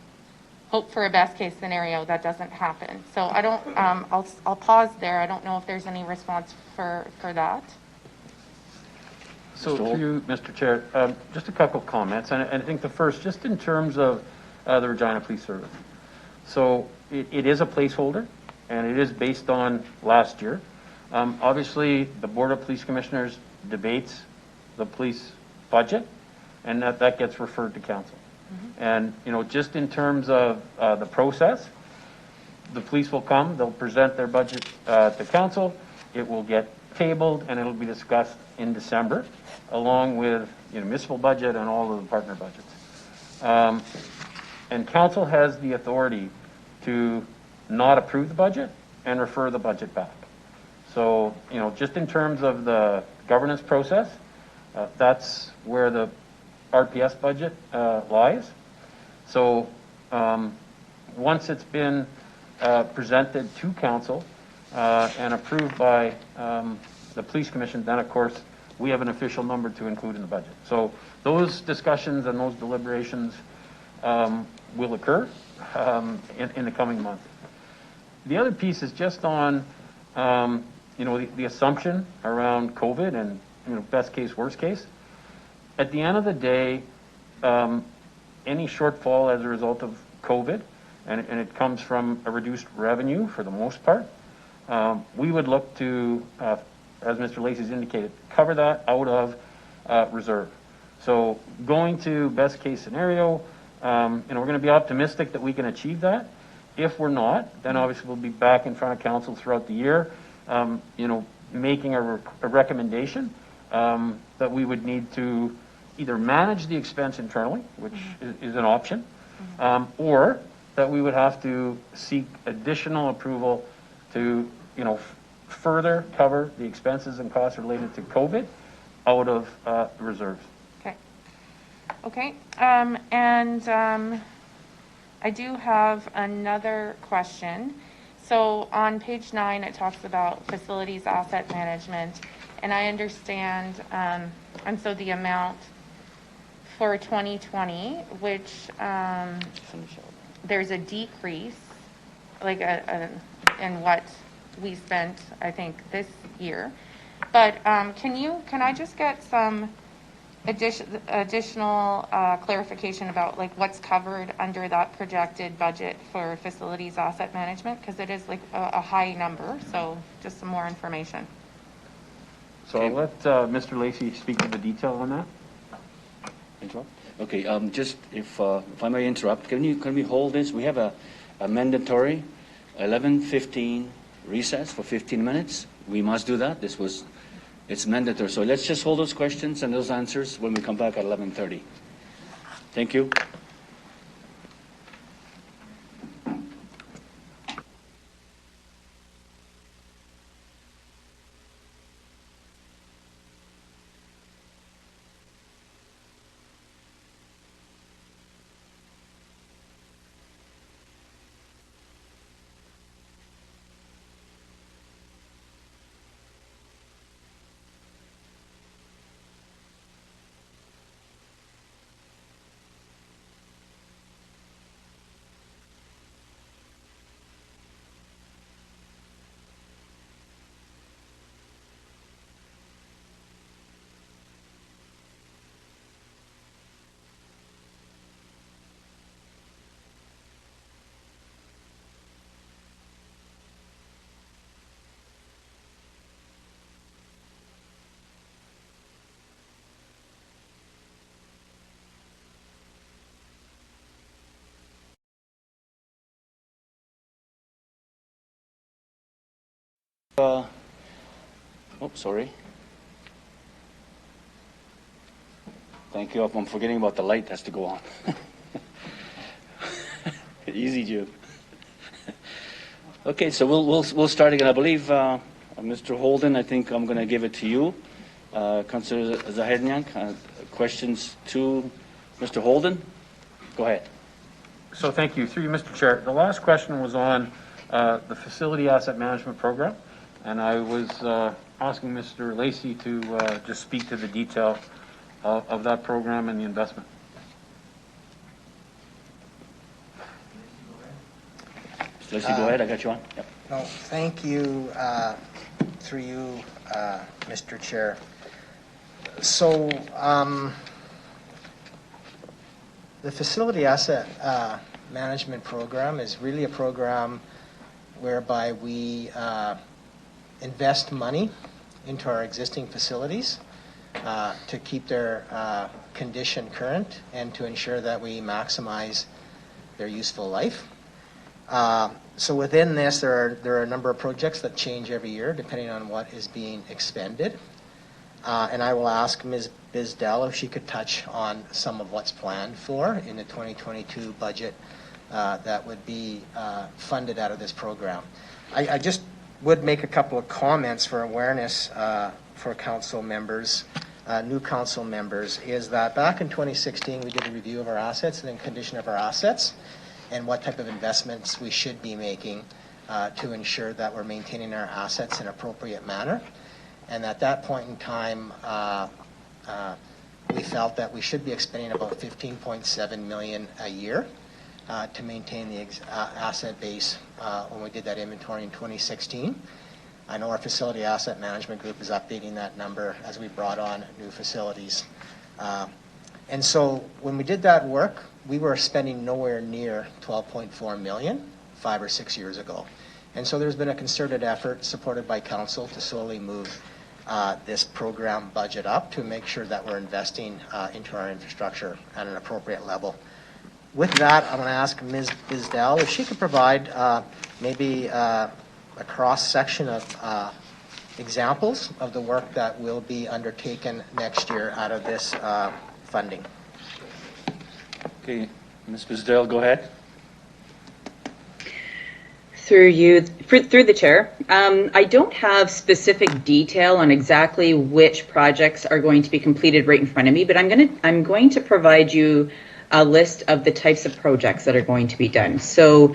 hope for a best case scenario, that doesn't happen. So I don't, I'll pause there. I don't know if there's any response for that. So through you, Mr. Chair, just a couple of comments, and I think the first, just in terms of the Regina Police Service. So it is a placeholder, and it is based on last year. Obviously, the Board of Police Commissioners debates the police budget, and that gets referred to council. And, you know, just in terms of the process, the police will come, they'll present their budget to council, it will get tabled, and it'll be discussed in December, along with, you know, municipal budget and all of the partner budgets. And council has the authority to not approve the budget and refer the budget back. So, you know, just in terms of the governance process, that's where the RPS budget lies. So once it's been presented to council and approved by the police commission, then of course we have an official number to include in the budget. So those discussions and those deliberations will occur in the coming month. The other piece is just on you know, the assumption around COVID and, you know, best case, worst case. At the end of the day, any shortfall as a result of COVID and it comes from a reduced revenue for the most part, we would look to, as Mr. Lacey's indicated, cover that out of reserve. So going to best case scenario, we're going to be optimistic that we can achieve that. If we're not, then obviously we'll be back in front of council throughout the year, making a recommendation that we would need to either manage the expense internally, which is an option, or that we would have to seek additional approval to, further cover the expenses and costs related to COVID out of reserves. Okay. I do have another question. So on page 9, it talks about facilities asset management, and I understand, and so the amount for 2020, which there's a decrease, like in what we spent, I think, this year. But can I just get some additional clarification about like what's covered under that projected budget for facilities asset management, because it is like a high number, so just some more information. So I'll let Mr. Lacey speak to the detail on that. Interrupt? Okay, just if I may interrupt, can we hold this? We have a mandatory 11:15 recess for 15 minutes. We must do that. It's mandatory. So let's just hold those questions and those answers when we come back at 11:30. Thank you. Sorry. Thank you. I'm forgetting about the light has to go on. Easy, Jim. Okay, so we'll start again. I believe Mr. Holden, I think I'm going to give it to you. Councillor Zahedniak, questions to Mr. Holden? Go ahead. So thank you. Through you, Mr. Chair. The last question was on the facility asset management program, and I was asking Mr. Lacey to just speak to the detail of that program and the investment. Lacey, go ahead. I got you on. Yep. No, thank you, through you, Mr. Chair. So the facility asset management program is really a program whereby we invest money into our existing facilities to keep their condition current and to ensure that we maximize their useful life. So within this, there are a number of projects that change every year depending on what is being expended. And I will ask Ms. Bizdell if she could touch on some of what's planned for in the 2022 budget that would be funded out of this program. I just would make a couple of comments for awareness for council members, new council members, is that back in 2016 we did a review of our assets and then condition of our assets and what type of investments we should be making to ensure that we're maintaining our assets in an appropriate manner. And at that point in time, we felt that we should be expending about $15.7 million a year to maintain the asset base when we did that inventory in 2016. I know our facility asset management group is updating that number as we brought on new facilities. And so when we did that work, we were spending nowhere near 12.4 million 5 or 6 years ago. And so there's been a concerted effort supported by council to slowly move this program budget up to make sure that we're investing into our infrastructure at an appropriate level. With that, I'm going to ask Ms. Bizdell if she could provide maybe a cross-section of examples of the work that will be undertaken next year out of this funding. Okay, Ms. Bizdell, go ahead. Through the chair, I don't have specific detail on exactly which projects are going to be completed right in front of me, but I'm going to provide you a list of the types of projects that are going to be done. So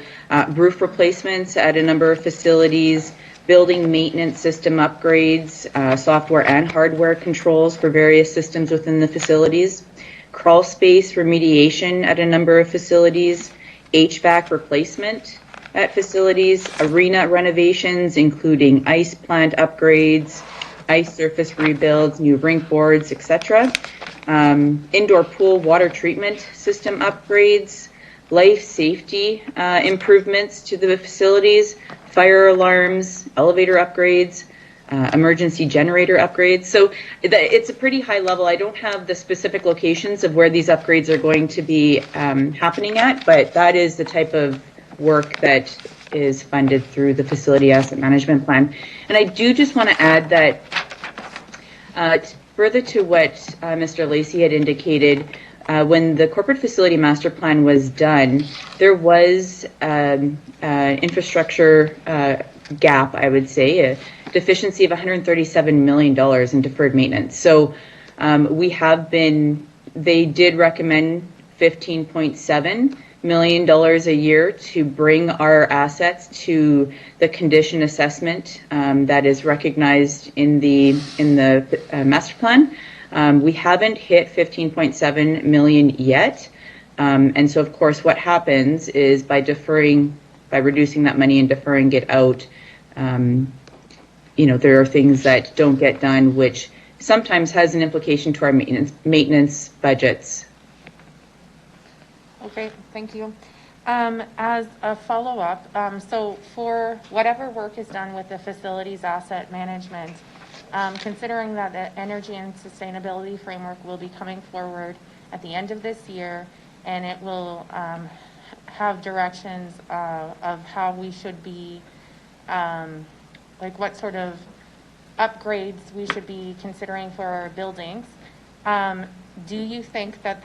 roof replacements at a number of facilities, building maintenance system upgrades, software and hardware controls for various systems within the facilities, crawl space remediation at a number of facilities, HVAC replacement at facilities, arena renovations, including ice plant upgrades, ice surface rebuilds, new rink boards, etc. Indoor pool water treatment system upgrades, life safety improvements to the facilities, fire alarms, elevator upgrades, emergency generator upgrades. So it's a pretty high level. I don't have the specific locations of where these upgrades are going to be happening at, but that is the type of work that is funded through the Facility Asset Management Plan. And I do just want to add that further to what Mr. Lacey had indicated, when the Corporate Facility Master Plan was done, there was infrastructure gap, I would say, a deficiency of $137 million in deferred maintenance. So they did recommend $15.7 million a year to bring our assets to the condition assessment that is recognized in the master plan. We haven't hit 15.7 million yet, and so of course what happens is by reducing that money and deferring it out, there are things that don't get done, which sometimes has an implication to our maintenance budgets. Okay, thank you. As a follow-up, so for whatever work is done with the facilities asset management, considering that the energy and sustainability framework will be coming forward at the end of this year, and it will have directions of how we should be, like what sort of upgrades we should be considering for our buildings, do you think that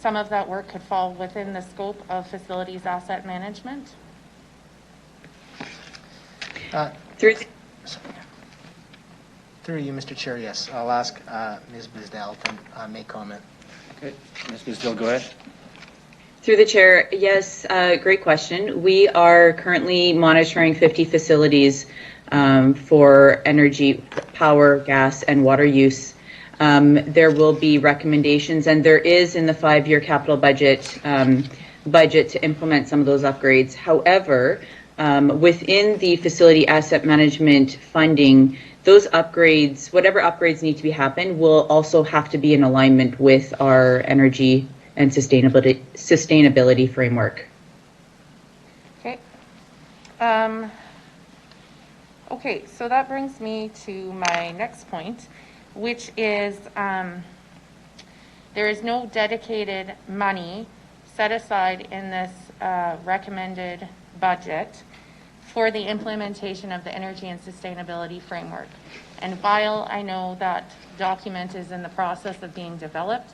some of that work could fall within the scope of facilities asset management? Through you, Mr. Chair, yes. I'll ask Ms. Bizdell to make comment. Okay, Ms. Bizdell, go ahead. Through the chair, yes, great question. We are currently monitoring 50 facilities for energy, power, gas, and water use. There will be recommendations, and there is in the 5-year capital budget to implement some of those upgrades. However, within the facility asset management funding, those upgrades, whatever upgrades need to be happen, will also have to be in alignment with our energy and sustainability framework. Okay. Okay, so that brings me to my next point, which is there is no dedicated money set aside in this recommended budget for the implementation of the energy and sustainability framework. And while I know that document is in the process of being developed,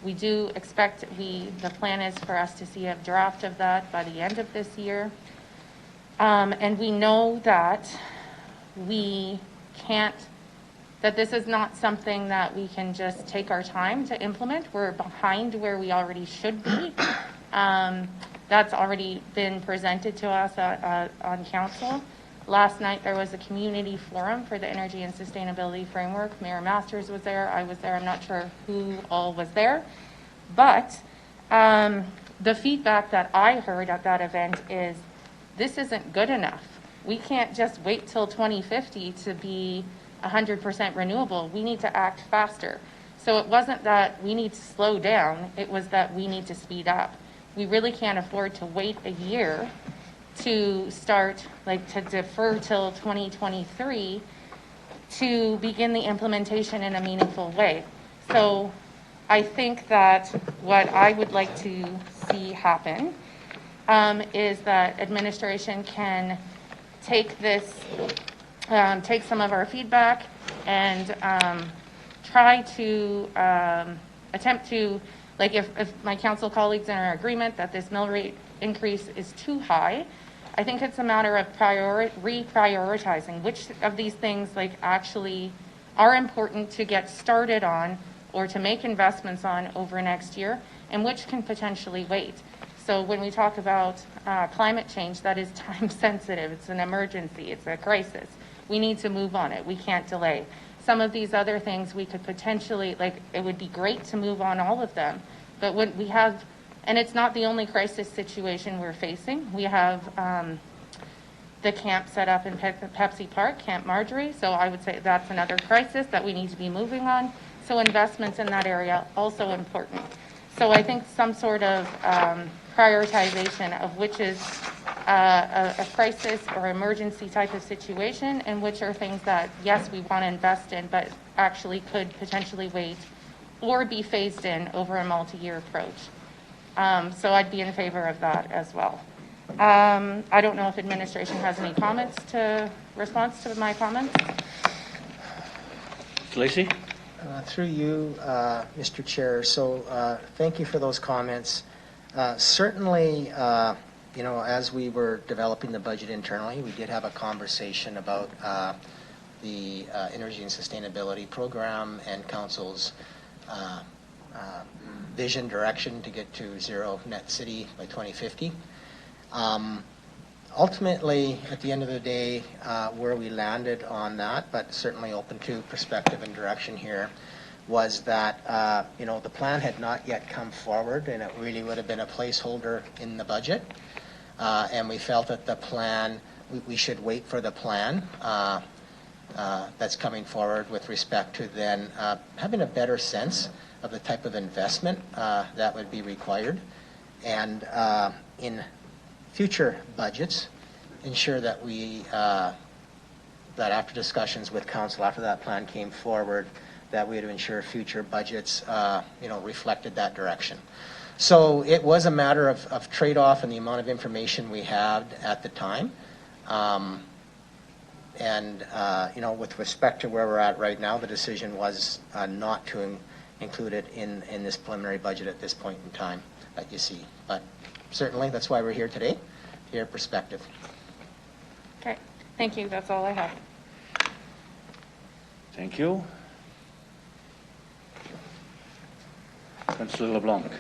we do expect the plan is for us to see a draft of that by the end of this year. And we know that that this is not something that we can just take our time to implement. We're behind where we already should be. That's already been presented to us on council. Last night there was a community forum for the energy and sustainability framework. Mayor Masters was there, I was there, I'm not sure who all was there. But the feedback that I heard at that event is this isn't good enough. We can't just wait till 2050 to be 100% renewable. We need to act faster. So it wasn't that we need to slow down, it was that we need to speed up. We really can't afford to wait a year to start, like to defer till 2023 to begin the implementation in a meaningful way. So I think that what I would like to see happen is that administration can take this, take some of our feedback and try to attempt to, like if my council colleagues are in agreement that this mill rate increase is too high, I think it's a matter of reprioritizing which of these things like actually are important to get started on or to make investments on over next year, and which can potentially wait. So when we talk about climate change, that is time sensitive. It's an emergency. It's a crisis. We need to move on it. We can't delay. Some of these other things we could potentially, like, it would be great to move on all of them. But when we have, and it's not the only crisis situation we're facing. We have the camp set up in Pepsi Park, Camp Marjorie. So I would say that's another crisis that we need to be moving on. So investments in that area also important. So I think some sort of prioritization of which is a crisis or emergency type of situation, and which are things that, yes, we want to invest in, but actually could potentially wait or be phased in over a multi-year approach. So I'd be in favor of that as well. I don't know if administration has any comments to response to my comments. Lacey? Through you, Mr. Chair. So thank you for those comments. Certainly, you know, as we were developing the budget internally, we did have a conversation about the Energy and Sustainability Program and Council's vision direction to get to zero net city by 2050. Ultimately, at the end of the day, where we landed on that, but certainly open to perspective and direction here, was that you know, the plan had not yet come forward, and it really would have been a placeholder in the budget. And we felt that the plan, we should wait for the plan that's coming forward with respect to then having a better sense of the type of investment that would be required, and in future budgets, ensure that we, that after discussions with council, after that plan came forward, that we would ensure future budgets, you know, reflected that direction. So it was a matter of trade-off and the amount of information we had at the time. And, you know, with respect to where we're at right now, the decision was not to include it in this preliminary budget at this point in time that you see. But certainly, that's why we're here today, to hear perspective. Okay, thank you. That's all I have. Thank you. Councillor LeBlanc.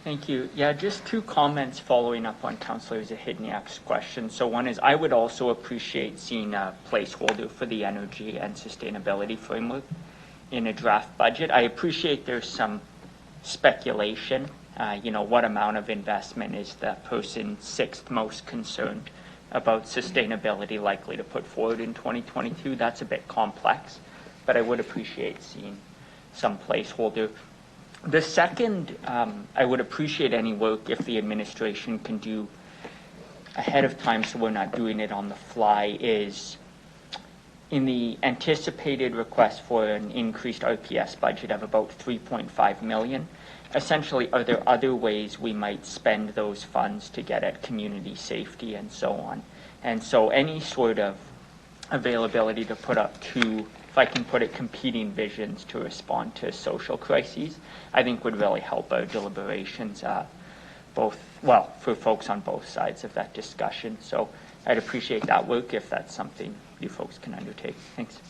Thank you. Yeah, just two comments following up on Councillor Zahidniak's question. So one is, I would also appreciate seeing a placeholder for the energy and sustainability framework in a draft budget. I appreciate there's some speculation. You know, what amount of investment is that person sixth most concerned about sustainability likely to put forward in 2022? That's a bit complex, but I would appreciate seeing some placeholder. The second, I would appreciate any work if the administration can do ahead of time so we're not doing it on the fly, is in the anticipated request for an increased RPS budget of about $3.5 million. Essentially, are there other ways we might spend those funds to get at community safety and so on? And so any sort of availability to put up two, if I can put it, competing visions to respond to social crises, I think would really help our deliberations, both, well, for folks on both sides of that discussion. So I'd appreciate that work if that's something you folks can undertake. Thanks.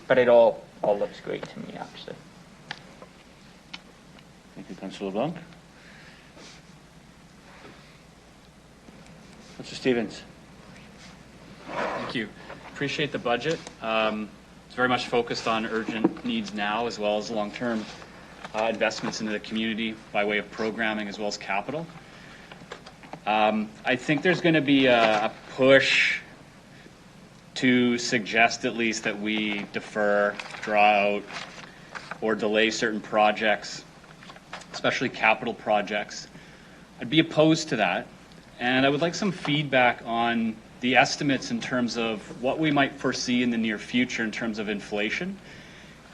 But it all looks great to me, actually. Thank you, Councillor LeBlanc. Councillor Stevens. Thank you. Appreciate the budget. It's very much focused on urgent needs now, as well as long-term investments into the community by way of programming as well as capital. I think there's going to be a push to suggest at least that we defer, draw out, or delay certain projects, especially capital projects. I'd be opposed to that, and I would like some feedback on the estimates in terms of what we might foresee in the near future in terms of inflation.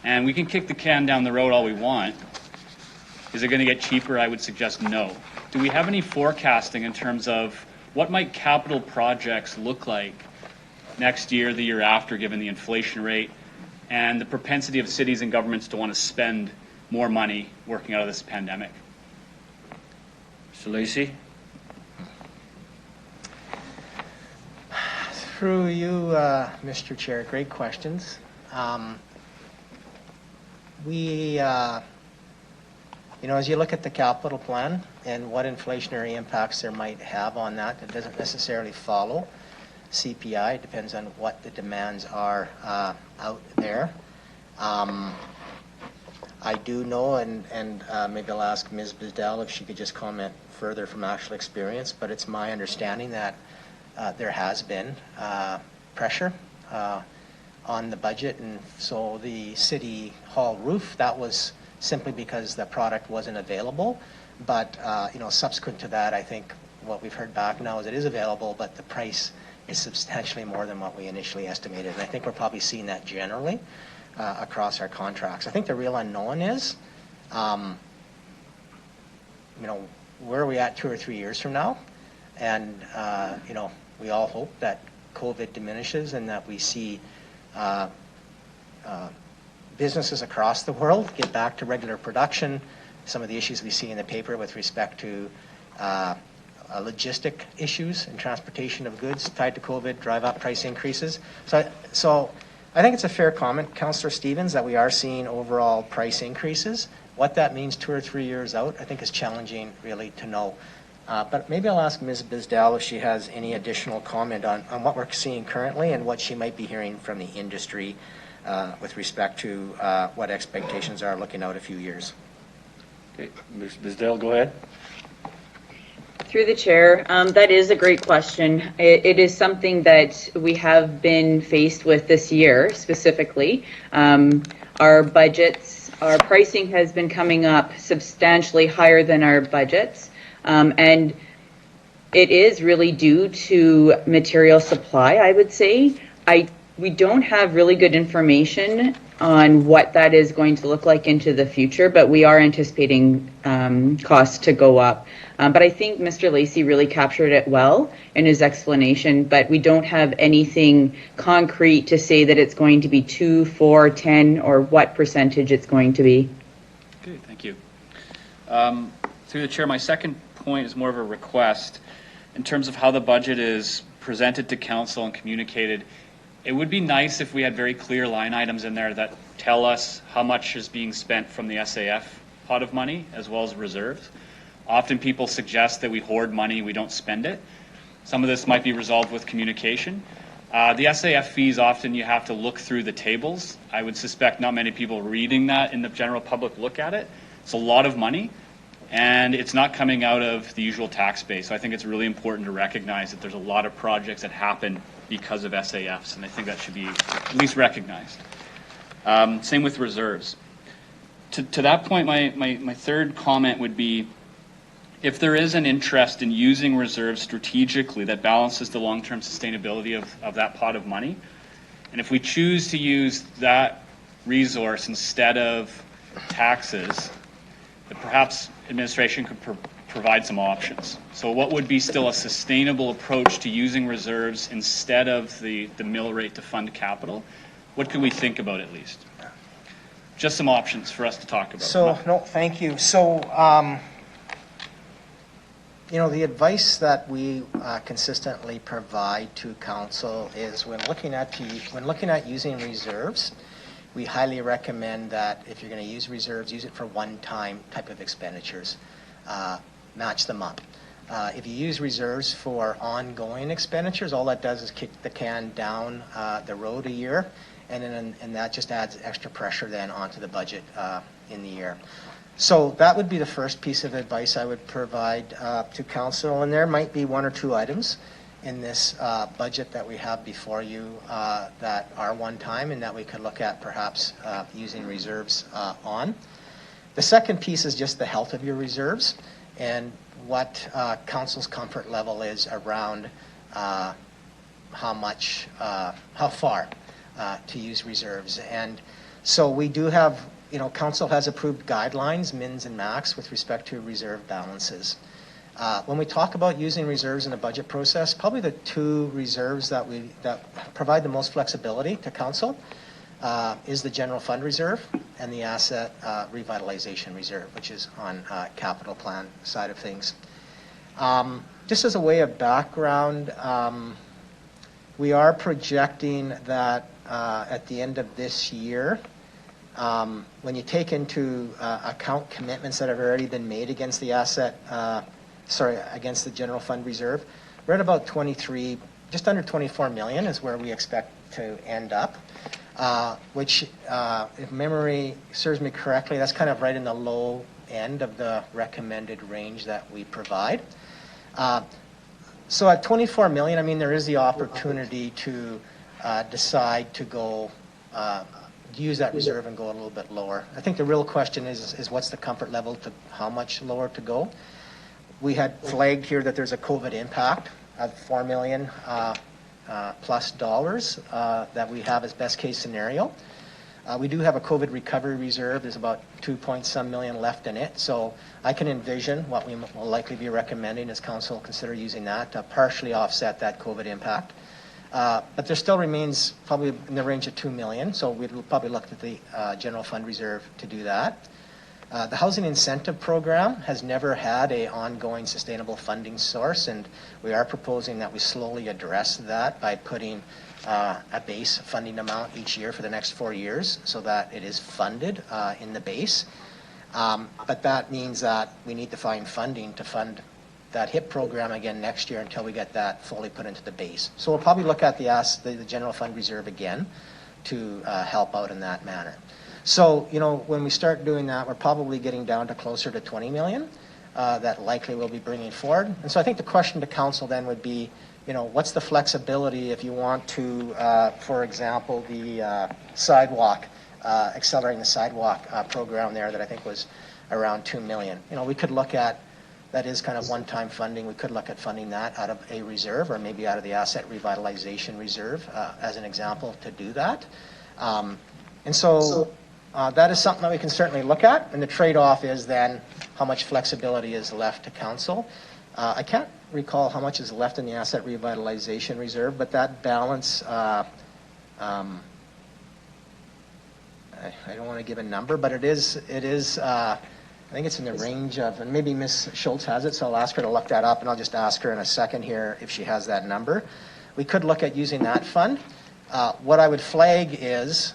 And we can kick the can down the road all we want. Is it going to get cheaper? I would suggest no. Do we have any forecasting in terms of what might capital projects look like next year, the year after, given the inflation rate and the propensity of cities and governments to want to spend more money working out of this pandemic? Mr. Lacey? Through you, Mr. Chair, great questions. As you look at the capital plan and what inflationary impacts there might have on that, it doesn't necessarily follow CPI. It depends on what the demands are out there. I do know, and maybe I'll ask Ms. Bizdell if she could just comment further from actual experience, but it's my understanding that there has been pressure on the budget, and so the City Hall roof, that was simply because the product wasn't available. But subsequent to that, I think what we've heard back now is it is available, but the price is substantially more than what we initially estimated. And I think we're probably seeing that generally across our contracts. I think the real unknown is, where are we at 2 or 3 years from now? And, we all hope that COVID diminishes and that we see businesses across the world get back to regular production. Some of the issues we see in the paper with respect to logistic issues and transportation of goods tied to COVID drive up price increases. So I think it's a fair comment, Councillor Stevens, that we are seeing overall price increases. What that means 2 or 3 years out, I think is challenging really to know. But maybe I'll ask Ms. Bizdell if she has any additional comment on what we're seeing currently and what she might be hearing from the industry with respect to what expectations are looking out a few years. Okay, Ms. Bizdell, go ahead. Through the chair, that is a great question. It is something that we have been faced with this year specifically. Our budgets, our pricing has been coming up substantially higher than our budgets. And it is really due to material supply, I would say. We don't have really good information on what that is going to look like into the future, but we are anticipating costs to go up. But I think Mr. Lacey really captured it well in his explanation, but we don't have anything concrete to say that it's going to be 2, 4, 10, or what percentage it's going to be. Okay, thank you. Through the chair, my second point is more of a request. In terms of how the budget is presented to council and communicated, it would be nice if we had very clear line items in there that tell us how much is being spent from the SAF pot of money as well as reserves. Often people suggest that we hoard money, we don't spend it. Some of this might be resolved with communication. The SAF fees, often you have to look through the tables. I would suspect not many people reading that in the general public look at it. It's a lot of money, and it's not coming out of the usual tax base. So I think it's really important to recognize that there's a lot of projects that happen because of SAFs, and I think that should be at least recognized. Same with reserves. To that point, my third comment would be, if there is an interest in using reserves strategically that balances the long-term sustainability of that pot of money, and if we choose to use that resource instead of taxes, that perhaps administration could provide some options. So what would be still a sustainable approach to using reserves instead of the mill rate to fund capital? What could we think about at least? Just some options for us to talk about. So, no, thank you. So, the advice that we consistently provide to council is when looking at using reserves, we highly recommend that if you're going to use reserves, use it for one-time type of expenditures. Match them up. If you use reserves for ongoing expenditures, all that does is kick the can down the road a year, and that just adds extra pressure then onto the budget in the year. So that would be the first piece of advice I would provide to council, and there might be 1 or 2 items. in this budget that we have before you that are one-time and that we could look at perhaps using reserves on. The second piece is just the health of your reserves and what council's comfort level is around how far to use reserves. And so we do have, council has approved guidelines, mins and max, with respect to reserve balances. When we talk about using reserves in the budget process, probably the two reserves that provide the most flexibility to council is the general fund reserve and the asset revitalization reserve, which is on capital plan side of things. Just as a way of background, we are projecting that at the end of this year, when you take into account commitments that have already been made against the against the general fund reserve, we're at about 23, just under 24 million is where we expect to end up, which, if memory serves me correctly, that's kind of right in the low end of the recommended range that we provide. So at 24 million, I mean, there is the opportunity to decide to go use that reserve and go a little bit lower. I think the real question is what's the comfort level to how much lower to go? We had flagged here that there's a COVID impact of $4 million plus dollars that we have as best case scenario. We do have a COVID recovery reserve. There's about 2-point-some million left in it. So I can envision what we will likely be recommending as council consider using that to partially offset that COVID impact. But there still remains probably in the range of 2 million. So we'd probably look at the general fund reserve to do that. The Housing Incentive Program has never had an ongoing sustainable funding source, and we are proposing that we slowly address that by putting a base funding amount each year for the next 4 years so that it is funded in the base. But that means that we need to find funding to fund that HIP program again next year until we get that fully put into the base. So we'll probably look at the general fund reserve again to help out in that manner. So, when we start doing that, we're probably getting down to closer to 20 million that likely we'll be bringing forward. And so I think the question to council then would be, what's the flexibility if you want to, for example, the sidewalk, accelerating the sidewalk program there that I think was around 2 million. We could look at, that is kind of one-time funding, we could look at funding that out of a reserve or maybe out of the asset revitalization reserve as an example to do that. And so that is something that we can certainly look at, and the trade-off is then how much flexibility is left to council. I can't recall how much is left in the asset revitalization reserve, but that balance, I don't want to give a number, but it is. I think it's in the range of, and maybe Ms. Schultz has it, so I'll ask her to look that up, and I'll just ask her in a second here if she has that number. We could look at using that fund. What I would flag is,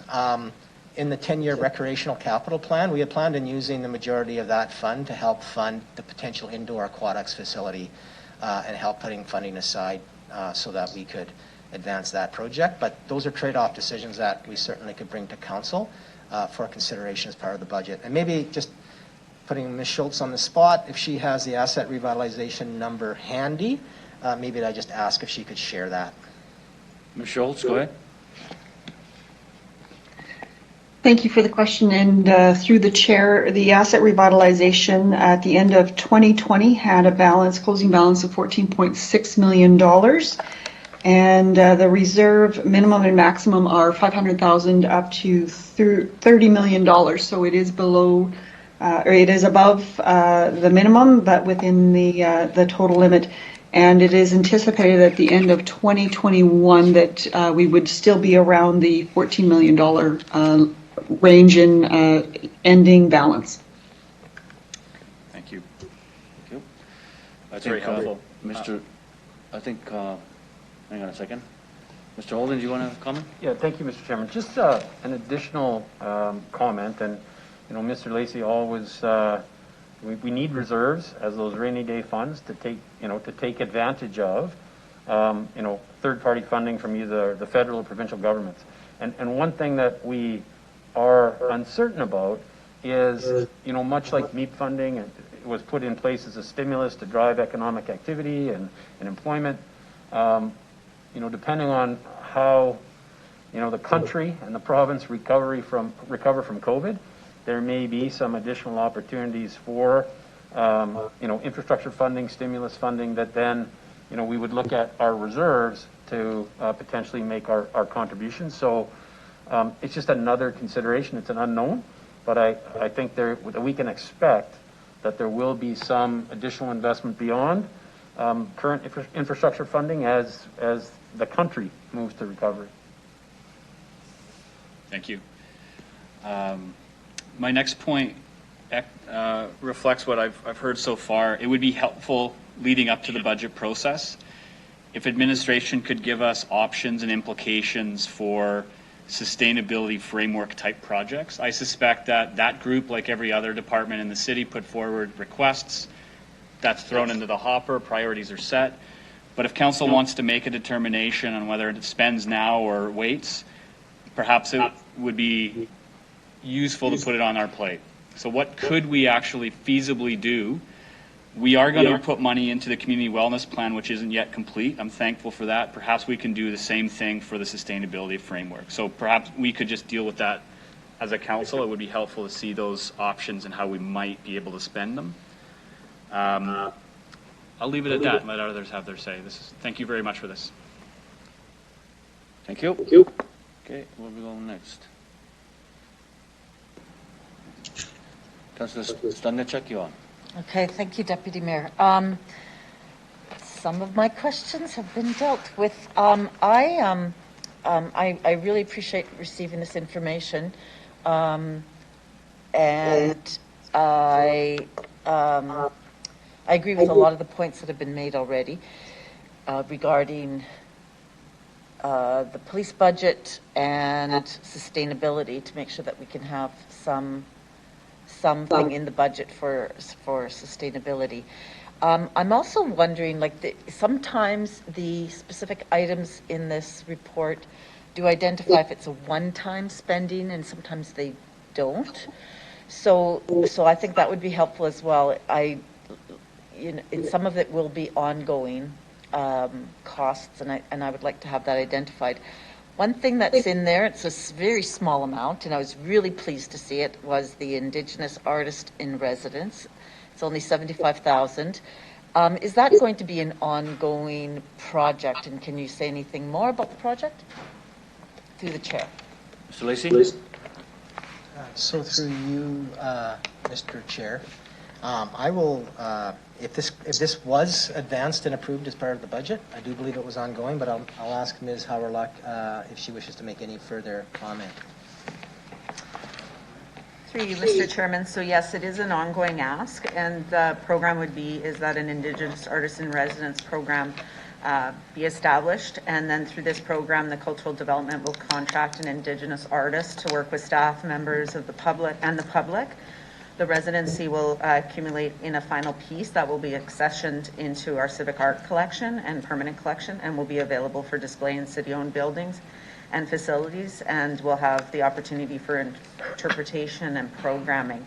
in the 10-year recreational capital plan, we had planned on using the majority of that fund to help fund the potential indoor aquatics facility and help putting funding aside so that we could advance that project. But those are trade-off decisions that we certainly could bring to council for consideration as part of the budget. And maybe just putting Ms. Schultz on the spot, if she has the asset revitalization number handy, maybe I just ask if she could share that. Ms. Schultz, go ahead. Thank you for the question. And through the chair, the asset revitalization at the end of 2020 had a closing balance of $14.6 million. And the reserve minimum and maximum are $500,000 up to $30 million. So it is below, or it is above the minimum, but within the total limit. And it is anticipated at the end of 2021 that we would still be around the $14 million range in ending balance. Thank you. Thank you. That's very helpful. Hang on a second. Mr. Holden, do you want to comment? Yeah, thank you, Mr. Chairman. Just an additional comment, and Mr. Lacey always, we need reserves as those rainy day funds to take advantage of, third-party funding from either the federal or provincial governments. And one thing that we are uncertain about is, much like MEEP funding, it was put in place as a stimulus to drive economic activity and employment. depending on how, the country and the province recover from COVID, there may be some additional opportunities for, infrastructure funding, stimulus funding that then, we would look at our reserves to potentially make our contributions. So it's just another consideration. It's an unknown, but I think we can expect that there will be some additional investment beyond current infrastructure funding as the country moves to recovery. Thank you. My next point reflects what I've heard so far. It would be helpful leading up to the budget process if administration could give us options and implications for sustainability framework type projects. I suspect that group, like every other department in the city, put forward requests. That's thrown into the hopper. Priorities are set. But if council wants to make a determination on whether it spends now or waits, perhaps it would be useful to put it on our plate. So what could we actually feasibly do? We are going to put money into the community wellness plan, which isn't yet complete. I'm thankful for that. Perhaps we can do the same thing for the sustainability framework. So perhaps we could just deal with that as a council. It would be helpful to see those options and how we might be able to spend them. I'll leave it at that and let others have their say. Thank you very much for this. Thank you. Okay, where we go next? Councillor Stanechek, you on? Okay, thank you, Deputy Mayor. Some of my questions have been dealt with. I really appreciate receiving this information, and I agree with a lot of the points that have been made already regarding the police budget and sustainability, to make sure that we can have something in the budget for sustainability. I'm also wondering, sometimes the specific items in this report do identify if it's a one-time spending, and sometimes they don't. So I think that would be helpful as well. Some of it will be ongoing costs, and I would like to have that identified. One thing that's in there, it's a very small amount, and I was really pleased to see it, was the Indigenous Artist in Residence. It's only $75,000. Is that going to be an ongoing project, and can you say anything more about the project? Through the chair. Mr. Lacey? So through you, Mr. Chair, I will, if this was advanced and approved as part of the budget, I do believe it was ongoing, but I'll ask Ms. Hauerluck if she wishes to make any further comment. Through you, Mr. Chairman. So yes, it is an ongoing ask, and the program is that an Indigenous Artist in Residence program be established, and then through this program, the Cultural Development will contract an Indigenous artist to work with staff members of the public. The residency will accumulate in a final piece that will be accessioned into our civic art collection and permanent collection, and will be available for display in city-owned buildings and facilities, and will have the opportunity for interpretation and programming.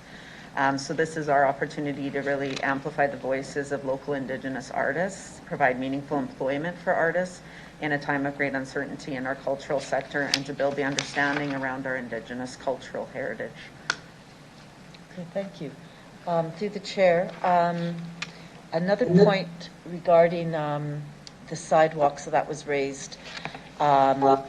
So this is our opportunity to really amplify the voices of local Indigenous artists, provide meaningful employment for artists in a time of great uncertainty in our cultural sector, and to build the understanding around our Indigenous cultural heritage. Okay, thank you. Through the chair, another point regarding the sidewalks that was raised. I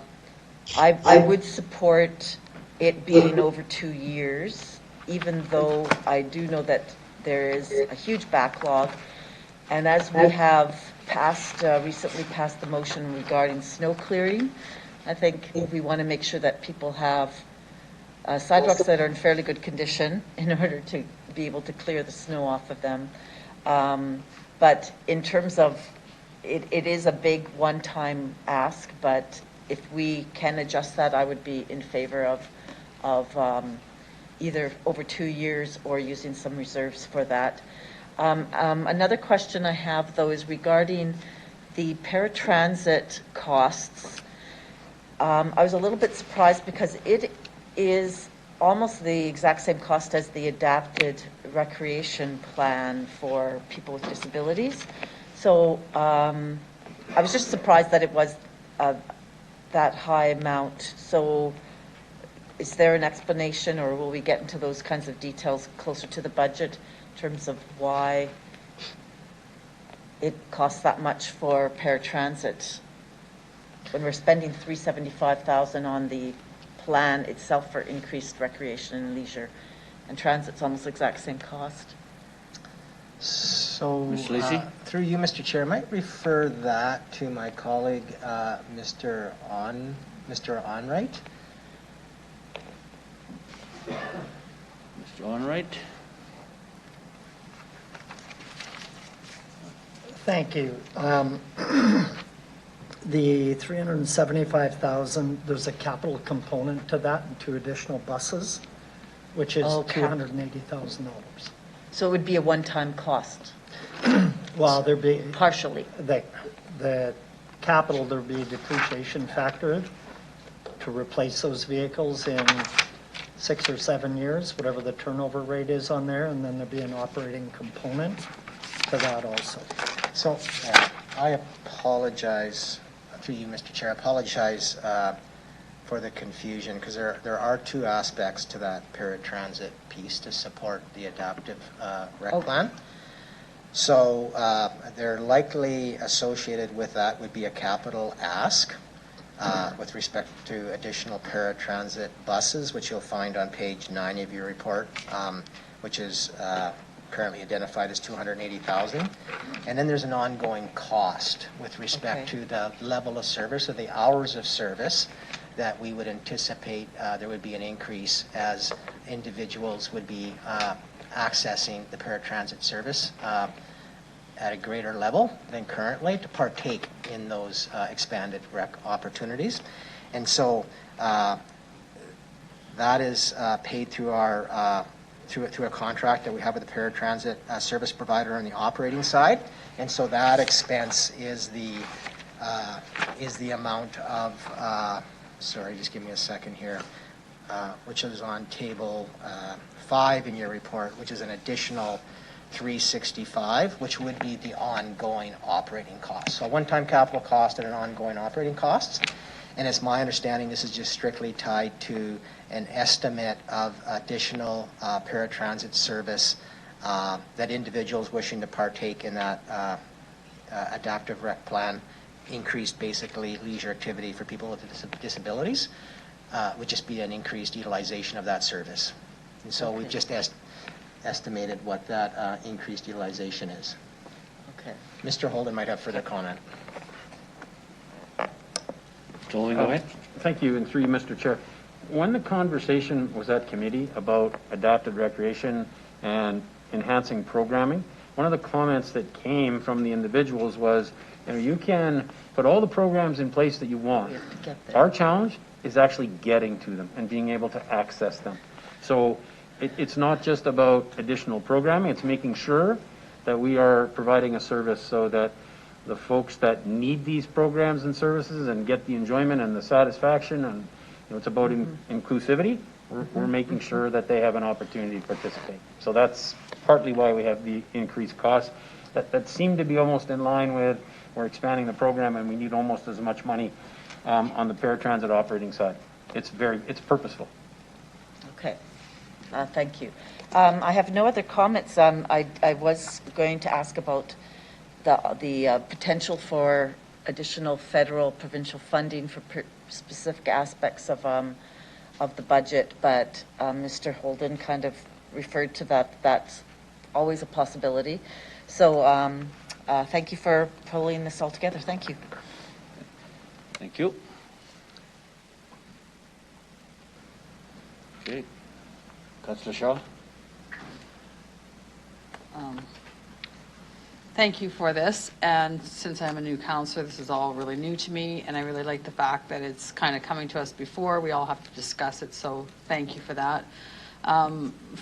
would support it being over 2 years, even though I do know that there is a huge backlog. And as we have recently passed the motion regarding snow clearing, I think we want to make sure that people have sidewalks that are in fairly good condition in order to be able to clear the snow off of them. But in terms of, it is a big one-time ask, but if we can adjust that, I would be in favor of either over 2 years or using some reserves for that. Another question I have, though, is regarding the paratransit costs. I was a little bit surprised because it is almost the exact same cost as the adapted recreation plan for people with disabilities. So I was just surprised that it was that high amount. So is there an explanation, or will we get into those kinds of details closer to the budget in terms of why it costs that much for paratransit when we're spending $375,000 on the plan itself for increased recreation and leisure, and transit's almost the exact same cost? So, Ms. Lacy? through you, Mr. Chair, I might refer that to my colleague, Mr. Onright. Mr. Onright? Thank you. The 375,000, there's a capital component to that and 2 additional buses, which is $280,000. So it would be a one-time cost? Well, there'd be... Partially? The capital, there'd be a depreciation factor to replace those vehicles in 6 or 7 years, whatever the turnover rate is on there, and then there'd be an operating component to that also. So I apologize, through you, Mr. Chair, I apologize for the confusion, because there are 2 aspects to that paratransit piece to support the adaptive rec plan. So they're likely associated with that would be a capital ask with respect to additional paratransit buses, which you'll find on page 9 of your report, which is currently identified as $280,000. And then there's an ongoing cost with respect to the level of service or the hours of service that we would anticipate there would be an increase as individuals would be accessing the paratransit service at a greater level than currently to partake in those expanded rec opportunities. And so that is paid through our through a contract that we have with the paratransit service provider on the operating side. And so that expense is the amount of sorry, just give me a second here, which is on table 5 in your report, which is an additional $365, which would be the ongoing operating cost. So a one-time capital cost and an ongoing operating cost. And it's my understanding this is just strictly tied to an estimate of additional paratransit service that individuals wishing to partake in that adaptive rec plan, increased basically leisure activity for people with disabilities, would just be an increased utilization of that service. And so we've just estimated what that increased utilization is. Okay. Mr. Holden might have further comment. Go ahead. Thank you, and through you, Mr. Chair. When the conversation was at committee about adaptive recreation and enhancing programming, one of the comments that came from the individuals was, you can put all the programs in place that you want. Our challenge is actually getting to them and being able to access them. So it's not just about additional programming, it's making sure that we are providing a service so that the folks that need these programs and services and get the enjoyment and the satisfaction, and it's about inclusivity, we're making sure that they have an opportunity to participate. So that's partly why we have the increased costs that seem to be almost in line with we're expanding the program and we need almost as much money on the paratransit operating side. It's purposeful. Okay, thank you. I have no other comments. I was going to ask about the potential for additional federal, provincial funding for specific aspects of the budget, but Mr. Holden kind of referred to that. That's always a possibility. So thank you for pulling this all together. Thank you. Thank you. Okay. Councillor Shaw. Thank you for this, and since I'm a new councillor, this is all really new to me, and I really like the fact that it's kind of coming to us before we all have to discuss it, so thank you for that.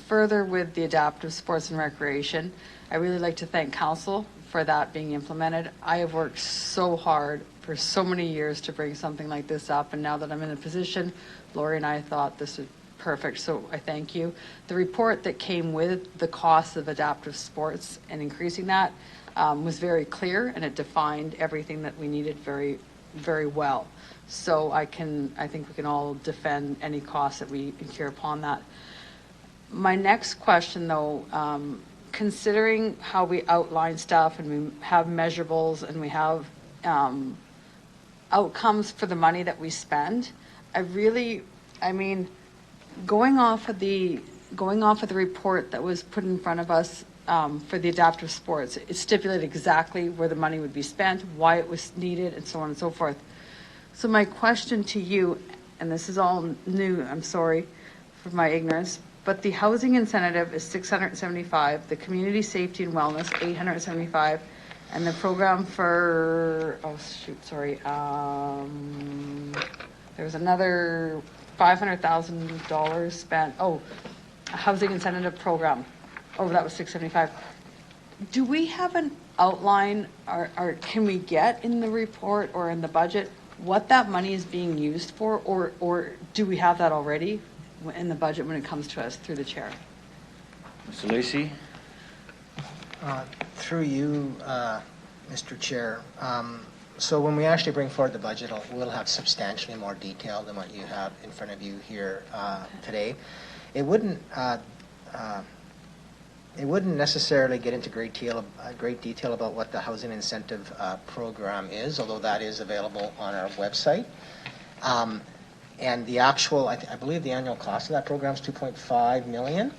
Further with the adaptive sports and recreation, I really like to thank council for that being implemented. I have worked so hard for so many years to bring something like this up, and now that I'm in a position, Lori and I thought this was perfect, so I thank you. The report that came with the cost of adaptive sports and increasing that, was very clear, and it defined everything that we needed very, very well. So I think we can all defend any costs that we incur upon that. My next question, though, considering how we outline stuff and we have measurables and we have outcomes for the money that we spend, going off of the report that was put in front of us for the adaptive sports, it stipulated exactly where the money would be spent, why it was needed, and so on and so forth. So my question to you, and this is all new, I'm sorry for my ignorance, but the housing incentive is $675, the community safety and wellness $875, and the program for there was another $500,000 spent. A housing incentive program. That was $675. Do we have an outline, or can we get in the report or in the budget what that money is being used for, or do we have that already in the budget when it comes to us through the chair? Mr. Lacey? Through you, Mr. Chair. So when we actually bring forward the budget, we'll have substantially more detail than what you have in front of you here today. It wouldn't necessarily get into great detail about what the housing incentive program is, although that is available on our website. And the actual, I believe the annual cost of that program is $2.5 million.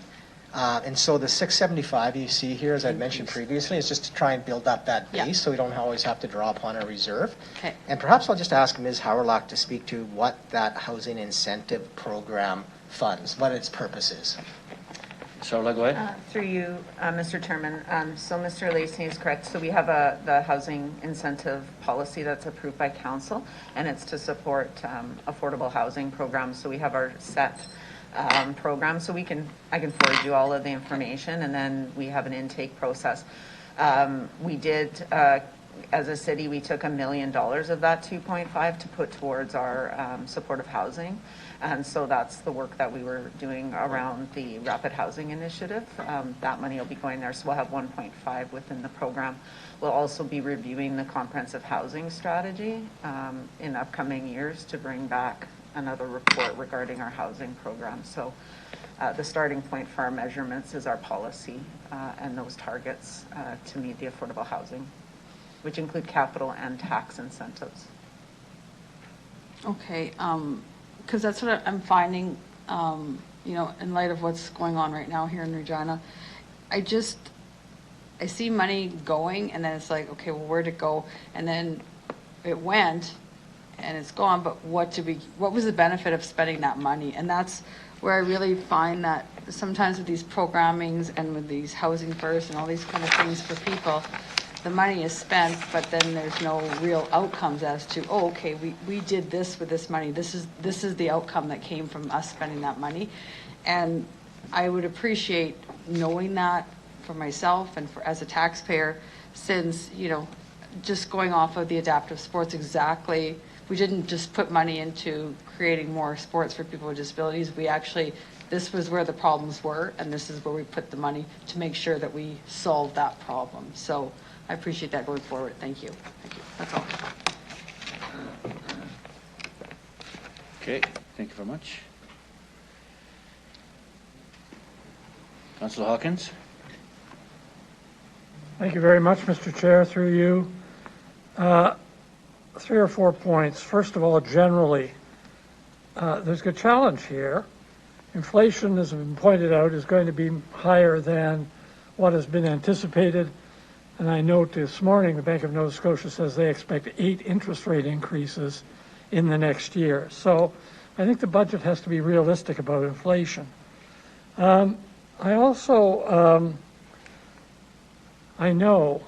And so the 675 you see here, as I mentioned previously, is just to try and build up that base so we don't always have to draw upon a reserve. Okay. And perhaps I'll just ask Ms. Howerlock to speak to what that housing incentive program funds, what its purpose is. Charlotte, go ahead. Through you, Mr. Chairman. So Mr. Lacey is correct. So we have the housing incentive policy that's approved by council, and it's to support affordable housing programs. So we have our set program. So I can forward you all of the information, and then we have an intake process. We did, as a city, we took $1 million of that 2.5 to put towards our supportive housing. And so that's the work that we were doing around the Rapid Housing Initiative. That money will be going there, so we'll have 1.5 within the program. We'll also be reviewing the comprehensive housing strategy in upcoming years to bring back another report regarding our housing program. So the starting point for our measurements is our policy and those targets to meet the affordable housing, which include capital and tax incentives. Okay. Because that's what I'm finding, in light of what's going on right now here in Regina. I see money going, and then it's like, okay, well, where'd it go? And then it went, and it's gone, but what was the benefit of spending that money? And that's where I really find that sometimes with these programmings and with these housing first and all these kind of things for people, the money is spent, but then there's no real outcomes as to, okay, we did this with this money. This is the outcome that came from us spending that money. And I would appreciate knowing that for myself and as a taxpayer, since, just going off of the adaptive sports exactly, we didn't just put money into creating more sports for people with disabilities. This was where the problems were, and this is where we put the money to make sure that we solve that problem. So I appreciate that going forward. Thank you. Thank you. That's all. Okay, thank you very much. Councillor Hawkins? Thank you very much, Mr. Chair, through you. 3 or 4 points. First of all, generally, there's a challenge here. Inflation, as has been pointed out, is going to be higher than what has been anticipated. And I note this morning the Bank of Nova Scotia says they expect 8 interest rate increases in the next year. So I think the budget has to be realistic about inflation. I also, I know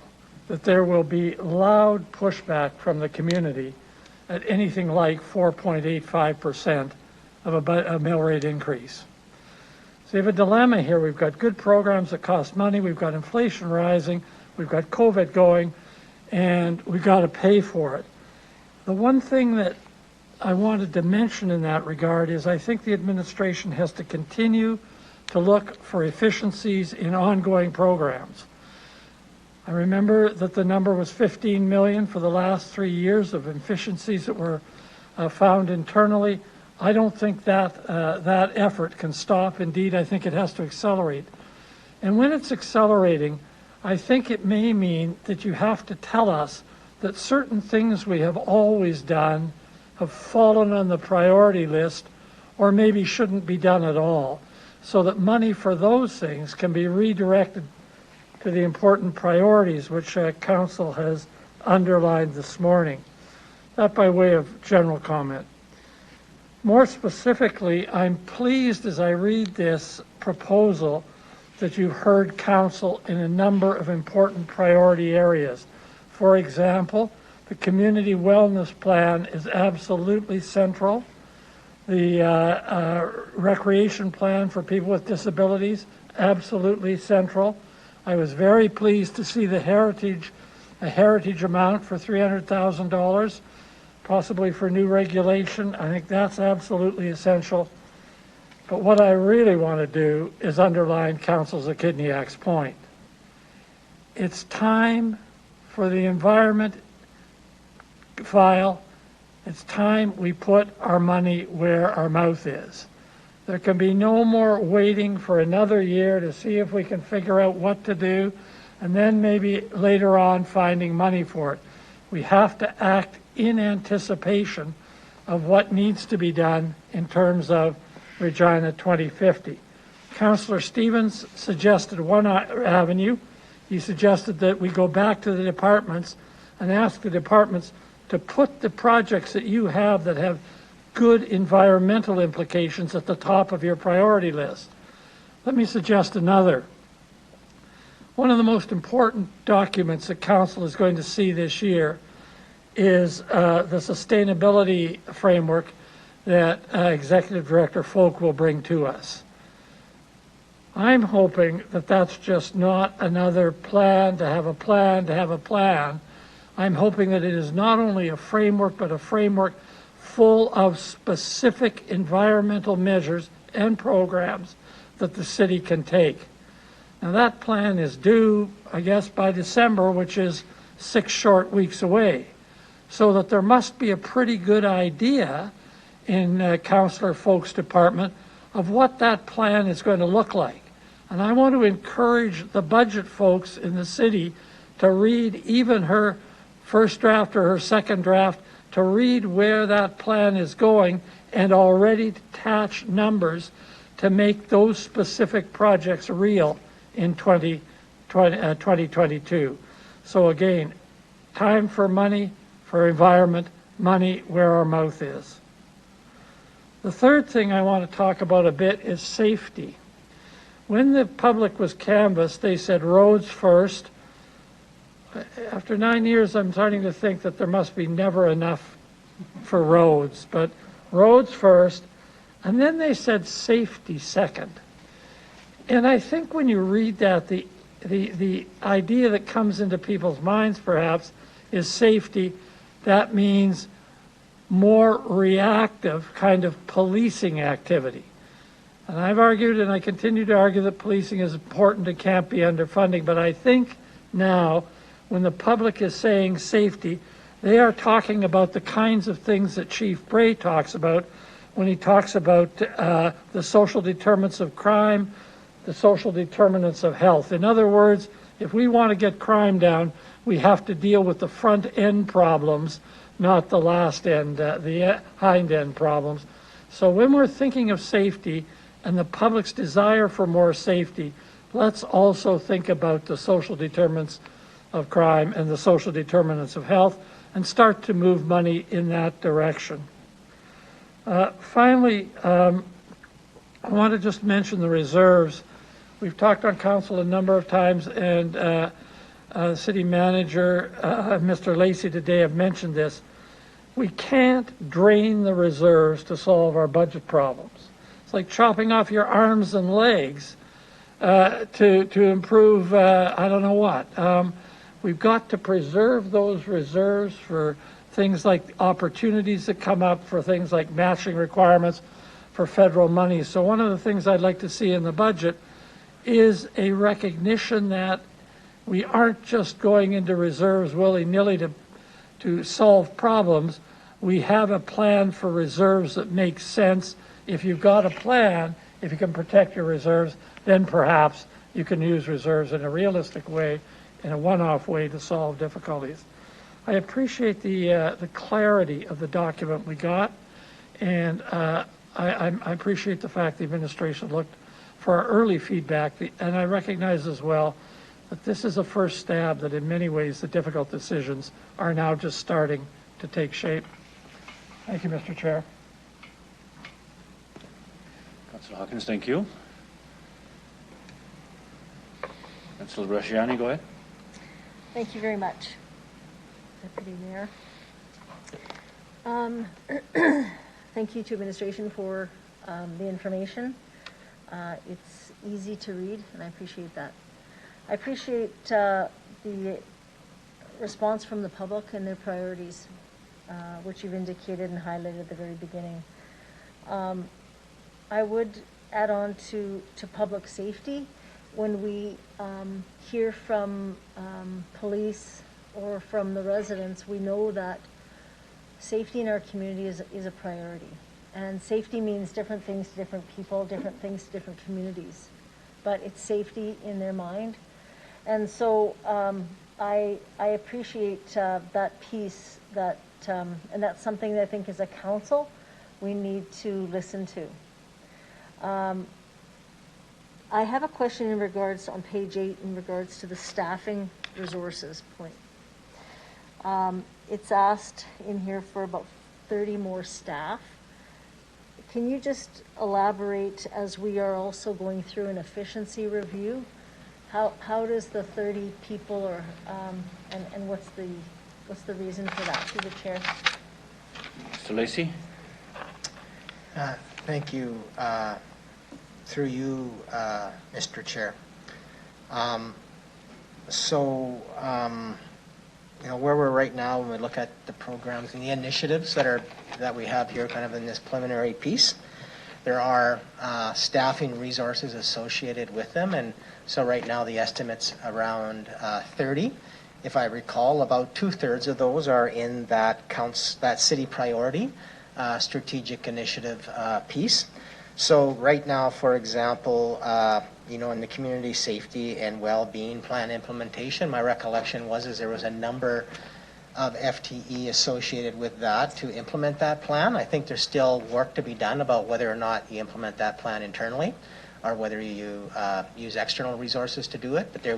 that there will be loud pushback from the community at anything like 4.85% of a mill rate increase. So you have a dilemma here. We've got good programs that cost money. We've got inflation rising. We've got COVID going, and we've got to pay for it. The one thing that I wanted to mention in that regard is I think the administration has to continue to look for efficiencies in ongoing programs. I remember that the number was 15 million for the last 3 years of efficiencies that were found internally. I don't think that that effort can stop. Indeed, I think it has to accelerate. And when it's accelerating, I think it may mean that you have to tell us that certain things we have always done have fallen on the priority list or maybe shouldn't be done at all, so that money for those things can be redirected to the important priorities which Council has underlined this morning. That by way of general comment. More specifically, I'm pleased as I read this proposal that you've heard Council in a number of important priority areas. For example, the community wellness plan is absolutely central. The recreation plan for people with disabilities, absolutely central. I was very pleased to see a heritage amount for $300,000, possibly for new regulation. I think that's absolutely essential. But what I really want to do is underline Councillor Zakidniak's point. It's time for the environment file. It's time we put our money where our mouth is. There can be no more waiting for another year to see if we can figure out what to do, and then maybe later on finding money for it. We have to act in anticipation of what needs to be done in terms of Regina 2050. Councillor Stevens suggested one avenue. He suggested that we go back to the departments and ask the departments to put the projects that you have that have good environmental implications at the top of your priority list. Let me suggest another. One of the most important documents that Council is going to see this year is the sustainability framework that Executive Director Folk will bring to us. I'm hoping that that's just not another plan to have a plan to have a plan. I'm hoping that it is not only a framework, but a framework full of specific environmental measures and programs that the city can take. Now that plan is due, I guess, by December, which is 6 short weeks away. So that there must be a pretty good idea in Councillor Folk's department of what that plan is going to look like. And I want to encourage the budget folks in the city to read even her first draft or her second draft, to read where that plan is going and already attach numbers to make those specific projects real in 2022. So again, time for money, for environment, money where our mouth is. The third thing I want to talk about a bit is safety. When the public was canvassed, they said roads first. After 9 years, I'm starting to think that there must be never enough for roads, but roads first, and then they said safety second. And I think when you read that, the idea that comes into people's minds perhaps is safety. That means more reactive kind of policing activity. And I've argued, and I continue to argue, that policing is important and can't be underfunding, but I think now, when the public is saying safety, they are talking about the kinds of things that Chief Bray talks about when he talks about the social determinants of crime, the social determinants of health. In other words, if we want to get crime down, we have to deal with the front end problems, not the last end, the hind end problems. So when we're thinking of safety and the public's desire for more safety, let's also think about the social determinants of crime and the social determinants of health and start to move money in that direction. Finally, I want to just mention the reserves. We've talked on council a number of times, and city manager, Mr. Lacey today have mentioned this. We can't drain the reserves to solve our budget problems. It's like chopping off your arms and legs to improve, I don't know what. We've got to preserve those reserves for things like opportunities that come up, for things like matching requirements for federal money. So one of the things I'd like to see in the budget is a recognition that we aren't just going into reserves willy-nilly to solve problems. We have a plan for reserves that makes sense. If you've got a plan, if you can protect your reserves, then perhaps you can use reserves in a realistic way, in a one-off way to solve difficulties. I appreciate the clarity of the document we got, and I appreciate the fact the administration looked for our early feedback, and I recognize as well that this is a first stab, that in many ways the difficult decisions are now just starting to take shape. Thank you, Mr. Chair. Councillor Hawkins, thank you. Councillor Bresciani, go ahead. Thank you very much, Deputy Mayor. Thank you to administration for the information. It's easy to read, and I appreciate that. I appreciate the response from the public and their priorities, which you've indicated and highlighted at the very beginning. I would add on to public safety. When we hear from police or from the residents, we know that safety in our community is a priority. And safety means different things to different people, different things to different communities. But it's safety in their mind. And so I appreciate that piece, and that's something that I think as a council we need to listen to. I have a question in regards, on page 8, in regards to the staffing resources point. It's asked in here for about 30 more staff. Can you just elaborate, as we are also going through an efficiency review, how does the 30 people, or and what's the reason for that? Through the chair. Mr. Lacey. Thank you. Through you, Mr. Chair. Where we're right now, when we look at the programs and the initiatives that we have here, kind of in this preliminary piece, there are staffing resources associated with them, and so right now the estimate's around 30. If I recall, about 2/3 of those are in that city priority strategic initiative piece. So right now, for example, in the community safety and well-being plan implementation, my recollection was there was a number of FTE associated with that to implement that plan. I think there's still work to be done about whether or not you implement that plan internally or whether you use external resources to do it. But there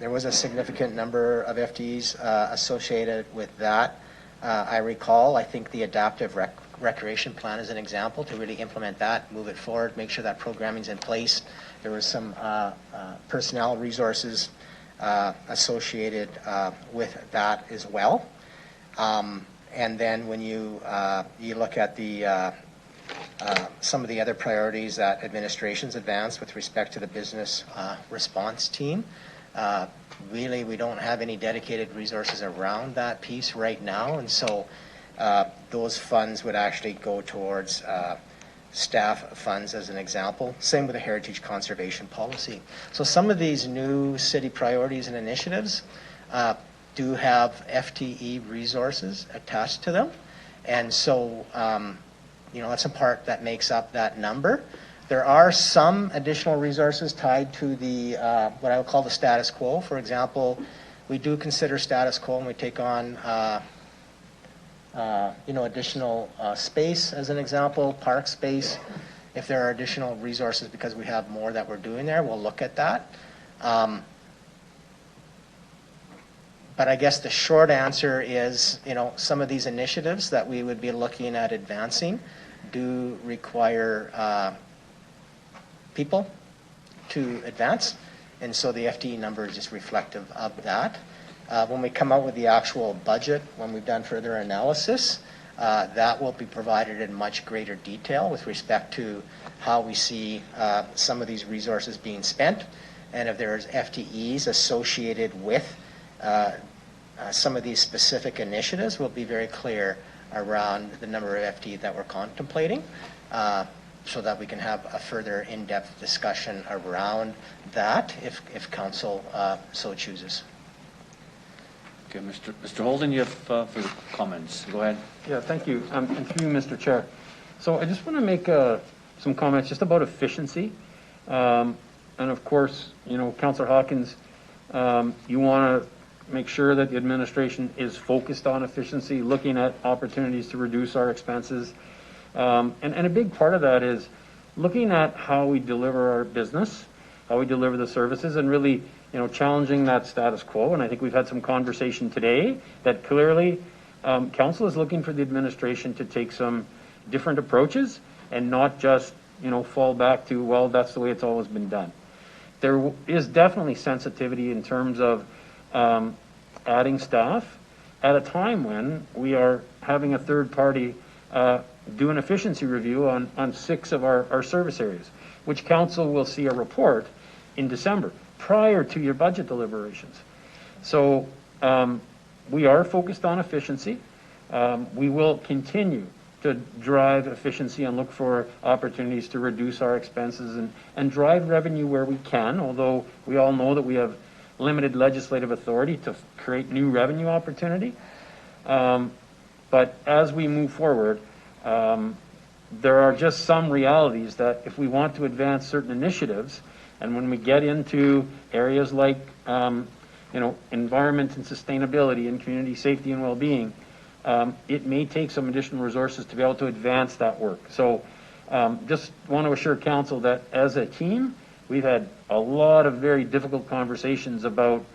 was a significant number of FTEs associated with that. I recall, I think the adaptive recreation plan is an example to really implement that, move it forward, make sure that programming's in place. There was some personnel resources associated with that as well. And then when you look at the some of the other priorities that administration's advanced with respect to the business response team, really we don't have any dedicated resources around that piece right now, and so those funds would actually go towards staff funds as an example. Same with the heritage conservation policy. So some of these new city priorities and initiatives do have FTE resources attached to them, and so that's a part that makes up that number. There are some additional resources tied to the what I would call the status quo. For example, we do consider status quo when we take on additional space, as an example, park space. If there are additional resources because we have more that we're doing there, we'll look at that. But I guess the short answer is, some of these initiatives that we would be looking at advancing do require people to advance, and so the FTE number is just reflective of that. When we come out with the actual budget, when we've done further analysis, that will be provided in much greater detail with respect to how we see some of these resources being spent, and if there's FTEs associated with some of these specific initiatives, we'll be very clear around the number of FTE that we're contemplating. so that we can have a further in-depth discussion around that if council so chooses. Okay, Mr. Holden, you have further comments. Go ahead. Yeah, thank you. And through you, Mr. Chair. So I just want to make some comments just about efficiency. And of course, you know, Councillor Hawkins, you want to make sure that the administration is focused on efficiency, looking at opportunities to reduce our expenses. And a big part of that is looking at how we deliver our business, how we deliver the services, and really, you know, challenging that status quo. And I think we've had some conversation today that clearly council is looking for the administration to take some different approaches and not just, you know, fall back to, well, that's the way it's always been done. There is definitely sensitivity in terms of adding staff at a time when we are having a third party do an efficiency review on 6 of our service areas, which council will see a report in December prior to your budget deliberations. So we are focused on efficiency. We will continue to drive efficiency and look for opportunities to reduce our expenses and drive revenue where we can, although we all know that we have limited legislative authority to create new revenue opportunity. But as we move forward, there are just some realities that if we want to advance certain initiatives, and when we get into areas like you know, environment and sustainability and community safety and well-being, it may take some additional resources to be able to advance that work. So just want to assure council that as a team, we've had a lot of very difficult conversations about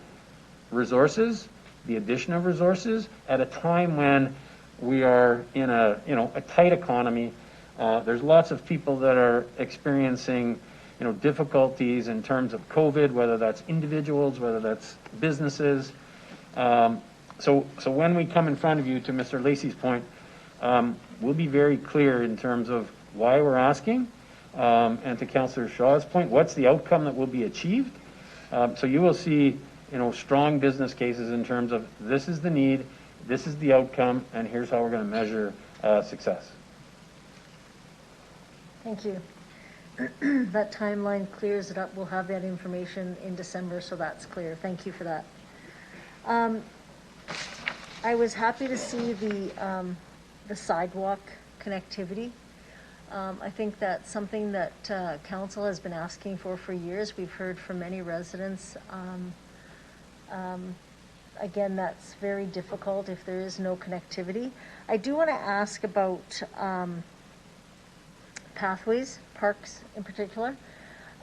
resources, the addition of resources, at a time when we are in a, you know, a tight economy. There's lots of people that are experiencing, you know, difficulties in terms of COVID, whether that's individuals, whether that's businesses. So when we come in front of you, to Mr. Lacey's point, we'll be very clear in terms of why we're asking, and to Councillor Shaw's point, what's the outcome that will be achieved. So you will see, you know, strong business cases in terms of this is the need, this is the outcome, and here's how we're going to measure success. Thank you. That timeline clears it up. We'll have that information in December, so that's clear. Thank you for that. I was happy to see the sidewalk connectivity. I think that's something that council has been asking for years. We've heard from many residents. Again, that's very difficult if there is no connectivity. I do want to ask about pathways, parks in particular.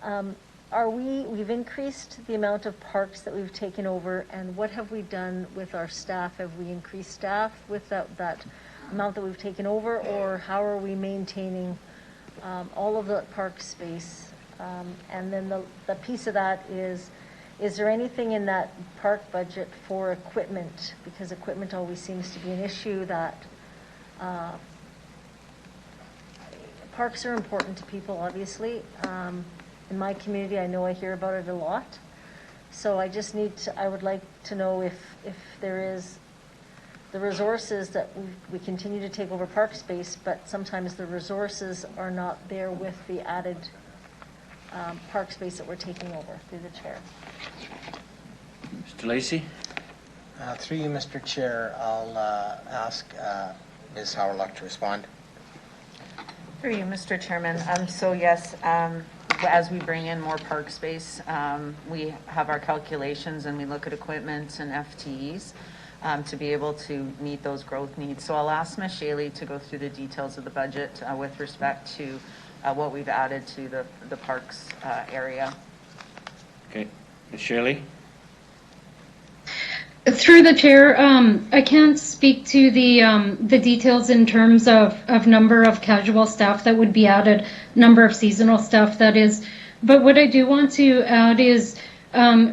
We've increased the amount of parks that we've taken over, and what have we done with our staff? Have we increased staff with that amount that we've taken over, or how are we maintaining all of the park space? And then the piece of that is there anything in that park budget for equipment? Because equipment always seems to be an issue that parks are important to people, obviously. In my community, I know I hear about it a lot. So I just I would like to know if there is the resources that we continue to take over park space, but sometimes the resources are not there with the added park space that we're taking over through the chair. Mr. Lacey? Through you, Mr. Chair, I'll ask Ms. Howard to respond. Through you, Mr. Chairman. So yes, as we bring in more park space, we have our calculations and we look at equipment and FTEs to be able to meet those growth needs. So I'll ask Ms. Shaley to go through the details of the budget with respect to what we've added to the parks area. Okay, Ms. Shaley? Through the chair, I can't speak to the details in terms of number of casual staff that would be added, number of seasonal staff that is. But what I do want to add is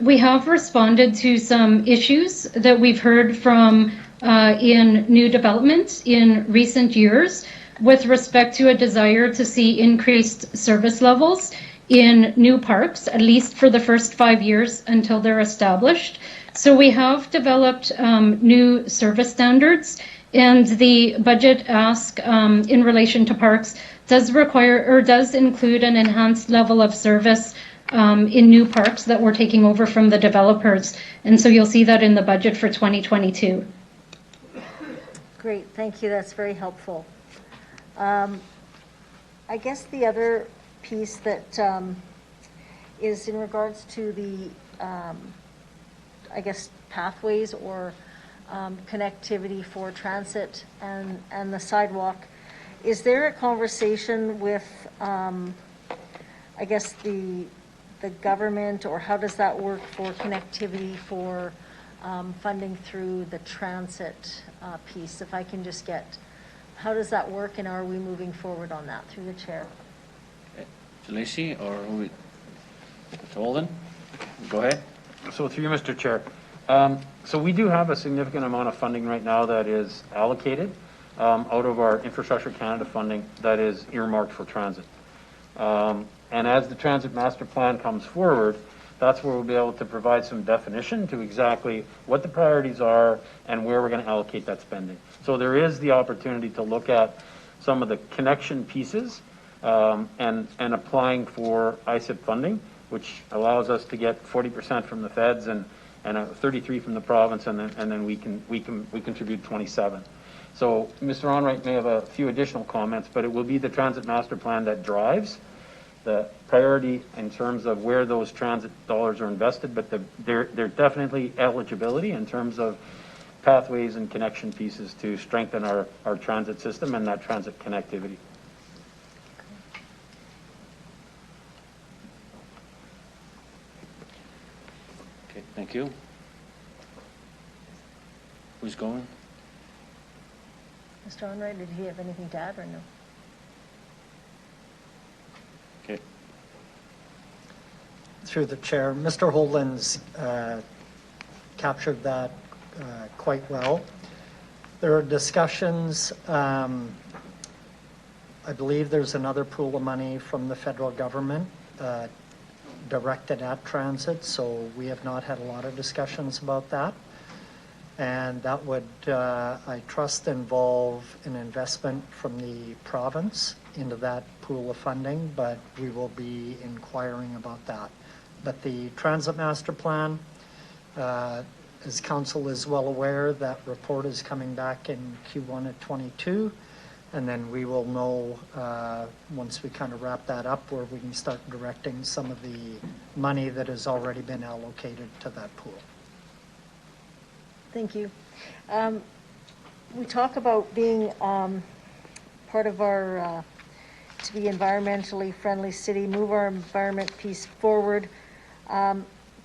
we have responded to some issues that we've heard from in new development in recent years with respect to a desire to see increased service levels in new parks, at least for the first 5 years until they're established. So we have developed new service standards And the budget ask in relation to parks does require or does include an enhanced level of service in new parks that we're taking over from the developers. And so you'll see that in the budget for 2022. Great, thank you, that's very helpful. I guess the other piece that is in regards to the, I guess, pathways or connectivity for transit and the sidewalk. Is there a conversation with, I guess, the government, or how does that work for connectivity for funding through the transit piece? If I can just get, how does that work, and are we moving forward on that through the chair? Lacey or Mr. Holden? Go ahead. So through you, Mr. Chair. So we do have a significant amount of funding right now that is allocated out of our Infrastructure Canada funding that is earmarked for transit. And as the Transit Master Plan comes forward, that's where we'll be able to provide some definition to exactly what the priorities are and where we're going to allocate that spending. So there is the opportunity to look at some of the connection pieces and applying for ISIP funding, which allows us to get 40% from the feds and 33 from the province, and then we contribute 27. So Mr. Onright may have a few additional comments, but it will be the Transit Master Plan that drives the priority in terms of where those transit dollars are invested, but they're definitely eligibility in terms of pathways and connection pieces to strengthen our transit system and that transit connectivity. Okay, thank you. Who's going? Mr. Onright, did he have anything to add or no? Okay. Through the chair, Mr. Holden's captured that quite well. There are discussions. I believe there's another pool of money from the federal government directed at transit, so we have not had a lot of discussions about that. And that would, I trust, involve an investment from the province into that pool of funding, but we will be inquiring about that. But the Transit Master Plan, as Council is well aware, that report is coming back in Q1 of 22, and then we will know once we kind of wrap that up where we can start directing some of the money that has already been allocated to that pool. Thank you. We talk about being part of our, to be environmentally friendly city, move our environment piece forward.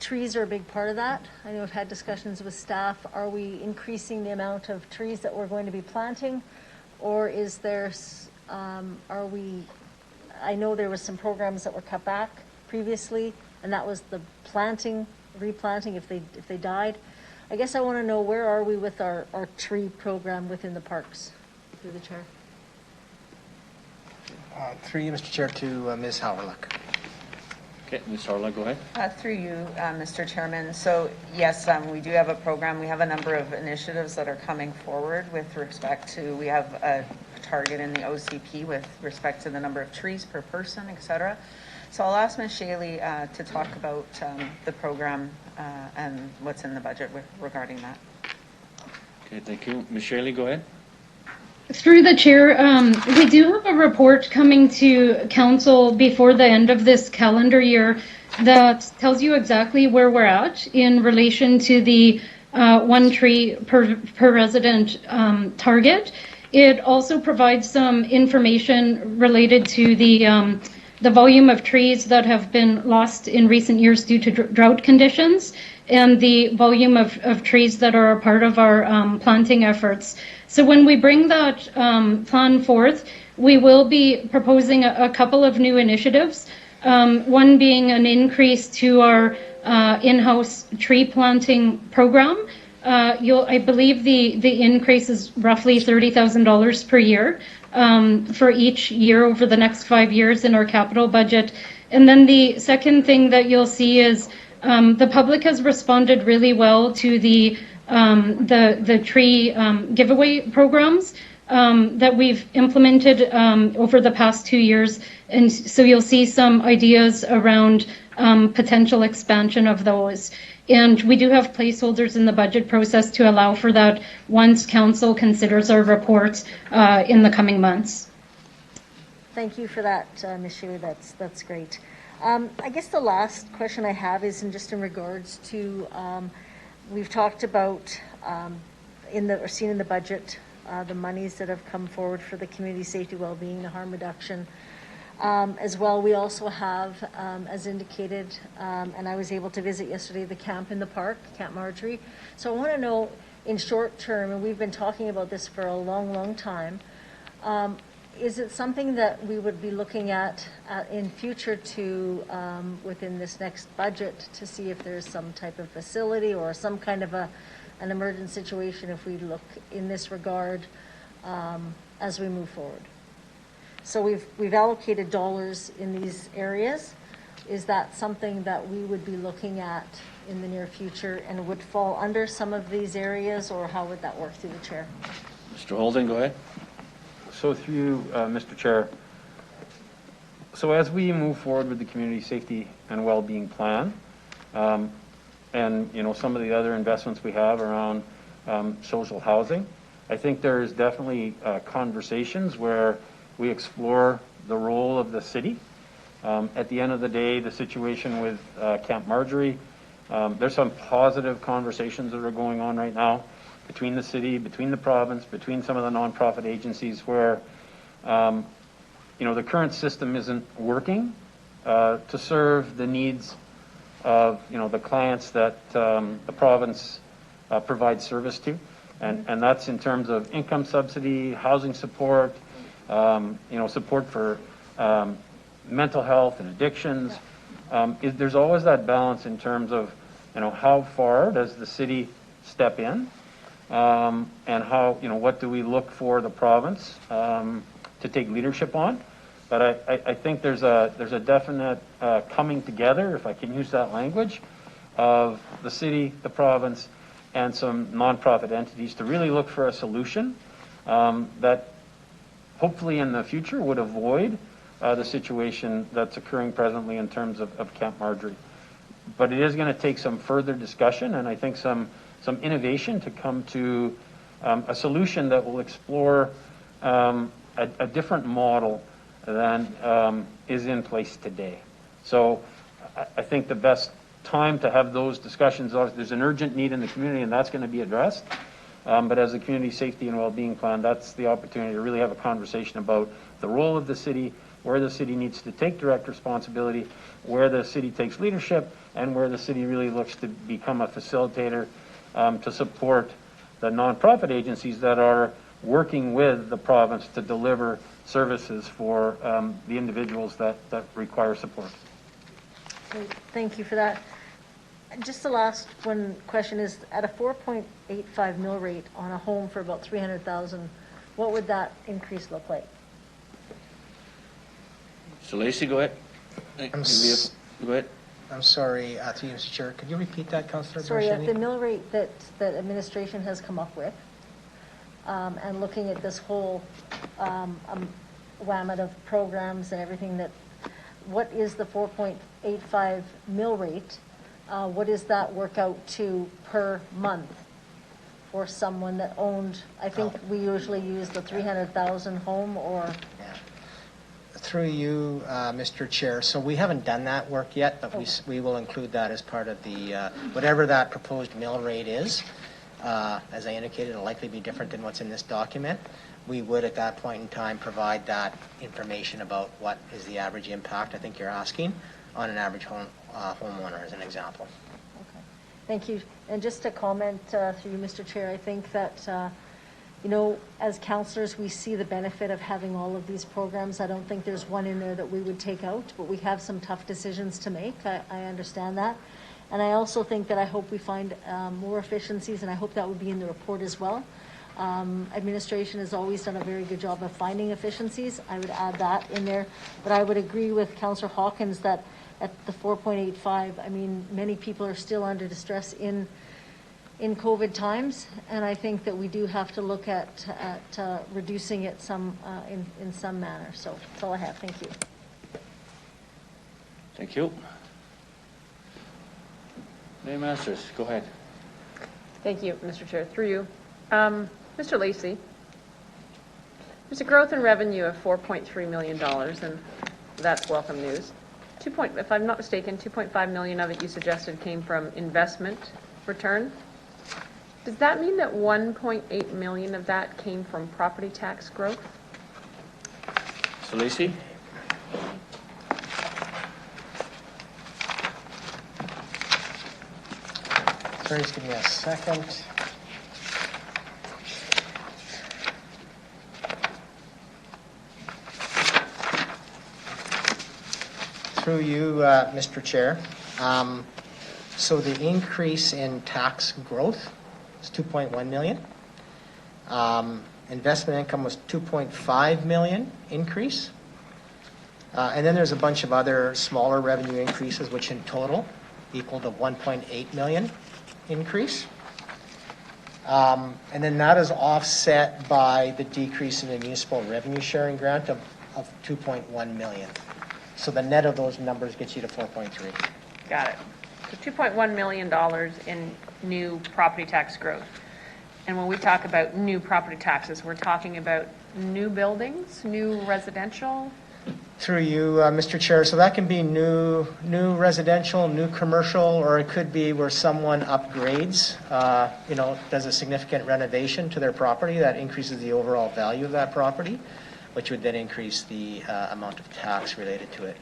Trees are a big part of that. I know I've had discussions with staff. Are we increasing the amount of trees that we're going to be planting? Or is there, are we, I know there was some programs that were cut back previously, and that was the planting, replanting if they died. I guess I want to know, where are we with our tree program within the parks? Through the chair. Through you, Mr. Chair, to Ms. Howrlock. Okay, Ms. Howrlock, go ahead. Through you, Mr. Chairman. So yes, we do have a program. We have a number of initiatives that are coming forward with respect to, we have a target in the OCP with respect to the number of trees per person, et cetera. So I'll ask Ms. Shaley to talk about the program and what's in the budget regarding that. Okay, thank you. Ms. Shaley, go ahead. Through the chair, we do have a report coming to council before the end of this calendar year that tells you exactly where we're at in relation to the 1 tree per resident target. It also provides some information related to the volume of trees that have been lost in recent years due to drought conditions, and the volume of trees that are a part of our planting efforts. So when we bring that plan forth, we will be proposing a couple of new initiatives. One being an increase to our in-house tree planting program. I believe the increase is roughly $30,000 per year for each year over the next 5 years in our capital budget. And then the second thing that you'll see is the public has responded really well to the the tree giveaway programs that we've implemented over the past 2 years. And so you'll see some ideas around potential expansion of those. And we do have placeholders in the budget process to allow for that once council considers our report in the coming months. Thank you for that, Ms. Shealy. That's great. I guess the last question I have is just in regards to, we've talked about seen in the budget the monies that have come forward for the community safety, well-being, the harm reduction. As well, we also have, as indicated, and I was able to visit yesterday, the camp in the park, Camp Marjorie. So I want to know, in short term, and we've been talking about this for a long, long time, is it something that we would be looking at in future to, within this next budget, to see if there's some type of facility or some kind of an emergent situation if we look in this regard as we move forward? So we've allocated dollars in these areas. Is that something that we would be looking at in the near future and would fall under some of these areas, or how would that work through the chair? Mr. Holden, go ahead. So through you, Mr. Chair. So as we move forward with the community safety and well-being plan, and some of the other investments we have around social housing, I think there is definitely conversations where we explore the role of the city. At the end of the day, the situation with Camp Marjorie, there's some positive conversations that are going on right now between the city, between the province, between some of the nonprofit agencies where, the current system isn't working to serve the needs of, the clients that the province provides service to. And that's in terms of income subsidy, housing support, support for mental health and addictions. There's always that balance in terms of, how far does the city step in, and how, what do we look for the province to take leadership on. But I think there's a definite coming together, if I can use that language, of the city, the province, and some nonprofit entities to really look for a solution that hopefully in the future would avoid the situation that's occurring presently in terms of Camp Marjorie. But it is going to take some further discussion and I think some innovation to come to a solution that will explore a different model than is in place today. So I think the best time to have those discussions, there's an urgent need in the community and that's going to be addressed. But as a community safety and well-being plan, that's the opportunity to really have a conversation about the role of the city, where the city needs to take direct responsibility, where the city takes leadership, and where the city really looks to become a facilitator to support the nonprofit agencies that are working with the province to deliver services for the individuals that require support. Great. Thank you for that. Just the last one question is, at a 4.85 mill rate on a home for about $300,000, what would that increase look like? So Lacey, go ahead. Go ahead. I'm sorry, through you, Mr. Chair. Could you repeat that, Councillor? Sorry, at the mill rate that administration has come up with, and looking at this whole gamut of programs and everything, what is the 4.85 mill rate? What does that work out to per month for someone that owned, I think we usually use the 300,000 home or? Yeah. Through you, Mr. Chair. So we haven't done that work yet, but we will include that as part of the, whatever that proposed mill rate is. As I indicated, it'll likely be different than what's in this document. We would at that point in time provide that information about what is the average impact, I think you're asking, on an average homeowner as an example. Okay, thank you. And just a comment through you, Mr. Chair, I think that, as councillors, we see the benefit of having all of these programs. I don't think there's one in there that we would take out, but we have some tough decisions to make. I understand that. And I also think that I hope we find more efficiencies, and I hope that would be in the report as well. Administration has always done a very good job of finding efficiencies. I would add that in there. But I would agree with Councillor Hawkins that at the 4.85, I mean, many people are still under distress in in COVID times, and I think that we do have to look at reducing it in some manner. So that's all I have. Thank you. Thank you. Mayor Masters, go ahead. Thank you, Mr. Chair. Through you. Mr. Lacey, there's a growth in revenue of $4.3 million, and that's welcome news. If I'm not mistaken, 2.5 million of it you suggested came from investment return. Does that mean that 1.8 million of that came from property tax growth? So Lacey? Sorry, just give me a second. Through you, Mr. Chair. So the increase in tax growth is 2.1 million. Investment income was 2.5 million increase. And then there's a bunch of other smaller revenue increases, which in total equal to 1.8 million increase. And then that is offset by the decrease in the municipal revenue sharing grant of 2.1 million. So the net of those numbers gets you to 4.3. Got it. So $2.1 million in new property tax growth. And when we talk about new property taxes, we're talking about new buildings, new residential? Through you, Mr. Chair. So that can be new residential, new commercial, or it could be where someone upgrades, does a significant renovation to their property that increases the overall value of that property, which would then increase the amount of tax related to it.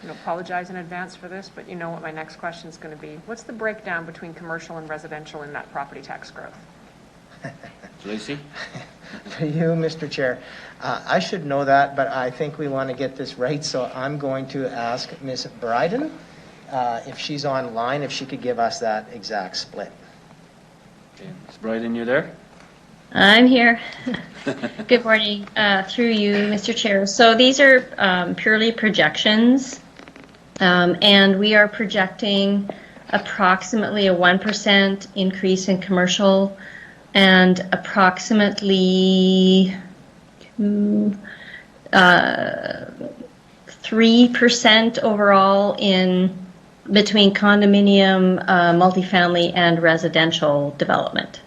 I apologize in advance for this, but you know what my next question is going to be. What's the breakdown between commercial and residential in that property tax growth? Lacey? For you, Mr. Chair. I should know that, but I think we want to get this right, so I'm going to ask Ms. Bryden, if she's online, if she could give us that exact split. Okay. Ms. Bryden, you there? I'm here. Good morning. Through you, Mr. Chair. So these are purely projections, and we are projecting approximately a 1% increase in commercial and approximately 3% overall in between condominium, multifamily, and residential development.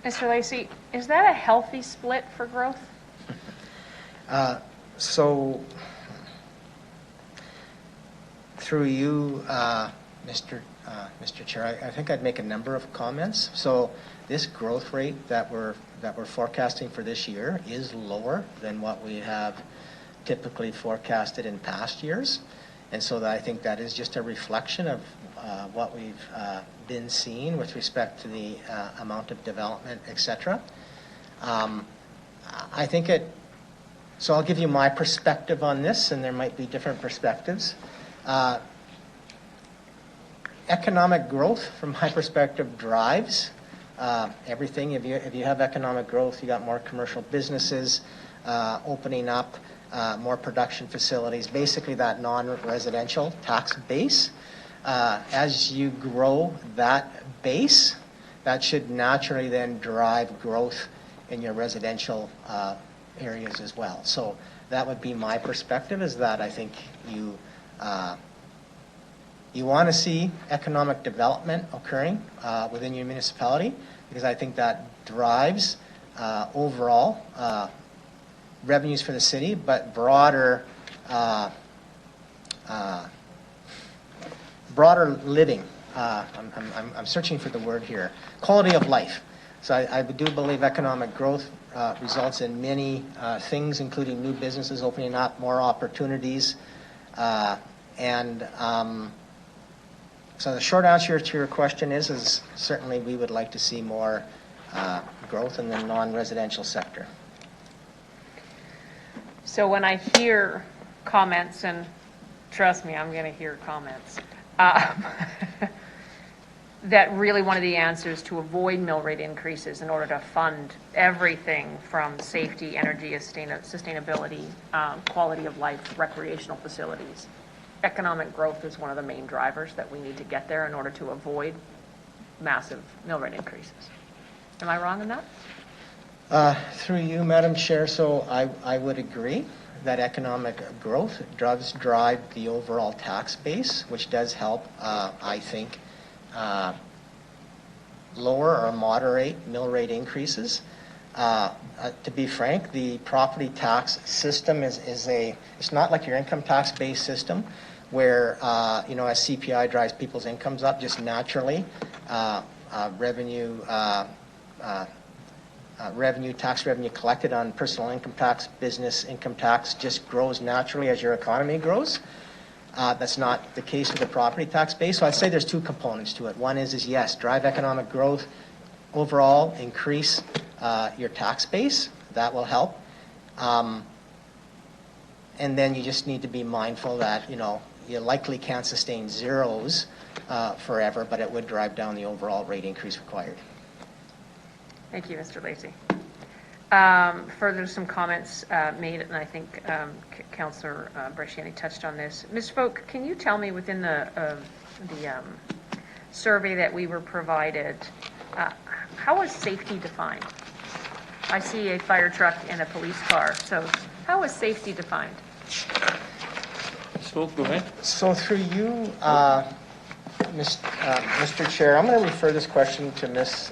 Mr. Lacey, is that a healthy split for growth? So, through you, Mr. Chair, I think I'd make a number of comments. So, this growth rate that we're forecasting for this year is lower than what we have typically forecasted in past years, and so I think that is just a reflection of what we've been seeing with respect to the amount of development, etc. I think so I'll give you my perspective on this, and there might be different perspectives. Economic growth, from my perspective, drives everything. If you have economic growth, you got more commercial businesses opening up, more production facilities, basically that non-residential tax base. As you grow that base, that should naturally then drive growth in your residential areas as well. So that would be my perspective, is that I think you want to see economic development occurring within your municipality, because I think that drives overall revenues for the city, but broader living. I'm searching for the word here. Quality of life. So I do believe economic growth results in many things, including new businesses opening up, more opportunities, and so the short answer to your question is certainly we would like to see more growth in the non-residential sector. So when I hear comments, and trust me, I'm going to hear comments, that really one of the answers to avoid mill rate increases in order to fund everything from safety, energy, sustainability, quality of life, recreational facilities, economic growth is one of the main drivers that we need to get there in order to avoid massive mill rate increases. Am I wrong in that? Through you, Madam Chair, so I would agree that economic growth does drive the overall tax base, which does help, I think, lower or moderate mill rate increases. To be frank, the property tax system it's not like your income tax based system where, as CPI drives people's incomes up just naturally, tax revenue collected on personal income tax, business income tax just grows naturally as your economy grows. That's not the case with the property tax base. So I'd say there's two components to it. One is yes, drive economic growth, overall increase your tax base. That will help. And then you just need to be mindful that, you likely can't sustain zeros forever, but it would drive down the overall rate increase required. Thank you, Mr. Lacey. Further, some comments made, and I think Councillor Bresciani touched on this. Ms. Folk, can you tell me within the survey that we were provided, how is safety defined? I see a fire truck and a police car, so how is safety defined? Ms. Folk, go ahead. So through you, Mr. Chair, I'm going to refer this question to Ms.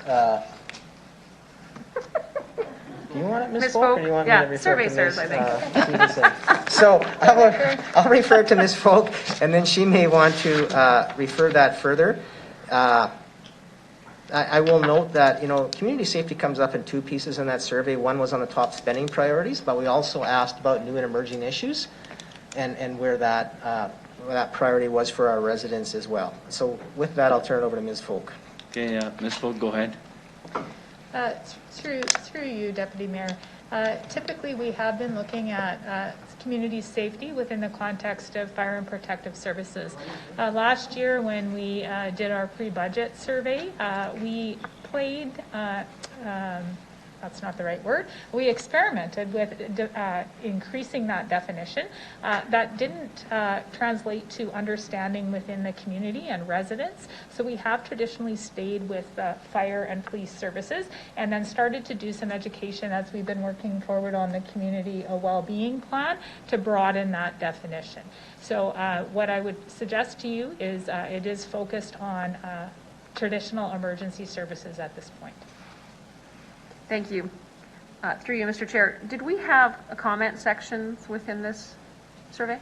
Do you want it, Ms. Folk, or do you want me to refer survey to sirs, Ms. I think. So I'll refer to Ms. Folk, and then she may want to refer that further. I will note that, community safety comes up in two pieces in that survey. One was on the top spending priorities, but we also asked about new and emerging issues and where that priority was for our residents as well. So with that, I'll turn it over to Ms. Folk. Okay, Ms. Folk, go ahead. Through you, Deputy Mayor. Typically, we have been looking at community safety within the context of fire and protective services. Last year, when we did our pre-budget survey, we played, that's not the right word, we experimented with increasing that definition. That didn't translate to understanding within the community and residents. So we have traditionally stayed with fire and police services and then started to do some education as we've been working forward on the community well-being plan to broaden that definition. So what I would suggest to you is it is focused on traditional emergency services at this point. Thank you. Through you, Mr. Chair, did we have a comment sections within this survey?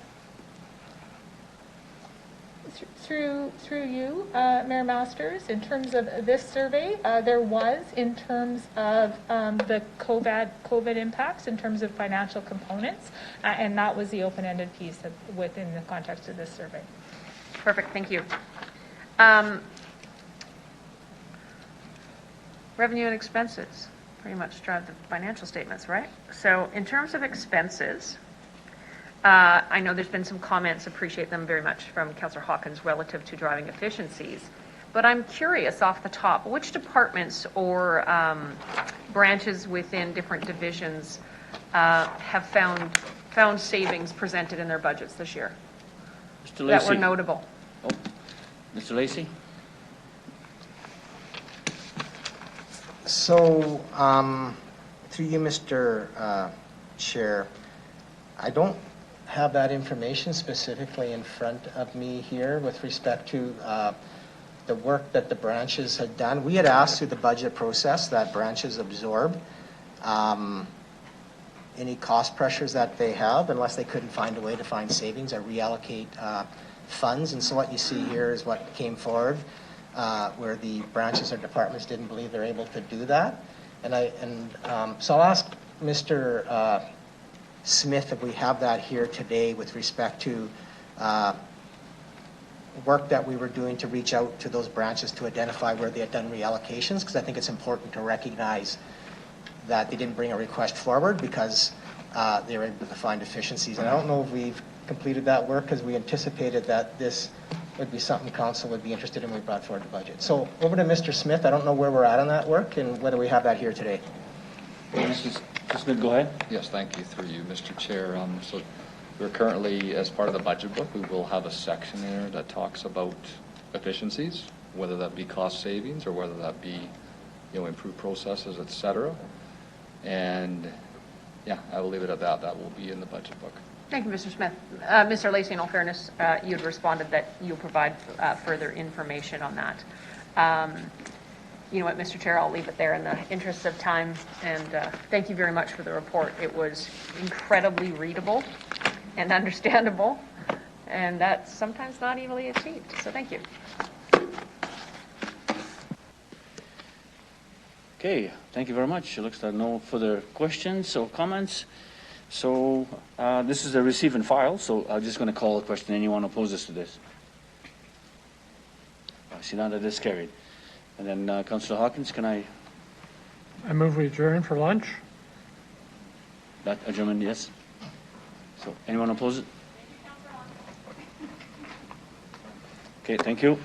Through you, Mayor Masters, in terms of this survey, there was in terms of the COVID impacts, in terms of financial components, and that was the open-ended piece within the context of this survey. Perfect, thank you. Revenue and expenses pretty much drive the financial statements, right? So in terms of expenses, I know there's been some comments, appreciate them very much, from Councillor Hawkins relative to driving efficiencies. But I'm curious off the top, which departments or branches within different divisions have found savings presented in their budgets this year Mr. Lacey. that were notable? Oh, Mr. Lacey? So, through you, Mr. Chair, I don't have that information specifically in front of me here with respect to the work that the branches had done. We had asked through the budget process that branches absorb any cost pressures that they have unless they couldn't find a way to find savings or reallocate funds. And so what you see here is what came forward. Where the branches or departments didn't believe they're able to do that. So I'll ask Mr. Smith if we have that here today with respect to work that we were doing to reach out to those branches to identify where they had done reallocations, because I think it's important to recognize that they didn't bring a request forward because they were able to find efficiencies. And I don't know if we've completed that work because we anticipated that this would be something council would be interested in when we brought forward the budget. So over to Mr. Smith. I don't know where we're at on that work and whether we have that here today. Mr. Smith, go ahead. Yes, thank you. Through you, Mr. Chair. So We're currently, as part of the budget book, we will have a section there that talks about efficiencies, whether that be cost savings or whether that be, improved processes, et cetera. And yeah, I will leave it at that. That will be in the budget book. Thank you, Mr. Smith. Mr. Lacey, in all fairness, you had responded that you'll provide further information on that. You know what, Mr. Chair, I'll leave it there in the interest of time. And thank you very much for the report. It was incredibly readable and understandable, and that's sometimes not easily achieved. So thank you. Okay, thank you very much. It looks like no further questions or comments. So this is a receive and file, so I'm just going to call a question. Anyone opposes to this? I see none. That is carried. And then Councillor Hawkins, can I? I move we adjourn for lunch. That adjournment, yes. So anyone oppose it? Okay, thank you.